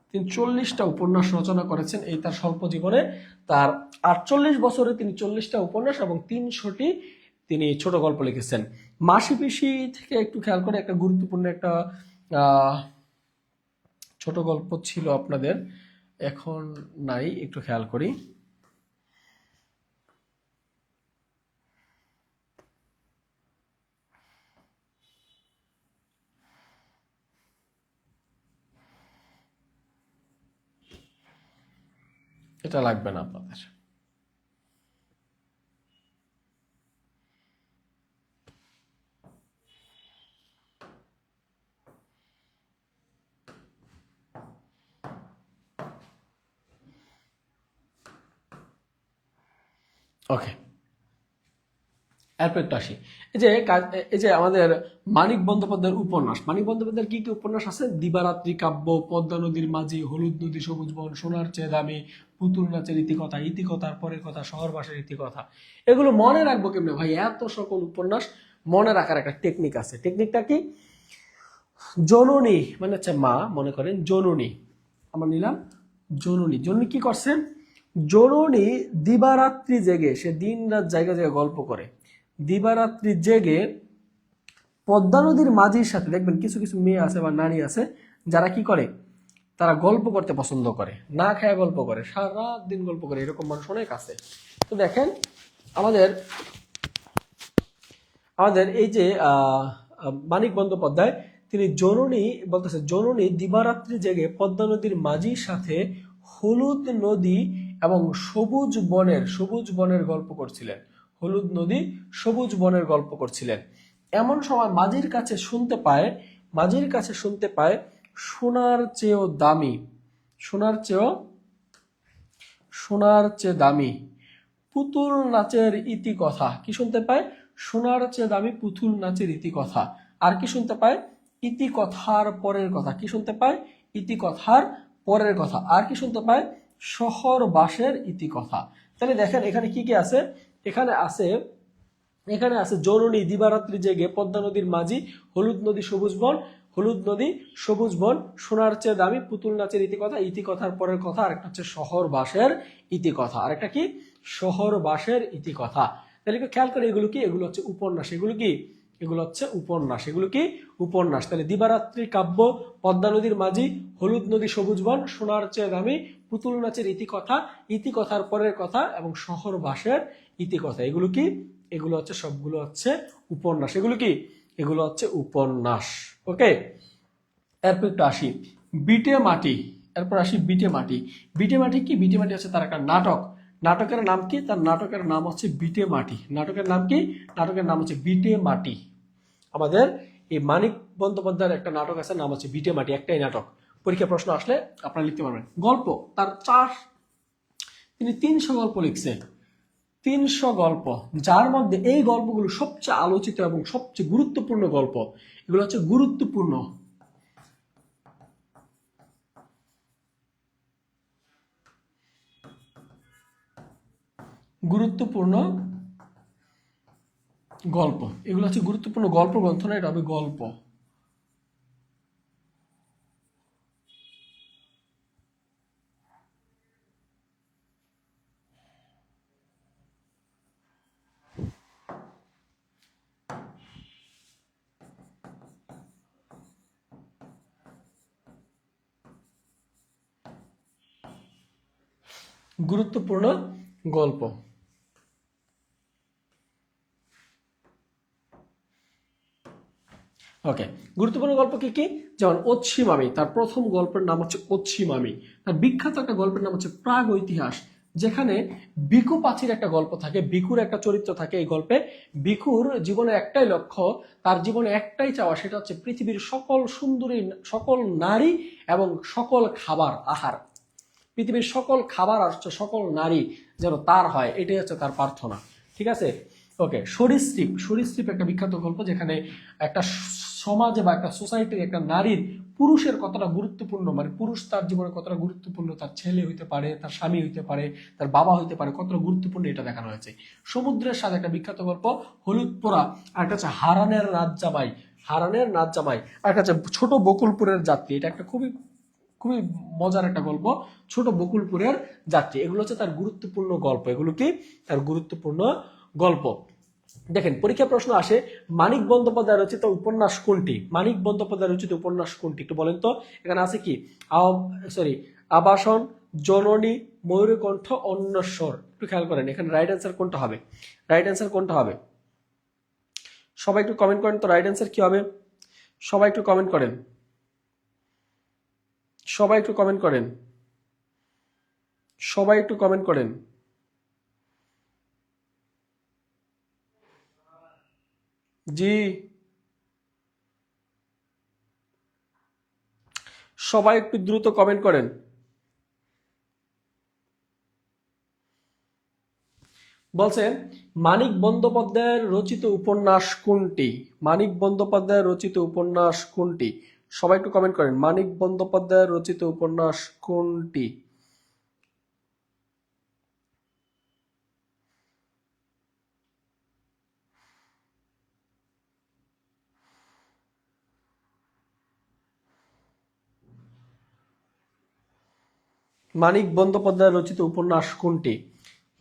তিনি 40টা উপন্যাস রচনা করেছেন এই তার স্বল্প জীবনে। তার 48 বছরে তিনি 40টা উপন্যাস এবং 300টি তিনি ছোট গল্প লিখেছেন। মাসি পিসি থেকে একটু খেয়াল করে একটা গুরুত্বপূর্ণ একটা ছোট গল্প ছিল আপনাদের, এখন নাই, একটু খেয়াল করি। এটা লাগবে না আপনাদের। ওকে, এরপর একটু আসি এই যে আমাদের মানিক বন্দ্যোপাধ্যায়ের উপন্যাস। মানিক বন্দ্যোপাধ্যায়ের কি কি উপন্যাস আছে? দিবারাত্রি কাব্য, পদ্মা নদীর মাঝি, হলুদ নদী সবুজ বন, সোনার চেয়ে দামি, পুতুল নাচের ইতিকথা, ইতিকথার পরের কথা, শহরবাসের ইতিকথা। এগুলো মনে রাখবো কেমনে ভাই? এত সকল উপন্যাস মনে রাখার একটা টেকনিক আছে। টেকনিকটা কি? জননী মানে হচ্ছে মা, মনে করেন জননী, আমরা নিলাম জননী। জননী কি করছেন? জননী দিবারাত্রি জেগে, সে দিন রাত জায়গা জায়গায় গল্প করে। দিবারাত্রি জেগে পদ্মা নদীর মাঝির সাথে, দেখবেন কিছু কিছু মেয়ে আছে বা নারী আছে যারা কি করে, তারা গল্প করতে পছন্দ করে, না খায় গল্প করে, সারা দিন গল্প করে, এরকম মানুষ অনেক আছে। তো দেখেন আমাদের এই যে মানিক বন্দ্যোপাধ্যায়, তিনি জননী বলতেছে, জননী দিবারাত্রি জেগে পদ্মা নদীর মাঝির সাথে হলুদ নদী এবং সবুজ বনের গল্প করছিলেন। হলুদ নদী সবুজ বনের গল্প করছিলেন। এমন সময় মাঝির কাছে শুনতে পায় সোনার চেয়েও দামি পুতুল নাচের ইতিকথা। কি শুনতে পায়? সোনার চেয়ে দামি পুতুল নাচের ইতিকথা। আর কি শুনতে পায়? ইতিকথার পরের কথা। কি শুনতে পায়? ইতিকথার পরের কথা। আর কি শুনতে পায়? শহরবাসের ইতিকথা। তাহলে দেখেন এখানে কি কি আছে। এখানে আছে জননী দিবারাত্রি জেগে, পদ্মা নদীর মাঝি, হলুদ নদী সবুজ বন, সোনার চেয়ে দামি, পুতুল নাচের ইতিকথা, ইতিকথার পরের কথা, আরেকটা হচ্ছে শহরবাসের ইতিকথা। আরেকটা কি? শহরবাসের ইতিকথা। তাহলে খেয়াল করে এগুলো কি? এগুলো হচ্ছে উপন্যাস। এগুলো কি? উপন্যাস। তাহলে দিবারাত্রি কাব্য, পদ্মা নদীর মাঝি, হলুদ নদী সবুজ বন, সোনার চেয়ে দামি, পুতুল নাচের ইতিকথা, ইতিকথার পরের কথা এবং শহরবাসের ইতিকথা। এগুলো কি? এগুলো হচ্ছে সবগুলো হচ্ছে উপন্যাস। এগুলো কি? এগুলো হচ্ছে উপন্যাস। ওকে, এরপর একটু আসি বিটে মাটি। বিটে মাটি কি? বিটে মাটি হচ্ছে তার একটা নাটক। নাটকের নাম কি? তার নাটকের নাম হচ্ছে বিটে মাটি। নাটকের নাম কি? নাটকের নাম হচ্ছে বিটে মাটি। আমাদের এই মানিক বন্দ্যোপাধ্যায়ের একটা নাটক আছে, নাম হচ্ছে বিটে মাটি। একটাই নাটক, পরীক্ষা প্রশ্ন আসলে আপনারা লিখতে পারবেন। গল্প তার তিনি 300 গল্প লিখছে। 300 গল্প, যার মধ্যে এই গল্পগুলো সবচেয়ে আলোচিত এবং সবচেয়ে গুরুত্বপূর্ণ গল্প। এগুলো হচ্ছে গুরুত্বপূর্ণ গল্প। এগুলো হচ্ছে গুরুত্বপূর্ণ গল্প গ্রন্থ না, এটা হবে গল্প। গুরুত্বপূর্ণ গল্প। ওকে, গুরুত্বপূর্ণ গল্প কি কি? যেমন অচ্ছি মামি, তার প্রথম গল্পের নাম হচ্ছে অচ্ছি মামি। তার বিখ্যাত একটা গল্পের নাম হচ্ছে প্রাগ ঐতিহাস, যেখানে বিকু পাছির একটা গল্প থাকে, বিকুর একটা চরিত্র থাকে এই গল্পে। বিকুর জীবনে একটাই লক্ষ্য, তার জীবনে একটাই চাওয়া, সেটা হচ্ছে পৃথিবীর সকল সুন্দরী, সকল নারী এবং সকল খাবার আহার। পৃথিবীর সকল খাবার আর সকল নারী যেন তার হয়, এটাই হচ্ছে তার প্রার্থনা। ঠিক আছে? ওকে, সরীসৃপ একটা বিখ্যাত গল্প, যেখানে একটা সমাজে বা একটা সোসাইটির একটা নারীর পুরুষের কতটা গুরুত্বপূর্ণ, মানে পুরুষ তার জীবনে কতটা গুরুত্বপূর্ণ, তার ছেলে হইতে পারে, তার স্বামী হইতে পারে, তার বাবা হইতে পারে, কতটা গুরুত্বপূর্ণ এটা দেখানো হয়েছে। সমুদ্রের সাথে একটা বিখ্যাত গল্প হলুদ পোড়া, আর একটা হচ্ছে হারানের নাচ জামাই, আর একটা হচ্ছে ছোট বকুলপুরের যাত্রী। এটা একটা খুবই খুবই মজার একটা গল্প, ছোট বকুলপুরের যাত্রী। এগুলো হচ্ছে তার গুরুত্বপূর্ণ গল্প। এগুলো কি? তার গুরুত্বপূর্ণ গল্প। দেখেন পরীক্ষা প্রশ্ন আসে, মানিক বন্দ্যোপাধ্যায় রচিত উপন্যাস কোনটি? মানিক বন্দ্যোপাধ্যায় রচিত উপন্যাস কোনটি একটু বলেন তো। এখানে আছে কি? আবাসন, জননী, ময়ূরকণ্ঠ, অন্বেষর। একটু খেয়াল করেন এখানে রাইট অ্যান্সার কোনটা হবে। সবাই একটু কমেন্ট করেন তো, রাইট অ্যান্সার কি হবে? সবাই একটু কমেন্ট করেন। জি, সবাই একটু দ্রুত কমেন্ট করেন। বলছেন মানিক বন্দ্যোপাধ্যায়ের রচিত উপন্যাস কোনটি? সবাই একটু কমেন্ট করেন, মানিক বন্দ্যোপাধ্যায়ের রচিত উপন্যাস কোনটি? মানিক বন্দ্যোপাধ্যায়ের রচিত উপন্যাস কোনটি?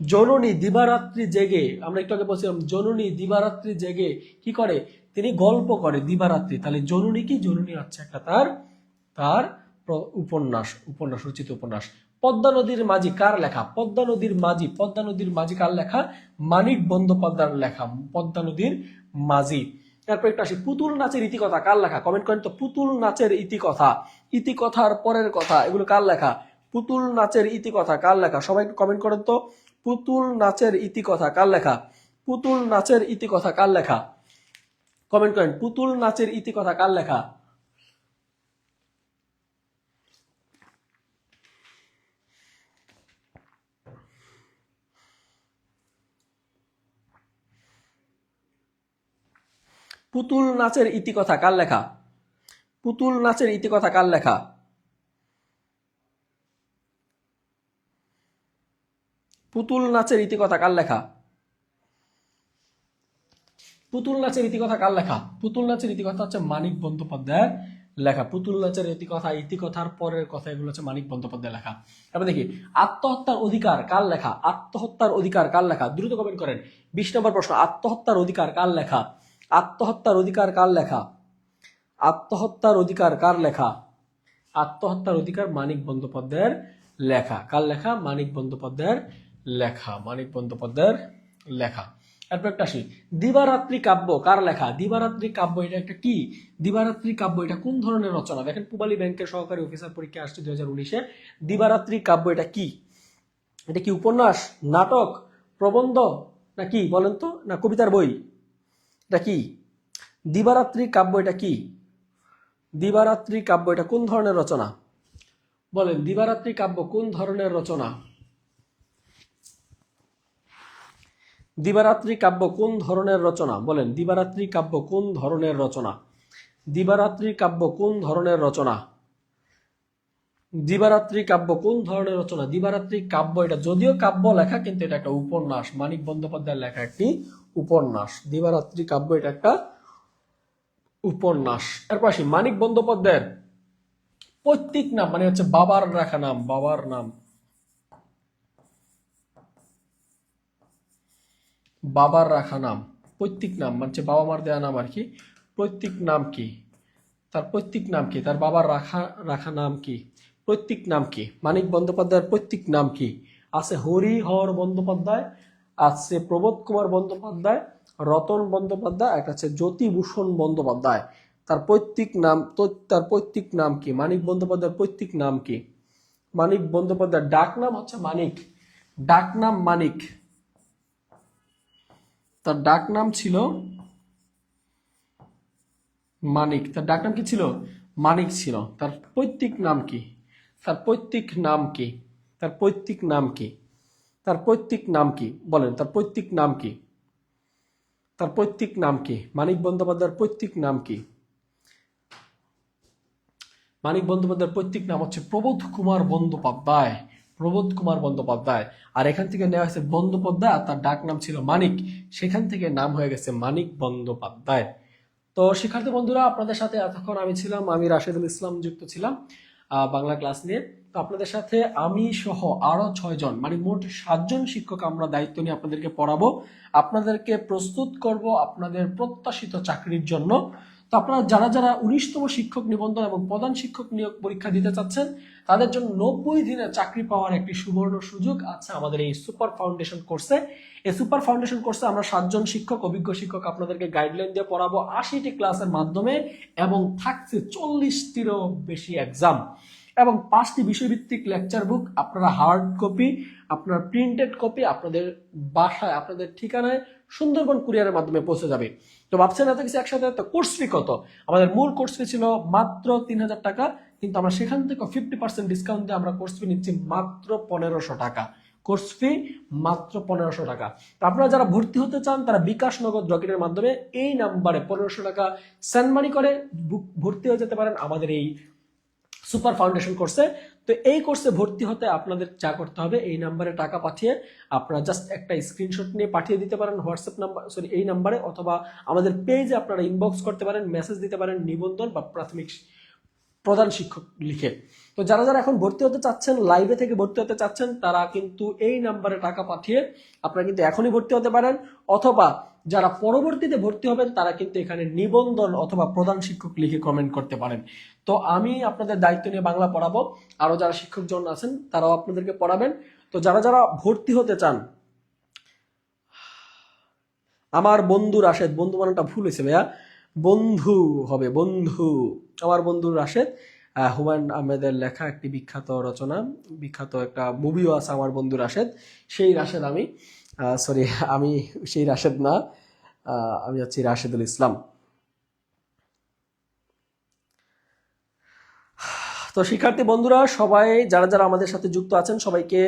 জননী দিবারাত্রি জেগে, আমরা একটু আগে বলছিলাম জননী দিবারাত্রি জেগে কি করে? তিনি গল্প করে দিবারাত্রি। তাহলে জননী কি? জননী হচ্ছে একটা তার রচিত উপন্যাস। পদ্মা নদীর মাঝি কার লেখা? পদ্মা নদীর মাঝি কার লেখা? মানিক বন্দ্যোপাধ্যায়ের লেখা, পদ্মা নদীর মাঝি। তারপর একটু আসি, পুতুল নাচের ইতিকথা কার লেখা? কমেন্ট করেন তো, পুতুল নাচের ইতিকথার পরের কথা, এগুলো কার লেখা? পুতুল নাচের ইতিকথা কার লেখা? সবাই একটু কমেন্ট করেন তো। পুতুল নাচের ইতিকথা কার লেখা? পুতুল নাচের ইতিকথা কার লেখা? কমেন্ট করেন, পুতুল নাচের ইতিকথা কার লেখা? পুতুল নাচের ইতিকথা কার লেখা? পুতুল নাচের ইতিকথা কার লেখা? পুতুল নাচের ইতিকথা কার লেখা? পুতুল নাচের ইতিকথা কার লেখা? পুতুল নাচের ইতিকথা হচ্ছে মানিক বন্দ্যোপাধ্যায়ের লেখা। পুতুল নাচের ইতিকথা, ইতিকথার পরের কথা, এগুলো হচ্ছে মানিক বন্দ্যোপাধ্যায়ের লেখা। এবার দেখি, আত্মহত্যার অধিকার কার লেখা? আত্মহত্যার অধিকার কার লেখা? দ্রুত কমেন্ট করেন। 20 নম্বর প্রশ্ন, আত্মহত্যার অধিকার কার লেখা? আত্মহত্যার অধিকার কার লেখা? আত্মহত্যার অধিকার কার লেখা? আত্মহত্যার অধিকার মানিক বন্দ্যোপাধ্যায়ের লেখা। কার লেখা? মানিক বন্দ্যোপাধ্যায়ের লেখা। মানিক বন্দ্যোপাধ্যায়ের লেখা। এরপর একটা আসি, দিবারাত্রি কাব্য কার লেখা? দিবারাত্রি কাব্য এটা একটা কি? দিবারাত্রি কাব্য এটা কোন ধরনের রচনা? দেখেন, পূবালী ব্যাংকের সহকারী অফিসার পরীক্ষা আসছে 2019-এ। দিবারাত্রি কাব্য এটা কি? এটা কি উপন্যাস, নাটক, প্রবন্ধ, না কি বলেন তো, না কবিতার বই? এটা কি? দিবারাত্রি কাব্য এটা কি? দিবারাত্রি কাব্য এটা কোন ধরনের রচনা? বলেন, দিবারাত্রি কাব্য কোন ধরনের রচনা? দিবারাত্রি কাব্য কোন ধরনের রচনা? বলেন, দিবারাত্রি কাব্য কোন ধরনের রচনা? দিবারাত্রি কাব্য কোন ধরনের রচনা? দিবারাত্রি কাব্য কোন ধরনের রচনা? দিবারাত্রি কাব্য এটা যদিও কাব্য লেখা, কিন্তু এটা একটা উপন্যাস। মানিক বন্দ্যোপাধ্যায়ের লেখা একটি উপন্যাস। দিবারাত্রি কাব্য এটা একটা উপন্যাস। এরপর আসি, মানিক বন্দ্যোপাধ্যায়ের পৈতৃক নাম, মানে হচ্ছে বাবার রাখা নাম, বাবার নাম, বাবার রাখা নাম, পৈতৃক নাম মানে হচ্ছে বাবা মার দেয়া নাম আর কি। পৈতৃক নাম কি? তার পৈতৃক নাম কি? তার বাবার রাখা রাখা নাম কি? পৈতৃক নাম কি? মানিক বন্দ্যোপাধ্যায়ের পৈতৃক নাম কি? আছে হরিহর বন্দ্যোপাধ্যায়, আছে প্রবোধ কুমার বন্দ্যোপাধ্যায়, রতন বন্দ্যোপাধ্যায়, একটা আছে জ্যোতিভূষণ বন্দ্যোপাধ্যায়। তার পৈতৃক নাম তো, তার পৈতৃক নাম কি? মানিক বন্দ্যোপাধ্যায়ের পৈতৃক নাম কি? মানিক বন্দ্যোপাধ্যায়ের ডাক নাম হচ্ছে মানিক। ডাক নাম মানিক। তার ডাক নাম ছিল মানিক। তার ডাক নাম কি ছিল? মানিক ছিল। তার পৈতৃক নাম কি? তার পৈতৃক নাম কি? তার পৈতৃক নাম কি? তার পৈতৃক নাম কি? বলেন, তার পৈতৃক নাম কি? তার পৈতৃক নাম কি? মানিক বন্দ্যোপাধ্যায়ের পৈতৃক নাম কি? মানিক বন্দ্যোপাধ্যায়ের পৈতৃক নাম হচ্ছে প্রবোধ কুমার বন্দ্যোপাধ্যায়। প্রবোধ কুমার বন্দ্যোপাধ্যায়। আর এখান থেকে নেওয়া হয়েছে বন্দ্যোপাধ্যায়, আর তার ডাক নাম ছিল মানিক, সেখান থেকে নাম হয়ে গেছে মানিক বন্দ্যোপাধ্যায়। তো শিক্ষার্থী বন্ধুরা, আপনাদের সাথে এতক্ষণ আমি ছিলাম, আমি রাশেদুল ইসলাম যুক্ত ছিলাম বাংলা ক্লাস নিয়ে। তো আপনাদের সাথে আমি সহ আরো 6 জন, মানে মোট 7 জন শিক্ষক আমরা দায়িত্ব নিয়ে আপনাদেরকে পড়াবো, আপনাদেরকে প্রস্তুত করব আপনাদের প্রত্যাশিত চাকরির জন্য। তো আপনারা যারা যারা 19তম শিক্ষক নিবন্ধন এবং প্রধান শিক্ষক নিয়োগ পরীক্ষা দিতে চাচ্ছেন, তাদের জন্য 90 দিনের চাকরি পাওয়ার একটি সুবর্ণ সুযোগ আছে আমাদের এই সুপার ফাউন্ডেশন কোর্সে। এই সুপার ফাউন্ডেশন কোর্সে আমরা 7 জন শিক্ষক, অভিজ্ঞ শিক্ষক আপনাদেরকে গাইডলাইন দিয়ে পড়াবো 80টি ক্লাসের মাধ্যমে, এবং থাকছে 40টিরও বেশি এক্সাম এবং 5টি বিষয়ভিত্তিক লেকচার বুক। আপনারা হার্ড কপি, আপনার প্রিন্টেড কপি আপনাদের বাসায়, আপনাদের ঠিকানায় সুন্দরবন কুরিয়ারের মাধ্যমে পৌঁছে যাবে। তো ভাবছেন এত কিছু একসাথে, তো কোর্স ফি কত? আমাদের মূল কোর্স ফি ছিল মাত্র 3000 টাকা, কিন্তু আমরা সেখান থেকে 50% ডিসকাউন্ট দিয়ে আমরা কোর্স ফি নিচ্ছি মাত্র 1500 টাকা। কোর্স ফি মাত্র 1500 টাকা। তো আপনারা যারা ভর্তি হতে চান, তারা বিকাশ নগদ রকেটের মাধ্যমে এই নাম্বারে 1500 টাকা সেন্ড মানি করে ভর্তি হয়ে যেতে পারেন আমাদের এই সুপার ফাউন্ডেশন কোর্সে। তো এই কোর্সে ভর্তি হতে আপনাদের যা করতে হবে, এই নাম্বারে টাকা পাঠিয়ে আপনারা জাস্ট একটা স্ক্রিনশট নিয়ে পাঠিয়ে দিতে পারেন হোয়াটসঅ্যাপ নাম্বার, সরি এই নাম্বারে, অথবা আমাদের পেজে আপনারা ইনবক্স করতে পারেন, মেসেজ দিতে পারেন নিবন্ধন বা প্রাথমিক প্রধান শিক্ষক লিখে। তো যারা যারা এখন ভর্তি হতে চাচ্ছেন, লাইভে থেকে ভর্তি হতে চাচ্ছেন, তারা কিন্তু এই নাম্বারে টাকা পাঠিয়ে আপনারা কিন্তু এখনই ভর্তি হতে পারেন, অথবা যারা পরবর্তীতে ভর্তি হবেন তারা কিন্তু এখানে নিবন্ধন অথবা প্রধান শিক্ষক লিখে কমেন্ট করতে পারেন। তো আমি আপনাদের দায়িত্ব নিয়ে বাংলা পড়াবো, আরো যারা শিক্ষকজন আছেন তারাও আপনাদেরকে পড়াবেন। তো যারা যারা ভর্তি হতে চান, আমার বন্ধু রাশেদ, বন্ধু মানেটা ভুল হয়েছে ভাইয়া, বন্ধু হবে, বন্ধু, আমার বন্ধু রাশেদ, হুমায়ুন আহমেদের লেখা একটি বিখ্যাত রচনা, বিখ্যাত একটা মুভিও আছে আমার বন্ধু রাশেদ, সেই রাশেদ আমি, সরি আমি সেই রাশেদ না, আমি হচ্ছি রাশেদুল ইসলাম। তো শিক্ষার্থী বন্ধুরা সবাই যারা যারা আমাদের সাথে যুক্ত আছেন সবাইকে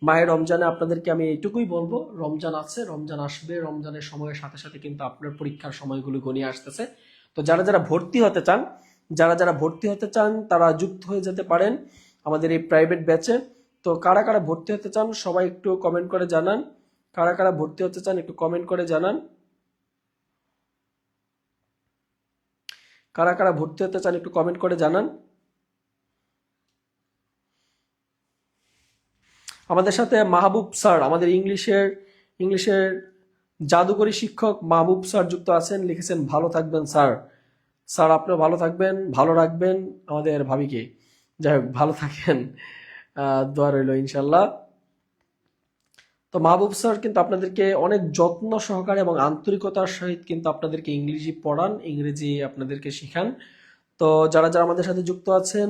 মায়ের রমজানে আপনাদেরকে আমি এইটুকুই বলবো, রমজান আছে, রমজান আসবে, রমজানের সময়ের সাথে সাথে কিন্তু আপনার পরীক্ষার সময়গুলো গনিয়ে আসতেছে। তো যারা যারা ভর্তি হতে চান, যারা যারা ভর্তি হতে চান তারা যুক্ত হয়ে যেতে পারেন আমাদের এই প্রাইভেট ব্যাচে। তো কারা কারা ভর্তি হতে চান সবাই একটু কমেন্ট করে জানান, কারা কারা ভর্তি হতে চান একটু কমেন্ট করে জানান, কারা কারা ভর্তি হতে চান একটু কমেন্ট করে জানান। আমাদের সাথে মাহবুব স্যার, আমাদের ইংলিশের জাদুকরী শিক্ষক মাহবুব স্যার যুক্ত আছেন, লিখেছেন ভালো থাকবেন স্যার। স্যার আপনিও ভালো থাকবেন, ভালো রাখবেন আমাদের ভাবিকে। যাই হোক ভালো থাকেন, দোয়া রইল ইনশাল্লাহ। তো মাহবুব স্যার কিন্তু আপনাদেরকে অনেক যত্ন সহকারে এবং আন্তরিকতার সহিত কিন্তু আপনাদেরকে ইংরেজি পড়ান, ইংরেজি আপনাদেরকে শিখান। তো যারা যারা আমাদের সাথে যুক্ত আছেন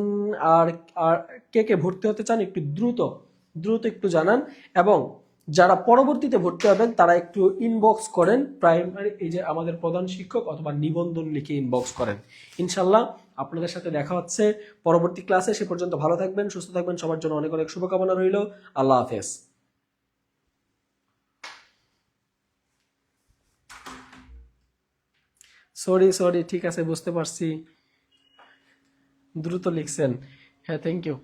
আর আর কে কে ভর্তি হতে চান একটু দ্রুত দ্রুত একটু জানান, এবং যারা পরবর্তীতে ভর্তি হবেন তারা একটু ইনবক্স করেন, প্রাইমারি এই যে আমাদের প্রধান শিক্ষক অথবা নিবন্ধন লিখে ইনবক্স করেন। ইনশাল্লাহ আপনাদের সাথে দেখা হচ্ছে পরবর্তী ক্লাসে। সে পর্যন্ত ভালো থাকবেন, সুস্থ থাকবেন, সবার জন্য অনেক অনেক শুভকামনা রইল। আল্লাহ হাফেজ। সরি সরি, ঠিক আছে বুঝতে পারছি, দ্রুত লিখছেন, হ্যাঁ থ্যাংক ইউ।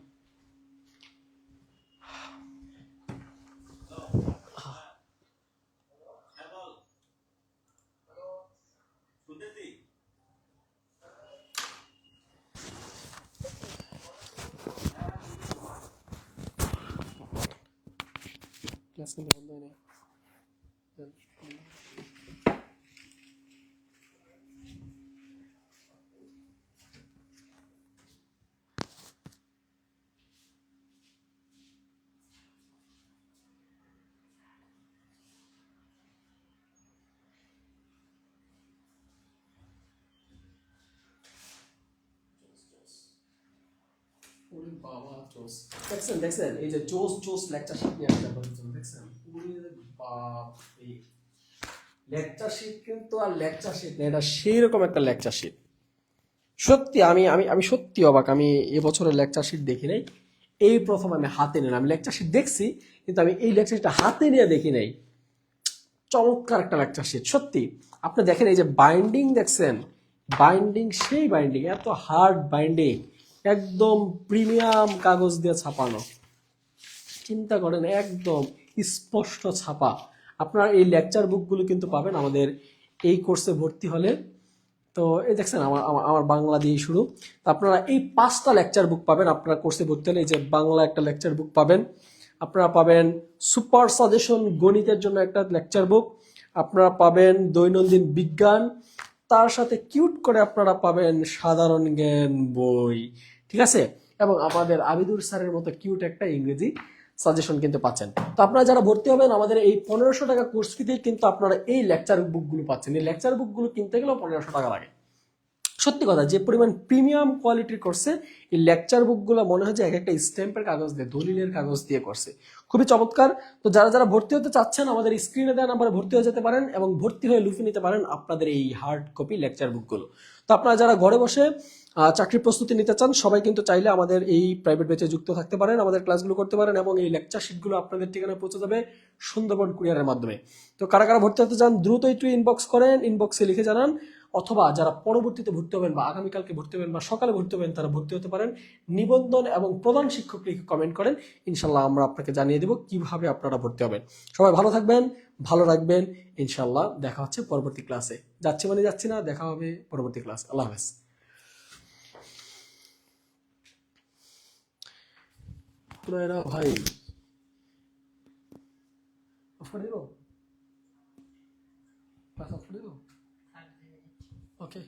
ক্লাস কিন্তু বন্ধ হয় না। ওরে বাবা জোস, দেখছেন দেখছেন এই যে জোস জোস লেকচার শিট নিয়ে আসতে পারছেন, দেখছেন ওরে বাপ, এই লেকচার শিট কিন্তু আর লেকচার শিট না, এটা সেই রকম একটা লেকচার শিট। সত্যি আমি আমি আমি সত্যি অবাক, আমি এবছরের লেকচার শিট দেখি নাই, এই প্রথম আমি হাতে নিলাম। আমি লেকচার শিট দেখছি কিন্তু আমি এই লেকচার শিটটা হাতে নিয়ে দেখি নাই। চমৎকার একটা লেকচার শিট সত্যি। আপনি দেখেন এই যে বাইন্ডিং দেখছেন, বাইন্ডিং সেই বাইন্ডিং, এত হার্ড বাইন্ডিং, একদম প্রিমিয়াম কাগজ দিয়ে ছাপানো, চিন্তা করেন একদম স্পষ্ট ছাপা। আপনারা এই লেকচার বুকগুলো কিন্তু পাবেন আমাদের এই কোর্সে ভর্তি হলে। তো এই দেখছেন আমার আমার আমার বাংলা দিয়ে শুরু। তো আপনারা এই 5টা লেকচার বুক পাবেন আপনারা কোর্সে ভর্তি হলে। এই যে বাংলা একটা লেকচার বুক পাবেন, আপনারা পাবেন সুপার সাজেশন গণিতের জন্য একটা লেকচার বুক, আপনারা পাবেন দৈনন্দিন বিজ্ঞান, তার সাথে কিউট করে আপনারা পাবেন সাধারণ জ্ঞান বই, ঠিক আছে, এবং আমাদের আবিদুর স্যারের মতো কিউট একটা ইংরেজি সাজেশন কিন্তু পাচ্ছেন। তো আপনারা যারা ভর্তি হবেন আমাদের এই 1500 টাকা কোর্স ফিতে কিন্তু আপনারা এই লেকচার বুকগুলো পাচ্ছেন। এই লেকচার বুকগুলো কিনতে গেলেও 1500 টাকা লাগে। সত্যি কথা, যে পরিমাণ প্রিমিয়াম কোয়ালিটির করছে এই লেকচার বুকগুলো, মনে হয় যে এক একটা স্ট্যাম্পের কাগজ দিয়ে, দলিলের কাগজ দিয়ে করছে, খুবই চমৎকার। তো যারা যারা ভর্তি হতে চাচ্ছেন আমাদের স্ক্রিনে দেওয়া নাম্বারে ভর্তি হয়ে যেতে পারেন এবং ভর্তি হয়ে লুফে নিতে পারেন আপনাদের এই হার্ড কপি লেকচার বুকগুলো। তো আপনারা যারা ঘরে বসে চাকরির প্রস্তুতি নিতে চান সবাই কিন্তু চাইলে আমাদের এই প্রাইভেট ব্যাচে যুক্ত থাকতে পারেন, আমাদের ক্লাসগুলো করতে পারেন, এবং এই লেকচার শিটগুলো আপনাদের ঠিকানায় পৌঁছে যাবে সুন্দরবন কুরিয়ারের মাধ্যমে। তো কারা কারা ভর্তি হতে চান দ্রুত একটু ইনবক্স করেন, ইনবক্সে লিখে জানান, অথবা যারা পরবর্তীতে ভর্তি হবেন বা আগামীকালকে ভর্তি হবেন বা সকালে ভর্তি হবেন তারা ভর্তি হতে পারেন নিবন্ধন এবং প্রধান শিক্ষক লিখে কমেন্ট করেন। ইনশাল্লাহ আমরা আপনাকে জানিয়ে দেব কিভাবে আপনারা ভর্তি হবেন। সবাই ভালো থাকবেন, ভালো রাখবেন, ইনশাল্লাহ দেখা হচ্ছে পরবর্তী ক্লাসে। যাচ্ছি মানে যাচ্ছি না, দেখা হবে পরবর্তী ক্লাসে। আল্লাহ হাফেজ। ভাই অফার দিব, ক্লাস অফার দিব, ওকে।